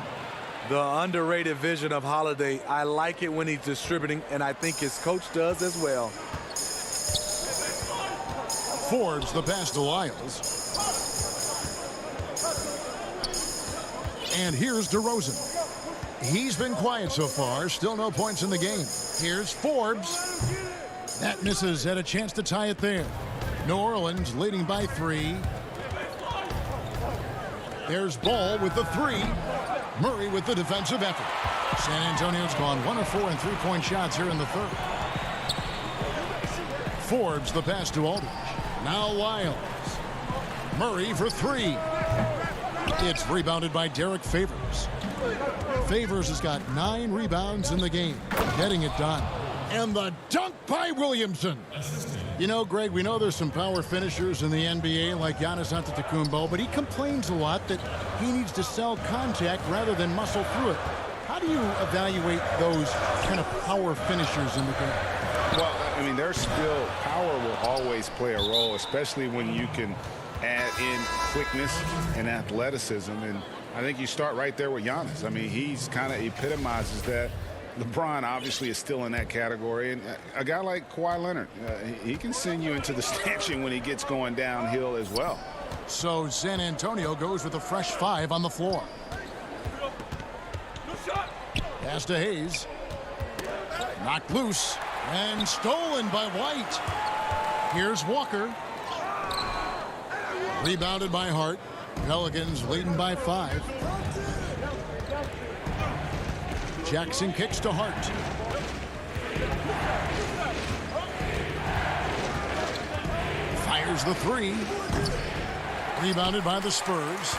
The underrated vision of Holiday. I like it when he's distributing, and I think his coach does as well. Forbes the pass to Lyles. And here's DeRozan. He's been quiet so far. Still no points in the game. Here's Forbes. That misses. Had a chance to tie it there. New Orleans leading by 3. There's Ball with the 3. Murray with the defensive effort. San Antonio's gone 1 of 4 in 3-point shots here in the 3rd. Forbes the pass to Aldridge. Now Lyles. Murray for 3. It's rebounded by Derek Favors. Favors has got 9 rebounds in the game. Getting it done. And the dunk by Williamson. You know, Greg, we know there's some power finishers in the NBA like Giannis Antetokounmpo, but he complains a lot that he needs to sell contact rather than muscle through it. How do you evaluate those kind of power finishers in the game? Well, I mean, there's still power will always play a role, especially when you can add in quickness and athleticism. And I think you start right there with Giannis. I mean, he's kind of epitomizes that. LeBron obviously is still in that category. And a guy like Kawhi Leonard, he can send you into the stanchion when he gets going downhill as well. So San Antonio goes with a fresh 5 on the floor. Pass to Hayes. Knocked loose and stolen by White. Here's Walker. Rebounded by Hart. Pelicans leading by 5. Jackson kicks to Hart. Fires the 3. Rebounded by the Spurs.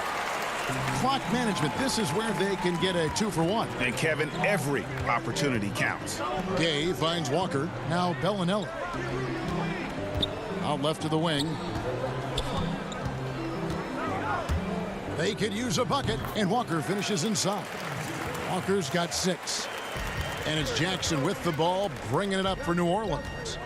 Clock management. This is where they can get a 2-for-1. And Kevin, every opportunity counts. Gay finds Walker. Now Bellinelli. Out left to the wing. They could use a bucket, and Walker finishes inside. Walker's got 6. And it's Jackson with the ball, bringing it up for New Orleans.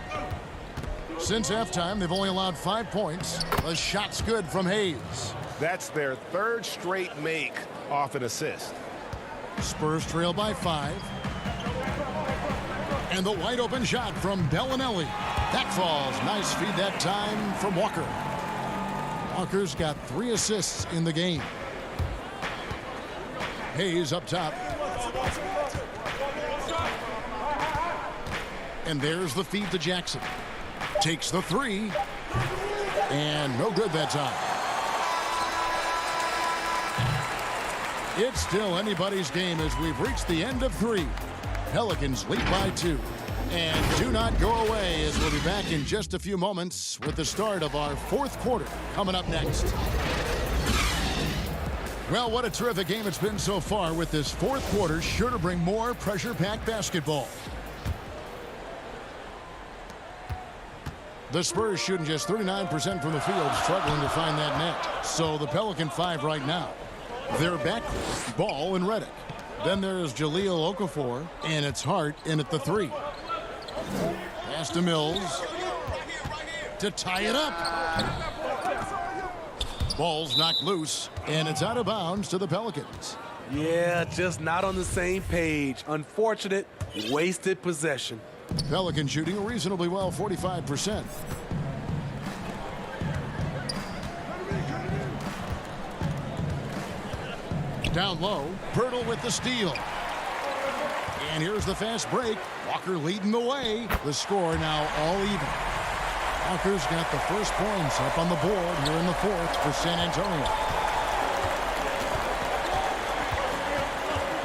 Since halftime, they've only allowed 5 points. The shot's good from Hayes. That's their 3rd straight make off an assist. Spurs trail by 5. And the wide open shot from Bellinelli. That falls. Nice feed that time from Walker. Walker's got 3 assists in the game. Hayes up top. And there's the feed to Jackson. Takes the three. And no good that time. It's still anybody's game as we've reached the end of 3. Pelicans lead by 2. And do not go away as we'll be back in just a few moments with the start of our 4th quarter coming up next. Well, what a terrific game it's been so far, with this 4th quarter sure to bring more pressure-packed basketball. The Spurs shooting just 39% from the field, struggling to find that net. So the Pelican 5 right now. Their backcourt, Ball and Redick. Then there's Jahlil Okafor, and it's Hart in at the 3. Pass to Mills to tie it up. Ball's knocked loose, and it's out of bounds to the Pelicans. Yeah, just not on the same page. Unfortunate, wasted possession. Pelican shooting reasonably well, 45%. Down low, Pirtle with the steal. And here's the fast break. Walker leading the way. The score now all even. Walker's got the first points up on the board here in the 4th for San Antonio.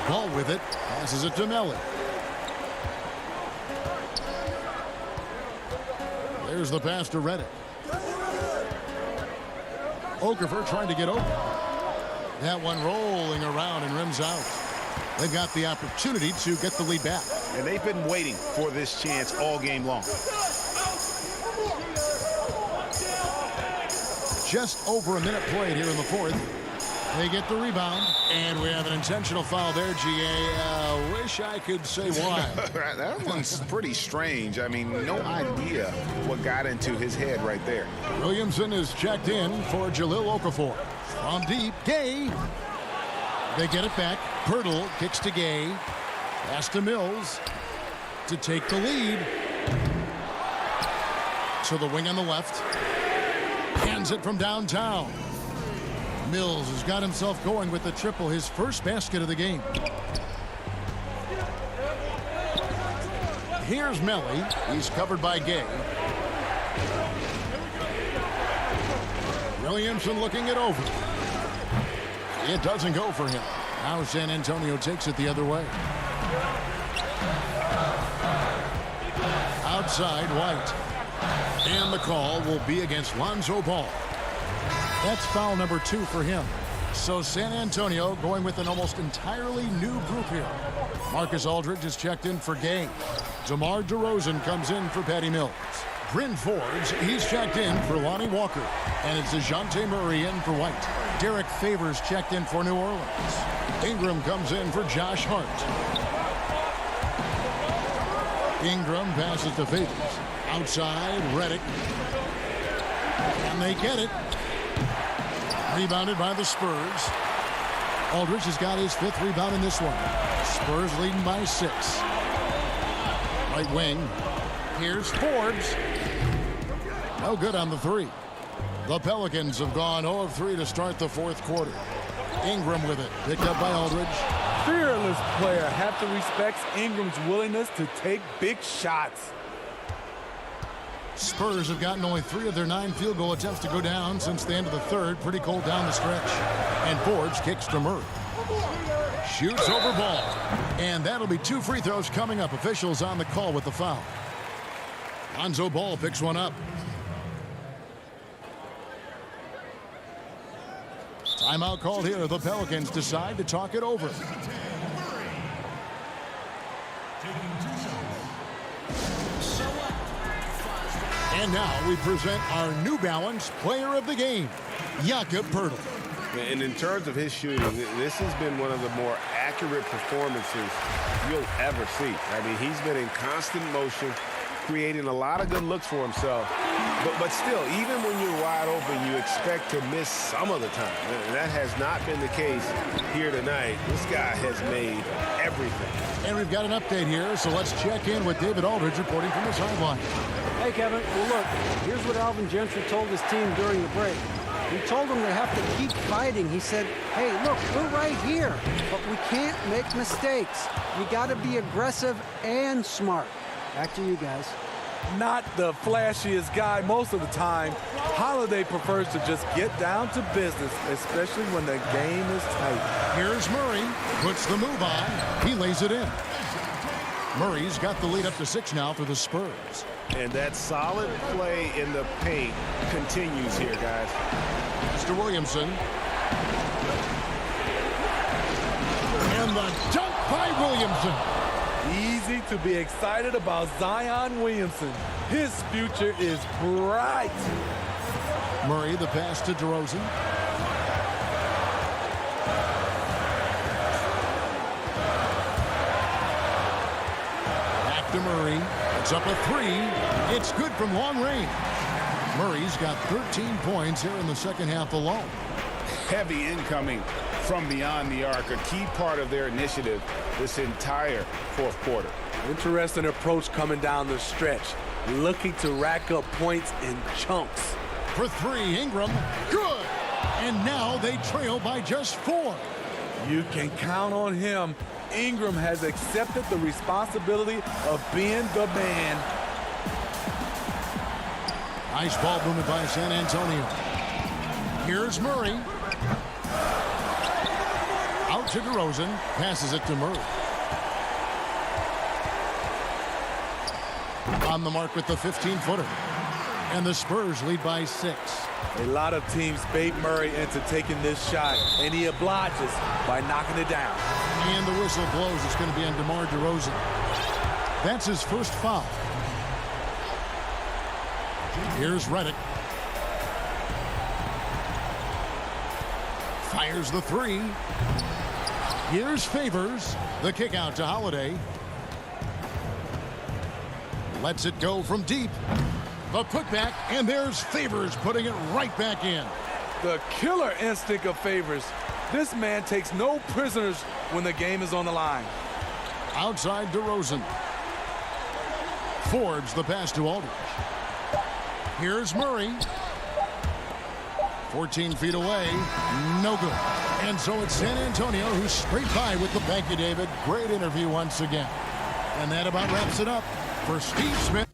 Ball with it. Passes it to Melly. There's the pass to Redick. Okafor trying to get open. That one rolling around and rims out. They've got the opportunity to get the lead back. And they've been waiting for this chance all game long. Just over a minute played here in the 4th. They get the rebound, and we have an intentional foul there, GA. Wish I could say why. That one's pretty strange. I mean, no idea what got into his head right there. Williamson is checked in for Jahlil Okafor. From deep, Gay. They get it back. Pirtle kicks to Gay. Pass to Mills to take the lead. To the wing on the left. Hands it from downtown. Mills has got himself going with the triple, his first basket of the game. Here's Melly. He's covered by Gay. Williamson looking it over. It doesn't go for him. Now San Antonio takes it the other way. Outside, White. And the call will be against Lonzo Ball. That's foul number 2 for him. So San Antonio going with an almost entirely new group here. Marcus Aldridge is checked in for Gay. DeMar DeRozan comes in for Patty Mills. Bryn Forbes, he's checked in for Lonnie Walker. And it's DeJounte Murray in for White. Derek Favors checked in for New Orleans. Ingram comes in for Josh Hart. Ingram passes to Favors. Outside, Redick. And they get it. Rebounded by the Spurs. Aldridge has got his 5th rebound in this one. Spurs leading by 6. Right wing. Here's Forbes. No good on the 3. The Pelicans have gone 0 of 3 to start the 4th quarter. Ingram with it. Picked up by Aldridge. Fearless player. Have to respect Ingram's willingness to take big shots. Spurs have gotten only 3 of their 9 field goal attempts to go down since the end of the 3rd. Pretty cold down the stretch. And Forbes kicks to Murray. Shoots over Ball. And that'll be 2 free throws coming up. Officials on the call with the foul. Lonzo Ball picks one up. Timeout called here. The Pelicans decide to talk it over. And now we present our New Balance Player of the Game, Jakob Pirtle. And in terms of his shooting, this has been one of the more accurate performances you'll ever see. I mean, he's been in constant motion, creating a lot of good looks for himself. But still, even when you're wide open, you expect to miss some of the time. And that has not been the case here tonight. This guy has made everything. And we've got an update here, so let's check in with David Aldridge reporting from the sideline. Hey, Kevin. Well, look, here's what Alvin Gentry told his team during the break. He told them they have to keep fighting. He said, hey, look, we're right here, but we can't make mistakes. You got to be aggressive and smart. Back to you guys. Not the flashiest guy most of the time. Holiday prefers to just get down to business, especially when the game is tight. Here's Murray, puts the move on. He lays it in. Murray's got the lead up to 6 now for the Spurs. And that solid play in the paint continues here, guys. Mr. Williamson. And the dunk by Williamson. Easy to be excited about Zion Williamson. His future is bright. Murray, the pass to DeRozan. Back to Murray. It's up a 3. It's good from long range. Murray's got 13 points here in the second half alone. Heavy incoming from beyond the arc, a key part of their initiative this entire fourth quarter. Interesting approach coming down the stretch, looking to rack up points in chunks. For 3, Ingram, good. And now they trail by just 4. You can count on him. Ingram has accepted the responsibility of being the man. Nice ball movement by San Antonio. Here's Murray. Out to DeRozan. Passes it to Murray. On the mark with the 15-footer. And the Spurs lead by 6. A lot of teams bait Murray into taking this shot, and he obliges by knocking it down. And the whistle blows. It's going to be on DeMar DeRozan. That's his first foul. Here's Redick. Fires the 3. Here's Favors. The kick out to Holiday. Lets it go from deep. The putback, and there's Favors putting it right back in. The killer instinct of Favors. This man takes no prisoners when the game is on the line. Outside DeRozan. Fords the pass to Aldridge. Here's Murray. 14 feet away. No good. And so it's San Antonio who's straight by with the thank you, David. Great interview once again. And that about wraps it up for Steve Smith.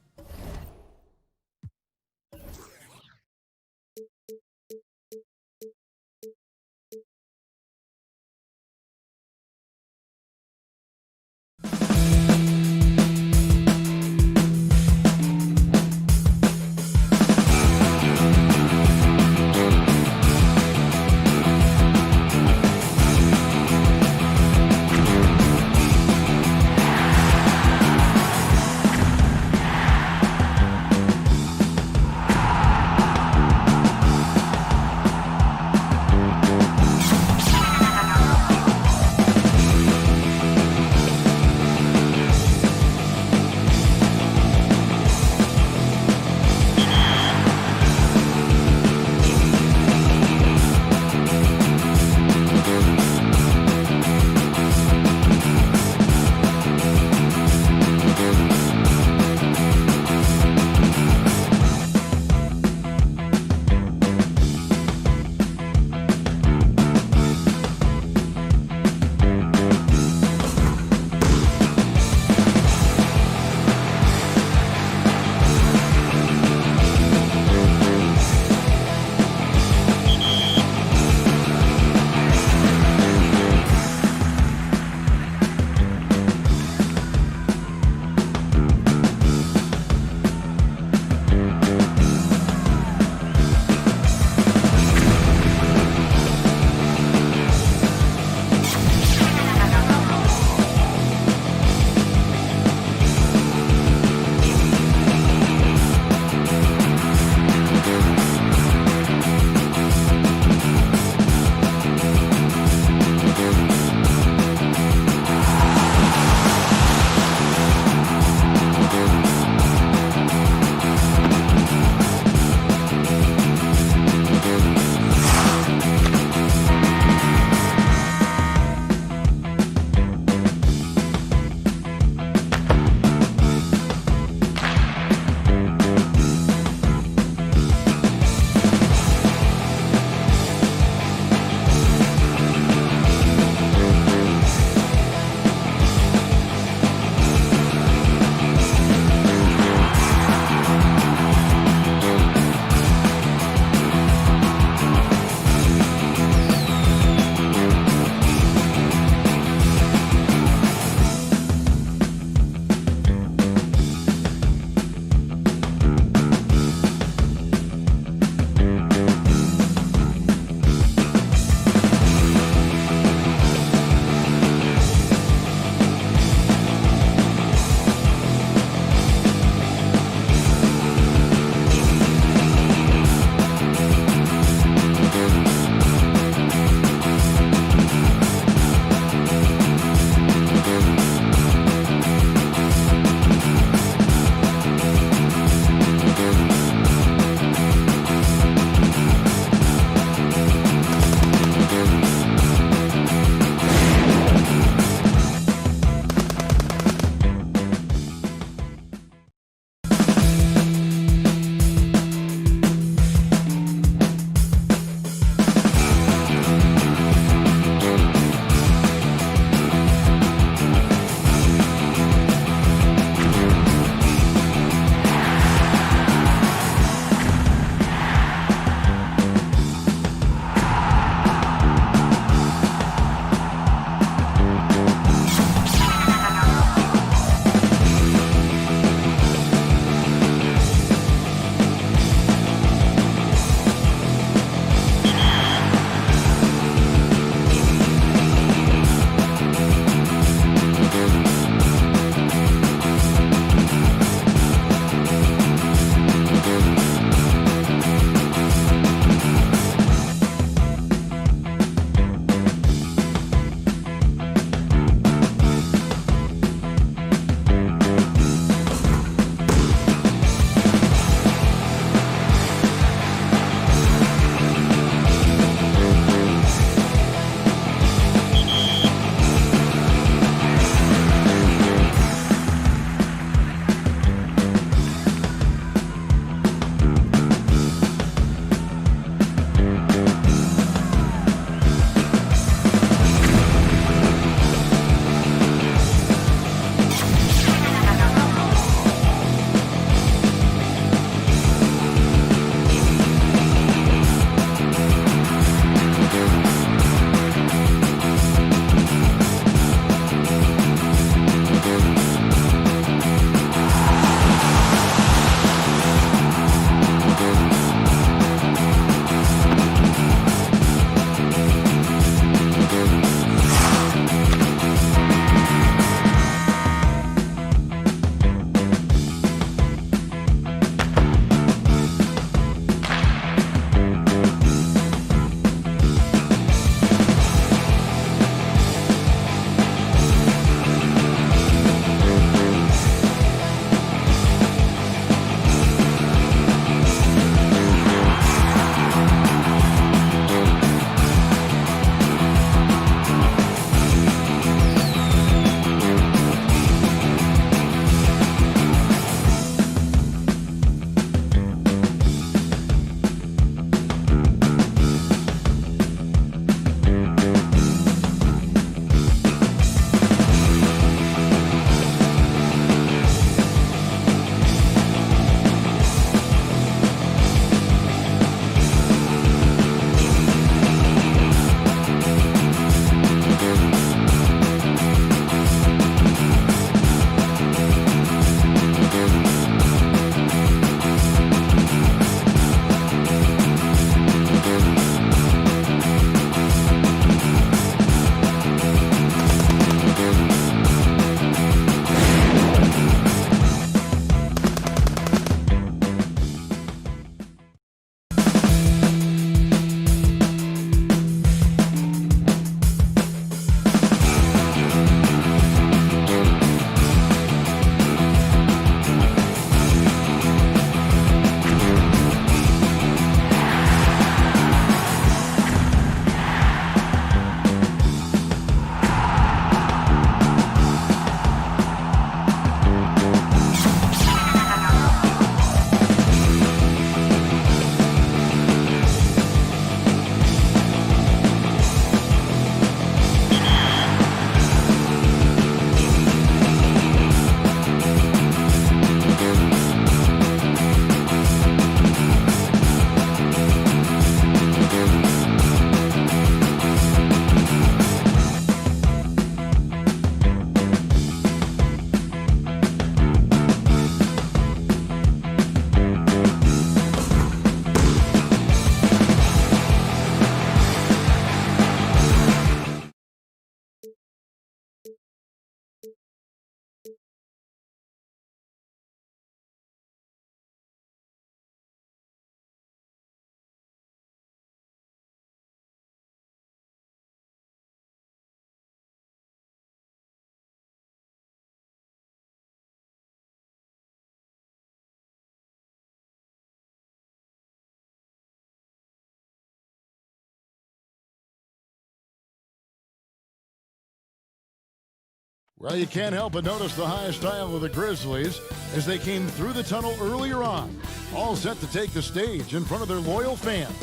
Well, you can't help but notice the high style of the Grizzlies as they came through the tunnel earlier on, all set to take the stage in front of their loyal fans.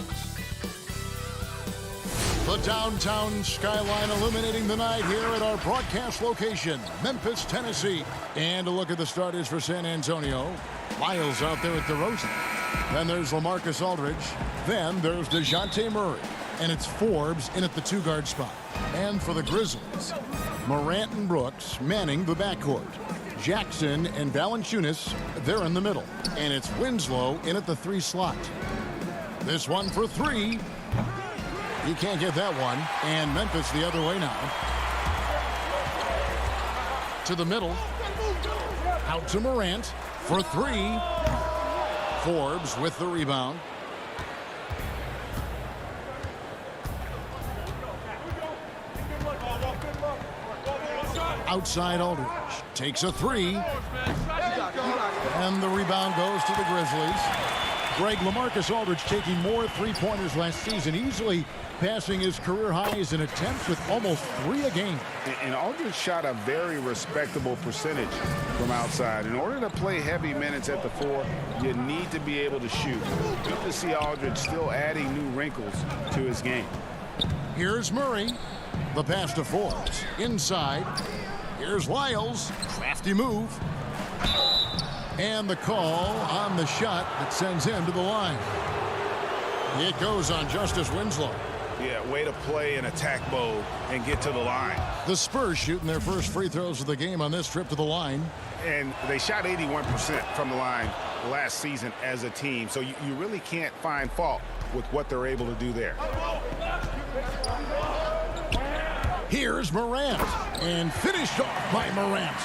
The downtown skyline illuminating the night here at our broadcast location, Memphis, Tennessee. And a look at the starters for San Antonio. Lyles out there at DeRozan. Then there's LaMarcus Aldridge. Then there's DeJounte Murray. And it's Forbes in at the two-guard spot. And for the Grizzlies, Morant and Brooks manning the backcourt. Jackson and Valanciunas, they're in the middle. And it's Winslow in at the 3 slot. This one for 3. You can't get that one. And Memphis the other way now. To the middle. Out to Morant for 3. Forbes with the rebound. Outside Aldridge takes a 3. And the rebound goes to the Grizzlies. Greg, LaMarcus Aldridge taking more three-pointers last season, easily passing his career highs in attempts with almost 3 a game. And Aldridge shot a very respectable percentage from outside. In order to play heavy minutes at the 4, you need to be able to shoot. Good to see Aldridge still adding new wrinkles to his game. Here's Murray. The pass to Forbes. Inside. Here's Lyles. Crafty move. And the call on the shot that sends him to the line. It goes on Justice Winslow. Yeah, way to play in attack mode and get to the line. The Spurs shooting their first free throws of the game on this trip to the line. And they shot 81% from the line last season as a team. So you really can't find fault with what they're able to do there. Here's Morant. And finished off by Morant.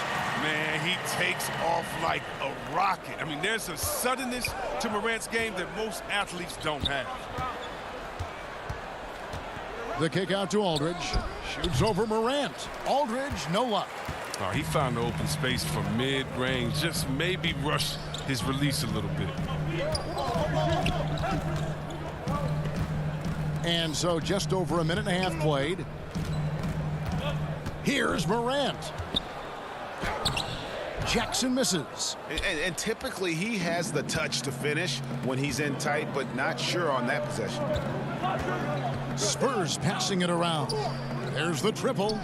Man, he takes off like a rocket. I mean, there's a suddenness to Morant's game that most athletes don't have. The kick out to Aldridge. Shoots over Morant. Aldridge, no luck. Oh, he found the open space for mid-range. Just maybe rush his release a little bit. And so just over a minute and a half played. Here's Morant. Jackson misses. And typically he has the touch to finish when he's in tight, but not sure on that possession. Spurs passing it around. There's the triple.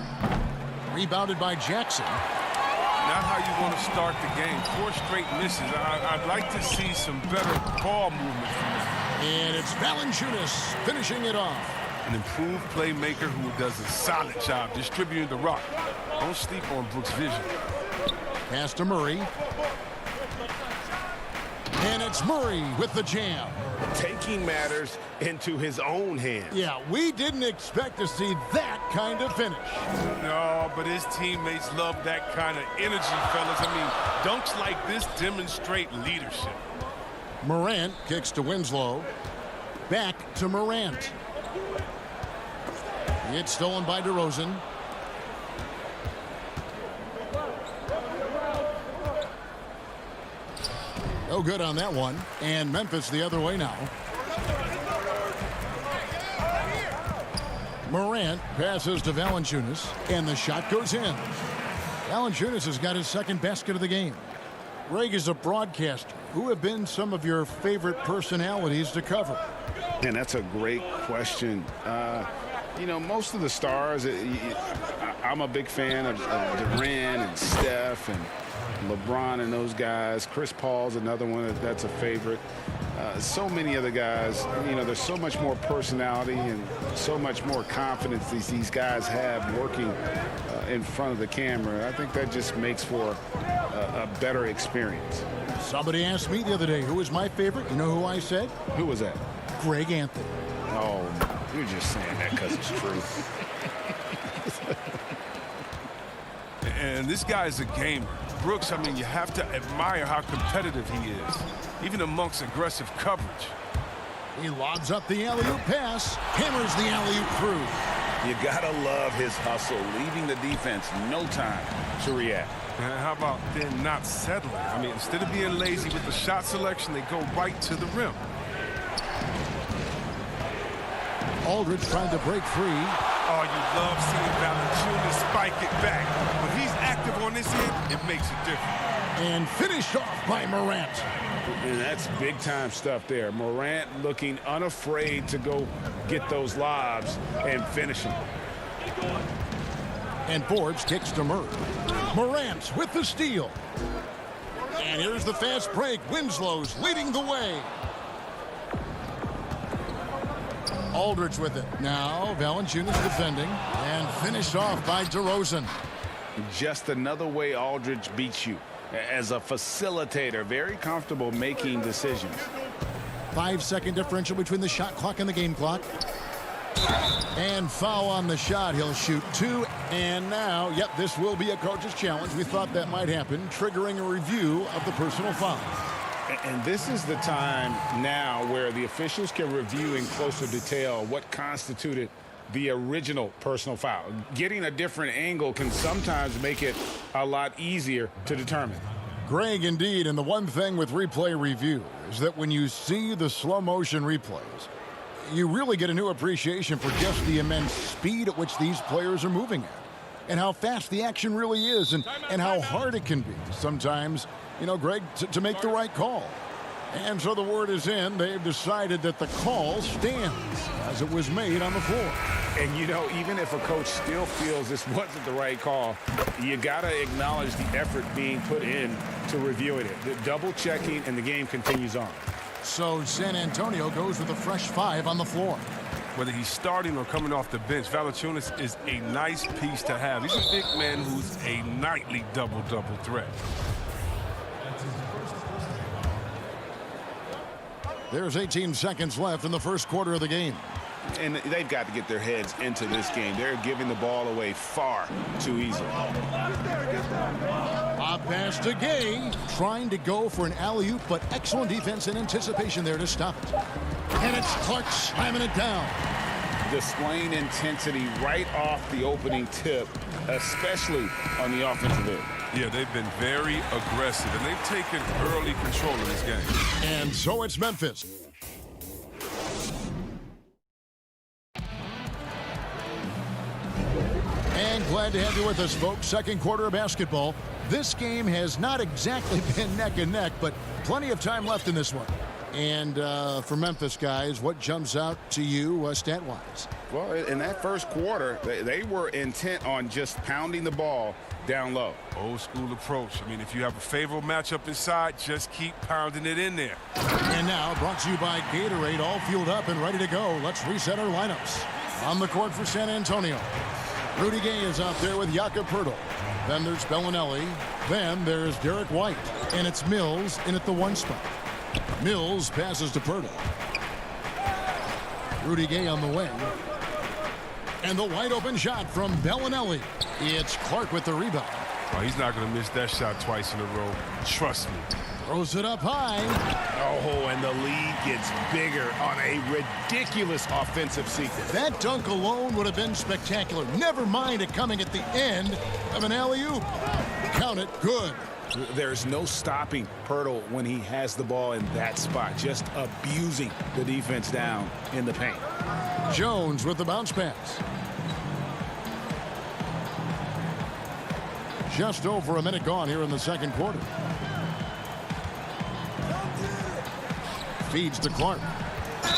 Rebounded by Jackson. Not how you want to start the game. 4 straight misses. I'd like to see some better ball movement from him. And it's Valanciunas finishing it off. An improved playmaker who does a solid job distributing the rock. Don't sleep on Brooks' vision. Pass to Murray. And it's Murray with the jam. Taking matters into his own hands. Yeah, we didn't expect to see that kind of finish. No, but his teammates love that kind of energy, fellas. I mean, dunks like this demonstrate leadership. Morant kicks to Winslow. Back to Morant. It's stolen by DeRozan. No good on that one. And Memphis the other way now. Morant passes to Valanciunas, and the shot goes in. Valanciunas has got his second basket of the game. Greg, is a broadcaster, who have been some of your favorite personalities to cover? And that's a great question. You know, most of the stars, I'm a big fan of Durant and Steph and LeBron and those guys. Chris Paul's another one that's a favorite. So many of the guys, you know, there's so much more personality and so much more confidence these guys have working in front of the camera. I think that just makes for a better experience. Somebody asked me the other day, who is my favorite? You know who I said? Who was that? Greg Anthony. Oh, you're just saying that because it's true. And this guy's a gamer. Brooks, I mean, you have to admire how competitive he is, even amongst aggressive coverage. He lobs up the alley-oop pass, hammers the alley-oop through. You gotta love his hustle, leaving the defense no time to react. And how about then not settling? I mean, instead of being lazy with the shot selection, they go right to the rim. Aldridge trying to break free. Oh, you love seeing Valanciunas spike it back. But he's acting is in, it makes a difference. And finished off by Morant. And that's big-time stuff there. Morant looking unafraid to go get those lobs and finish them. And Forbes kicks to Murray. Morant with the steal. And here's the fast break. Winslow's leading the way. Aldridge with it. Now Valanciunas defending. And finished off by DeRozan. Just another way Aldridge beats you. As a facilitator, very comfortable making decisions. 5-second differential between the shot clock and the game clock. And foul on the shot. He'll shoot 2. And now, yep, this will be a coach's challenge. We thought that might happen, triggering a review of the personal foul. And this is the time now where the officials can review in closer detail what constituted the original personal foul. Getting a different angle can sometimes make it a lot easier to determine. Greg, indeed, and the one thing with replay review is that when you see the slow motion replays, you really get a new appreciation for just the immense speed at which these players are moving at, and how fast the action really is, and how hard it can be sometimes, you know, Greg, to make the right call. And so the word is in. They've decided that the call stands as it was made on the floor. And, you know, even if a coach still feels this wasn't the right call, you got to acknowledge the effort being put in to reviewing it. The double checking, and the game continues on. So San Antonio goes with a fresh 5 on the floor. Whether he's starting or coming off the bench, Valanciunas is a nice piece to have. He's a big man who's a nightly double-double threat. There's 18 seconds left in the first quarter of the game. And they've got to get their heads into this game. They're giving the ball away far too easily. A pass to Gay, trying to go for an alley-oop, but excellent defense and anticipation there to stop it. And it's Clark slamming it down. Displaying intensity right off the opening tip, especially on the offensive end. Yeah, they've been very aggressive, and they've taken early control of this game. And so it's Memphis. And glad to have you with us, folks. Second quarter of basketball. This game has not exactly been neck and neck, but plenty of time left in this one. And for Memphis, guys, what jumps out to you stat-wise? Well, in that first quarter, they were intent on just pounding the ball down low. Old school approach. I mean, if you have a favorable matchup inside, just keep pounding it in there. And now, brought to you by Gatorade, all fueled up and ready to go. Let's reset our lineups. On the court for San Antonio, Rudy Gay is out there with Jakob Poeltl. Then there's Bellinelli. Then there's Derek White. And it's Mills in at the 1 spot. Mills passes to Poeltl. Rudy Gay on the wing. And the wide open shot from Bellinelli. It's Clark with the rebound. Oh, he's not going to miss that shot twice in a row. Trust me. Throws it up high. Oh, and the lead gets bigger on a ridiculous offensive sequence. That dunk alone would have been spectacular. Never mind it coming at the end of an alley-oop. Count it. Good. There's no stopping Poeltl when he has the ball in that spot, just abusing the defense down in the paint. Jones with the bounce pass. Just over a minute gone here in the second quarter. Feeds to Clark.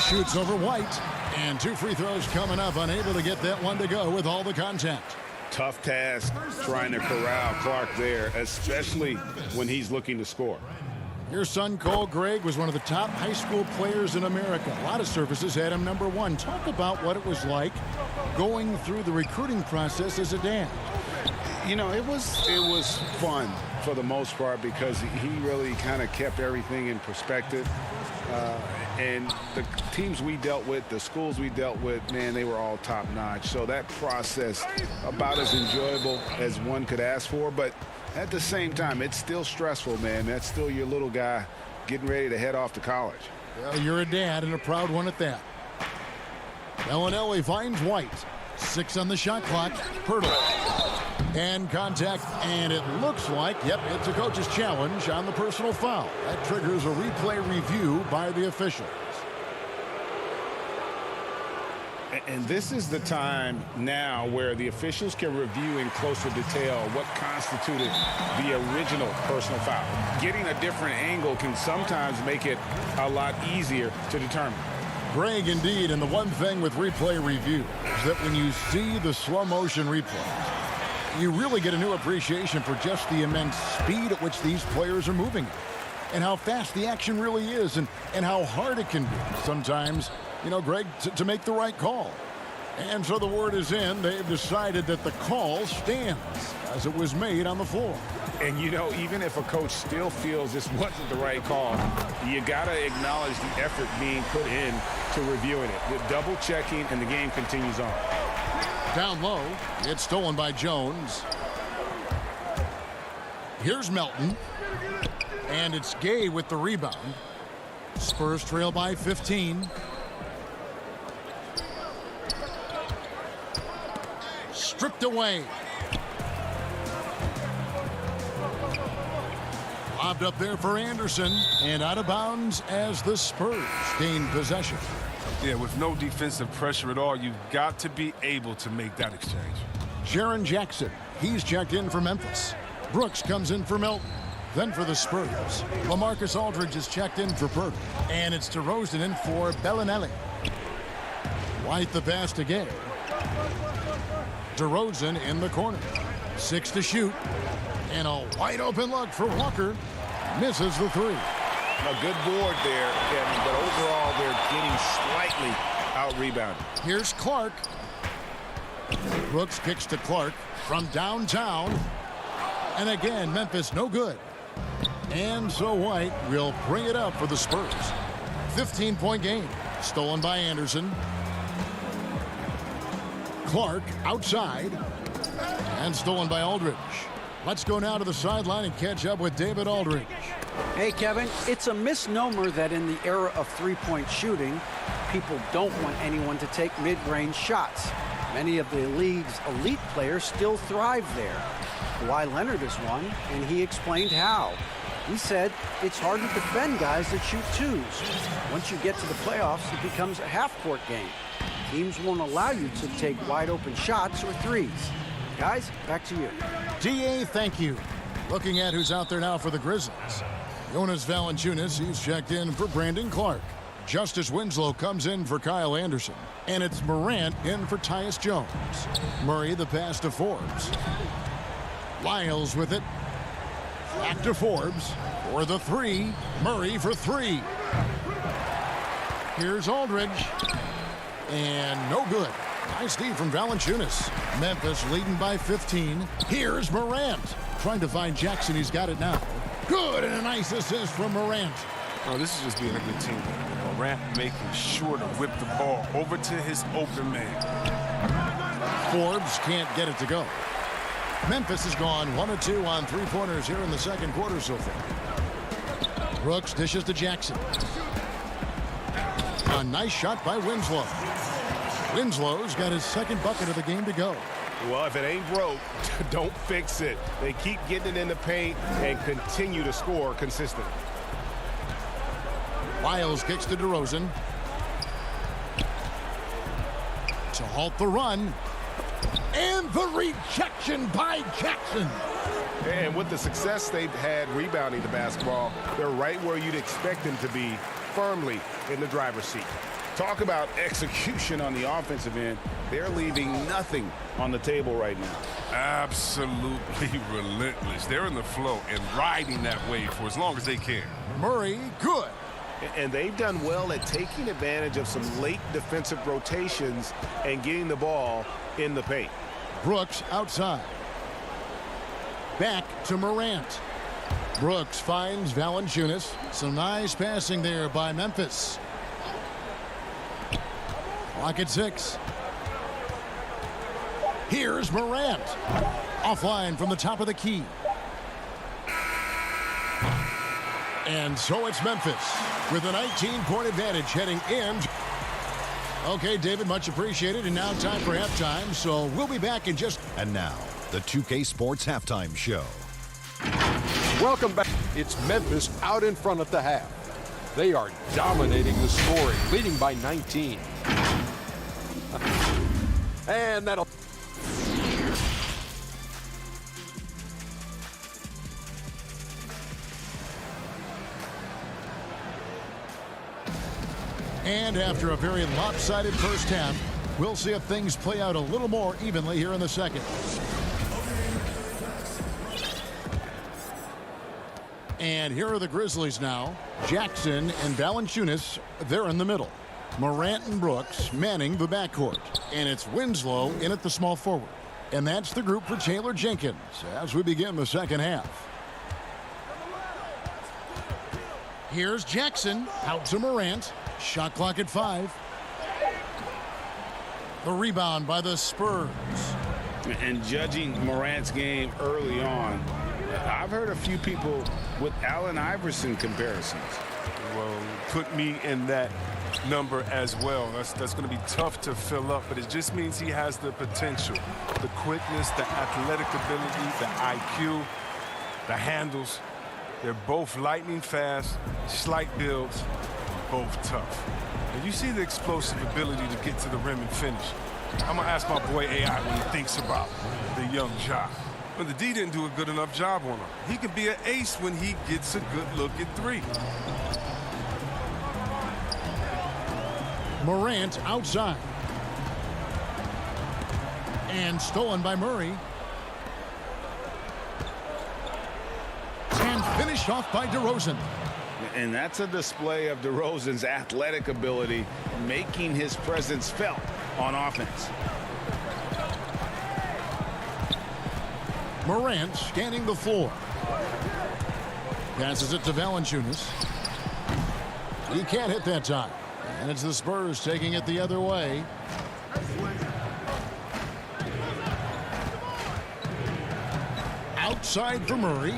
Shoots over White. And 2 free throws coming up. Unable to get that one to go with all the contact. Tough task trying to corral Clark there, especially when he's looking to score. Your son, Cole Gregg, was one of the top high school players in America. A lot of services had him number 1. Talk about what it was like going through the recruiting process as a dad. You know, it was fun for the most part because he really kind of kept everything in perspective. And the teams we dealt with, the schools we dealt with, man, they were all top-notch. So that process, about as enjoyable as one could ask for. But at the same time, it's still stressful, man. That's still your little guy getting ready to head off to college. Well, you're a dad and a proud one at that. Bellinelli finds White. 6 on the shot clock. Poeltl. And contact, and it looks like, yep, it's a coach's challenge on the personal foul. That triggers a replay review by the officials. And this is the time now where the officials can review in closer detail what constituted the original personal foul. Getting a different angle can sometimes make it a lot easier to determine. Greg, indeed, and the one thing with replay review is that when you see the slow motion replays, you really get a new appreciation for just the immense speed at which these players are moving and how fast the action really is and how hard it can be sometimes, you know, Greg, to make the right call. And so the word is in. They've decided that the call stands as it was made on the floor. And, you know, even if a coach still feels this wasn't the right call, you got to acknowledge the effort being put in to reviewing it. With double checking, and the game continues on. Down low, it's stolen by Jones. Here's Melton. And it's Gay with the rebound. Spurs trail by 15. Stripped away. Lobbed up there for Anderson. And out of bounds as the Spurs gain possession. Yeah, with no defensive pressure at all, you've got to be able to make that exchange. Jaren Jackson, he's checked in for Memphis. Brooks comes in for Melton. Then for the Spurs, LaMarcus Aldridge is checked in for Purdy. And it's DeRozan in for Bellinelli. White the pass to Gay. DeRozan in the corner. 6 to shoot. And a wide open look for Walker. Misses the three. A good board there, Kevin, but overall they're getting slightly out-rebounded. Here's Clark. Brooks kicks to Clark from downtown. And again, Memphis no good. And so White will bring it up for the Spurs. 15-point game. Stolen by Anderson. Clark outside. And stolen by Aldridge. Let's go now to the sideline and catch up with David Aldridge. Hey, Kevin, it's a misnomer that in the era of three-point shooting, people don't want anyone to take mid-range shots. Many of the league's elite players still thrive there. Kawhi Leonard is one, and he explained how. He said it's hard to defend guys that shoot twos. Once you get to the playoffs, it becomes a half-court game. Teams won't allow you to take wide-open shots or threes. Guys, back to you. DA, thank you. Looking at who's out there now for the Grizzlies. Jonas Valanciunas, he's checked in for Brandon Clark. Justice Winslow comes in for Kyle Anderson. And it's Morant in for Tyus Jones. Murray the pass to Forbes. Lyles with it. Back to Forbes for the three. Murray for three. Here's Aldridge. And no good. Nice D from Valanciunas. Memphis leading by 15. Here's Morant. Trying to find Jackson. He's got it now. Good, and a nice assist from Morant. Oh, this is just being a good team. Morant making sure to whip the ball over to his open man. Forbes can't get it to go. Memphis has gone 1 of 2 on three-pointers here in the second quarter so far. Brooks dishes to Jackson. A nice shot by Winslow. Winslow's got his second bucket of the game to go. Well, if it ain't broke, don't fix it. They keep getting it in the paint and continue to score consistently. Lyles kicks to DeRozan. To halt the run. And the rejection by Jackson. And with the success they've had rebounding the basketball, they're right where you'd expect them to be, firmly in the driver's seat. Talk about execution on the offensive end. They're leaving nothing on the table right now. Absolutely relentless. They're in the flow and riding that wave for as long as they can. Murray, good. And they've done well at taking advantage of some late defensive rotations and getting the ball in the paint. Brooks outside. Back to Morant. Brooks finds Valanciunas. Some nice passing there by Memphis. Clock at 6. Here's Morant. Offline from the top of the key. And so it's Memphis with a 19-point advantage heading in. Okay, David, much appreciated. And now time for halftime. So we'll be back in just... And now, the 2K Sports Halftime Show. Welcome back. It's Memphis out in front at the half. They are dominating the scoring, leading by 19. And that'll... And after a very lopsided first half, we'll see if things play out a little more evenly here in the second. And here are the Grizzlies now. Jackson and Valanciunas, they're in the middle. Morant and Brooks manning the backcourt. And it's Winslow in at the small forward. And that's the group for Taylor Jenkins as we begin the second half. Here's Jackson out to Morant. Shot clock at 5. The rebound by the Spurs. And judging Morant's game early on, I've heard a few people with Allen Iverson comparisons. Well, put me in that number as well. That's going to be tough to fill up, but it just means he has the potential, the quickness, the athletic ability, the IQ, the handles. They're both lightning fast, slight builds, both tough. And you see the explosive ability to get to the rim and finish. I'm going to ask my boy AI when he thinks about the young Ja. But the D didn't do a good enough job on him. He could be an ace when he gets a good look at 3. Morant outside. And stolen by Murray. And finished off by DeRozan. And that's a display of DeRozan's athletic ability, making his presence felt on offense. Morant scanning the floor. Passes it to Valanciunas. He can't hit that time. And it's the Spurs taking it the other way. Outside for Murray.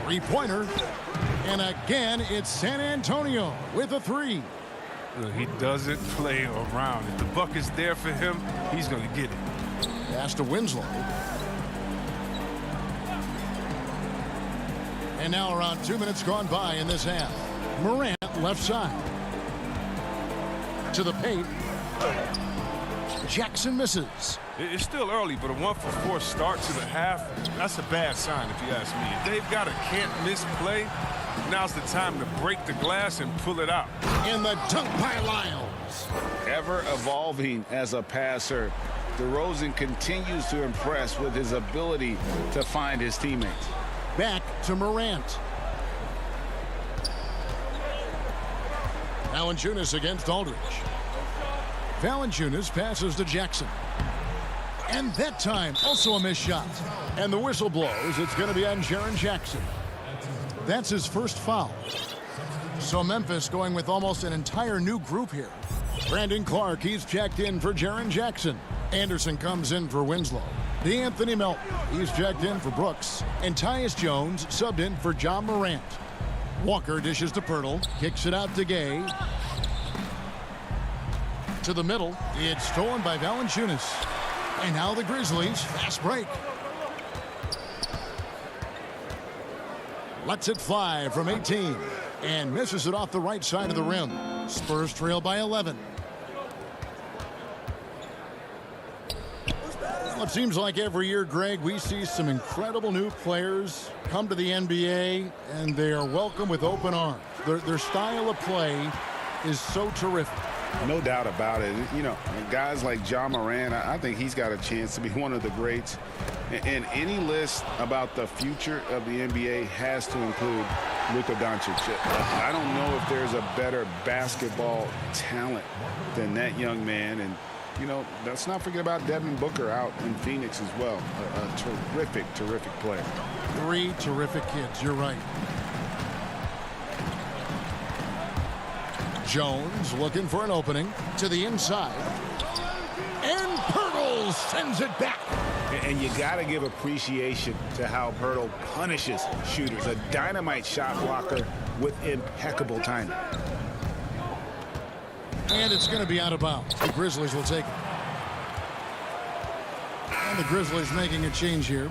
Three-pointer. And again, it's San Antonio with a 3. He doesn't play around. If the buck is there for him, he's going to get it. Pass to Winslow. And now around 2 minutes gone by in this half. Morant left side. To the paint. Jackson misses. It's still early, but a 1-for-4 start to the half, that's a bad sign if you ask me. If they've got a can't-miss play, now's the time to break the glass and pull it out. And the dunk by Lyles. Ever evolving as a passer, DeRozan continues to impress with his ability to find his teammates. Back to Morant. Valanciunas against Aldridge. Valanciunas passes to Jackson. And that time, also a missed shot. And the whistle blows. It's going to be on Jaren Jackson. That's his first foul. So Memphis going with almost an entire new group here. Brandon Clark, he's checked in for Jaren Jackson. Anderson comes in for Winslow. D'Anthony Melton, he's checked in for Brooks. And Tyus Jones subbed in for John Morant. Walker dishes to Pirtle, kicks it out to Gay. To the middle, it's stolen by Valanciunas. And now the Grizzlies, fast break. Lets it fly from 18 and misses it off the right side of the rim. Spurs trail by 11. Well, it seems like every year, Greg, we see some incredible new players come to the NBA, and they are welcome with open arms. Their style of play is so terrific. No doubt about it. You know, guys like John Morant, I think he's got a chance to be one of the greats. And any list about the future of the NBA has to include Luka Doncic. I don't know if there's a better basketball talent than that young man. And, you know, let's not forget about Devin Booker out in Phoenix as well. A terrific, terrific player. 3 terrific kids. You're right. Jones looking for an opening to the inside. And Pirtle sends it back. And you got to give appreciation to how Pirtle punishes shooters. A dynamite shot blocker with impeccable timing. And it's going to be out of bounds. The Grizzlies will take it. And the Grizzlies making a change here.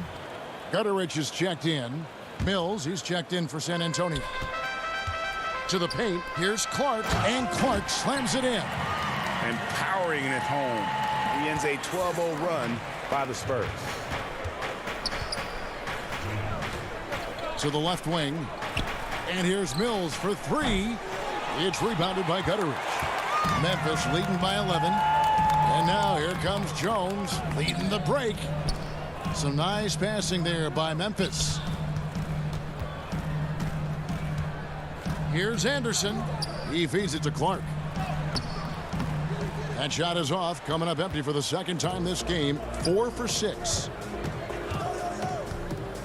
Gutterich is checked in. Mills, he's checked in for San Antonio. To the paint, here's Clark, and Clark slams it in. And powering it home. He ends a 12-0 run by the Spurs. To the left wing. And here's Mills for three. It's rebounded by Gutteridge. Memphis leading by 11. And now here comes Jones leading the break. Some nice passing there by Memphis. Here's Anderson. He feeds it to Clark. That shot is off, coming up empty for the second time this game. 4 for 6.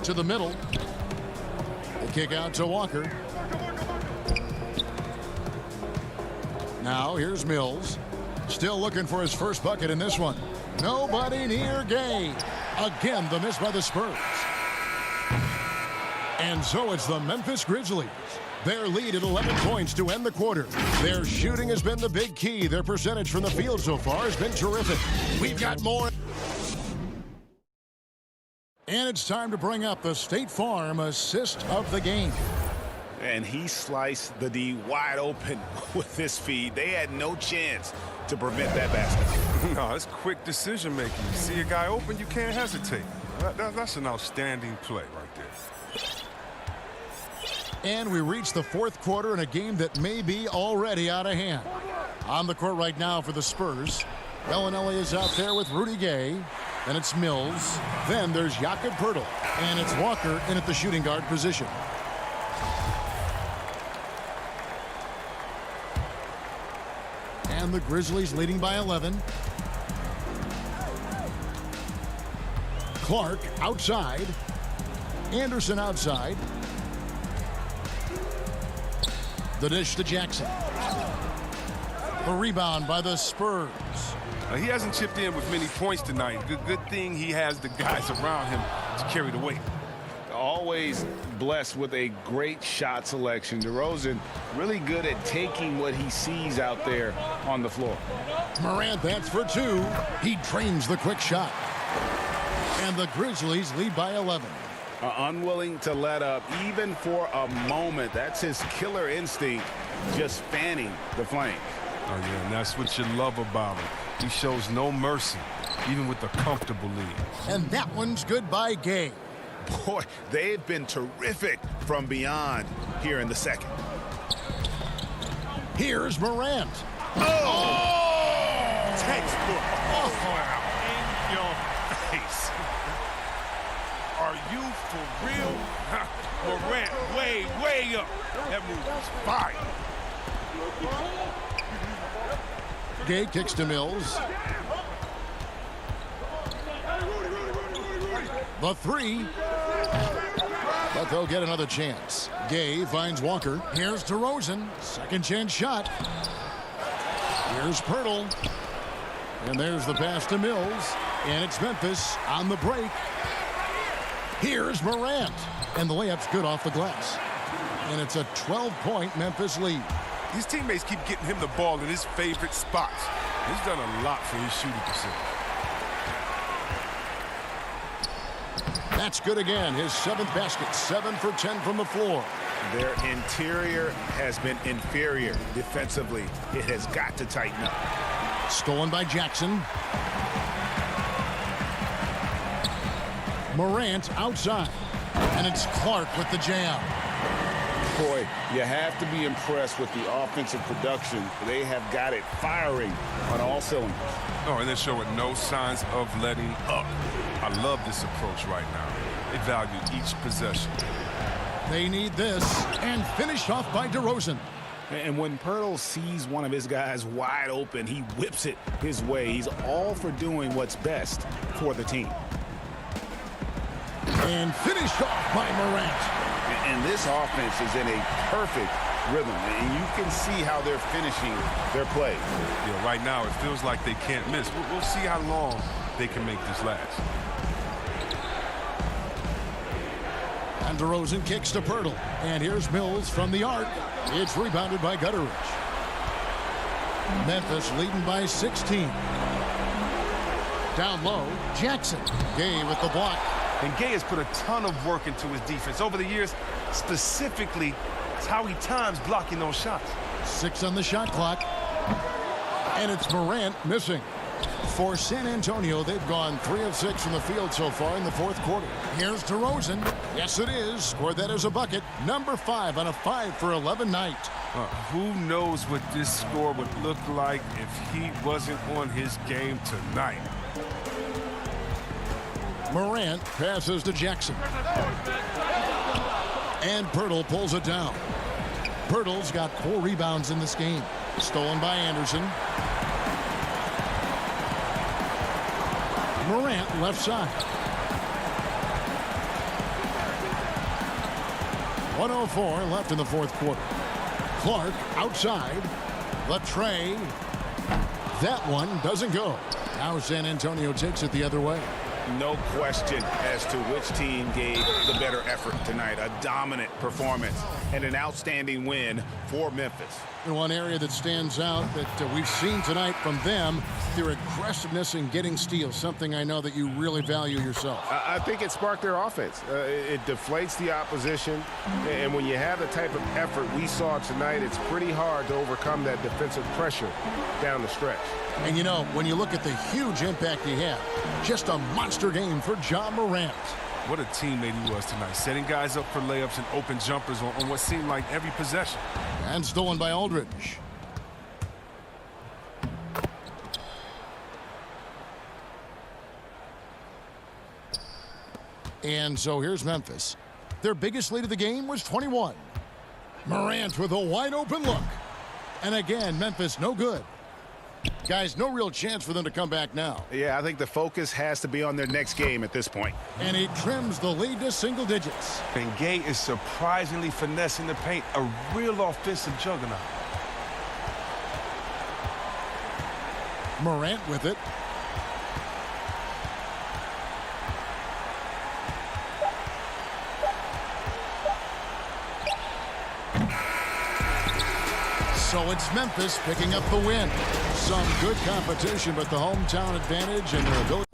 To the middle. The kick out to Walker. Now here's Mills. Still looking for his first bucket in this one. Nobody near Gay. Again, the miss by the Spurs. And so it's the Memphis Grizzlies. Their lead at 11 points to end the quarter. Their shooting has been the big key. Their percentage from the field so far has been terrific. We've got more. And it's time to bring up the State Farm assist of the game. And he sliced the D wide open with this feed. They had no chance to prevent that basket. No, it's quick decision making. You see a guy open, you can't hesitate. That's an outstanding play right there. And we reach the fourth quarter in a game that may be already out of hand. On the court right now for the Spurs. Bellinelli is out there with Rudy Gay. Then it's Mills. Then there's Jakob Poeltl. And it's Walker in at the shooting guard position. And the Grizzlies leading by 11. Clark outside. Anderson outside. The dish to Jackson. The rebound by the Spurs. He hasn't chipped in with many points tonight. Good thing he has the guys around him to carry the weight. Always blessed with a great shot selection. DeRozan really good at taking what he sees out there on the floor. Morant, that's for two. He drains the quick shot. And the Grizzlies lead by 11. Unwilling to let up even for a moment. That's his killer instinct, just fanning the flame. Oh, yeah, and that's what you love about him. He shows no mercy, even with a comfortable lead. And that one's good by Gay. Boy, they've been terrific from beyond here in the second. Here's Morant. Oh! Textbook. Oh, in your face. Are you for real? Morant, way up. That move was fire. Gay kicks to Mills. The three. But they'll get another chance. Gay finds Walker. Here's DeRozan. Second chance shot. Here's Poeltl. And there's the pass to Mills. And it's Memphis on the break. Here's Morant. And the layup's good off the glass. And it's a 12-point Memphis lead. His teammates keep getting him the ball in his favorite spots. He's done a lot for his shooting percentage. That's good again. His 7th basket. 7 for 10 from the floor. Their interior has been inferior defensively. It has got to tighten up. Stolen by Jackson. Morant outside. And it's Clark with the jam. Boy, you have to be impressed with the offensive production. They have got it firing on all cylinders. Oh, and they're showing no signs of letting up. I love this approach right now. They value each possession. They need this. And finished off by DeRozan. And when Poeltl sees one of his guys wide open, he whips it his way. He's all for doing what's best for the team. And finished off by Morant. And this offense is in a perfect rhythm, and you can see how they're finishing their play. Yeah, right now it feels like they can't miss. We'll see how long they can make this last. And DeRozan kicks to Poeltl. And here's Mills from the arc. It's rebounded by Gutteridge. Memphis leading by 16. Down low, Jackson. Gay with the block. And Gay has put a ton of work into his defense over the years. Specifically, it's how he times blocking those shots. 6 on the shot clock. And it's Morant missing. For San Antonio, they've gone 3 of 6 from the field so far in the fourth quarter. Here's DeRozan. Yes, it is. Scored that as a bucket. Number 5 on a 5 for 11 night. Who knows what this score would look like if he wasn't on his game tonight. Morant passes to Jackson. And Pirtle pulls it down. Pirtle's got 4 rebounds in this game. Stolen by Anderson. Morant left side. 1:04 left in the fourth quarter. Clark outside. Latre. That one doesn't go. Now San Antonio takes it the other way. No question as to which team gave the better effort tonight. A dominant performance and an outstanding win for Memphis. And one area that stands out that we've seen tonight from them, their aggressiveness in getting steals, something I know that you really value yourself. I think it sparked their offense. It deflates the opposition, and when you have the type of effort we saw tonight, it's pretty hard to overcome that defensive pressure down the stretch. And you know, when you look at the huge impact he had, just a monster game for Ja Morant. What a teammate he was tonight, setting guys up for layups and open jumpers on what seemed like every possession. And stolen by Aldridge. And so here's Memphis. Their biggest lead of the game was 21. Morant with a wide open look. And again, Memphis no good. Guys, no real chance for them to come back now. Yeah, I think the focus has to be on their next game at this point. And he trims the lead to single digits. And Gay is surprisingly finessing the paint, a real offensive juggernaut. Morant with it. So it's Memphis picking up the win. Some good competition, but the hometown advantage and their ability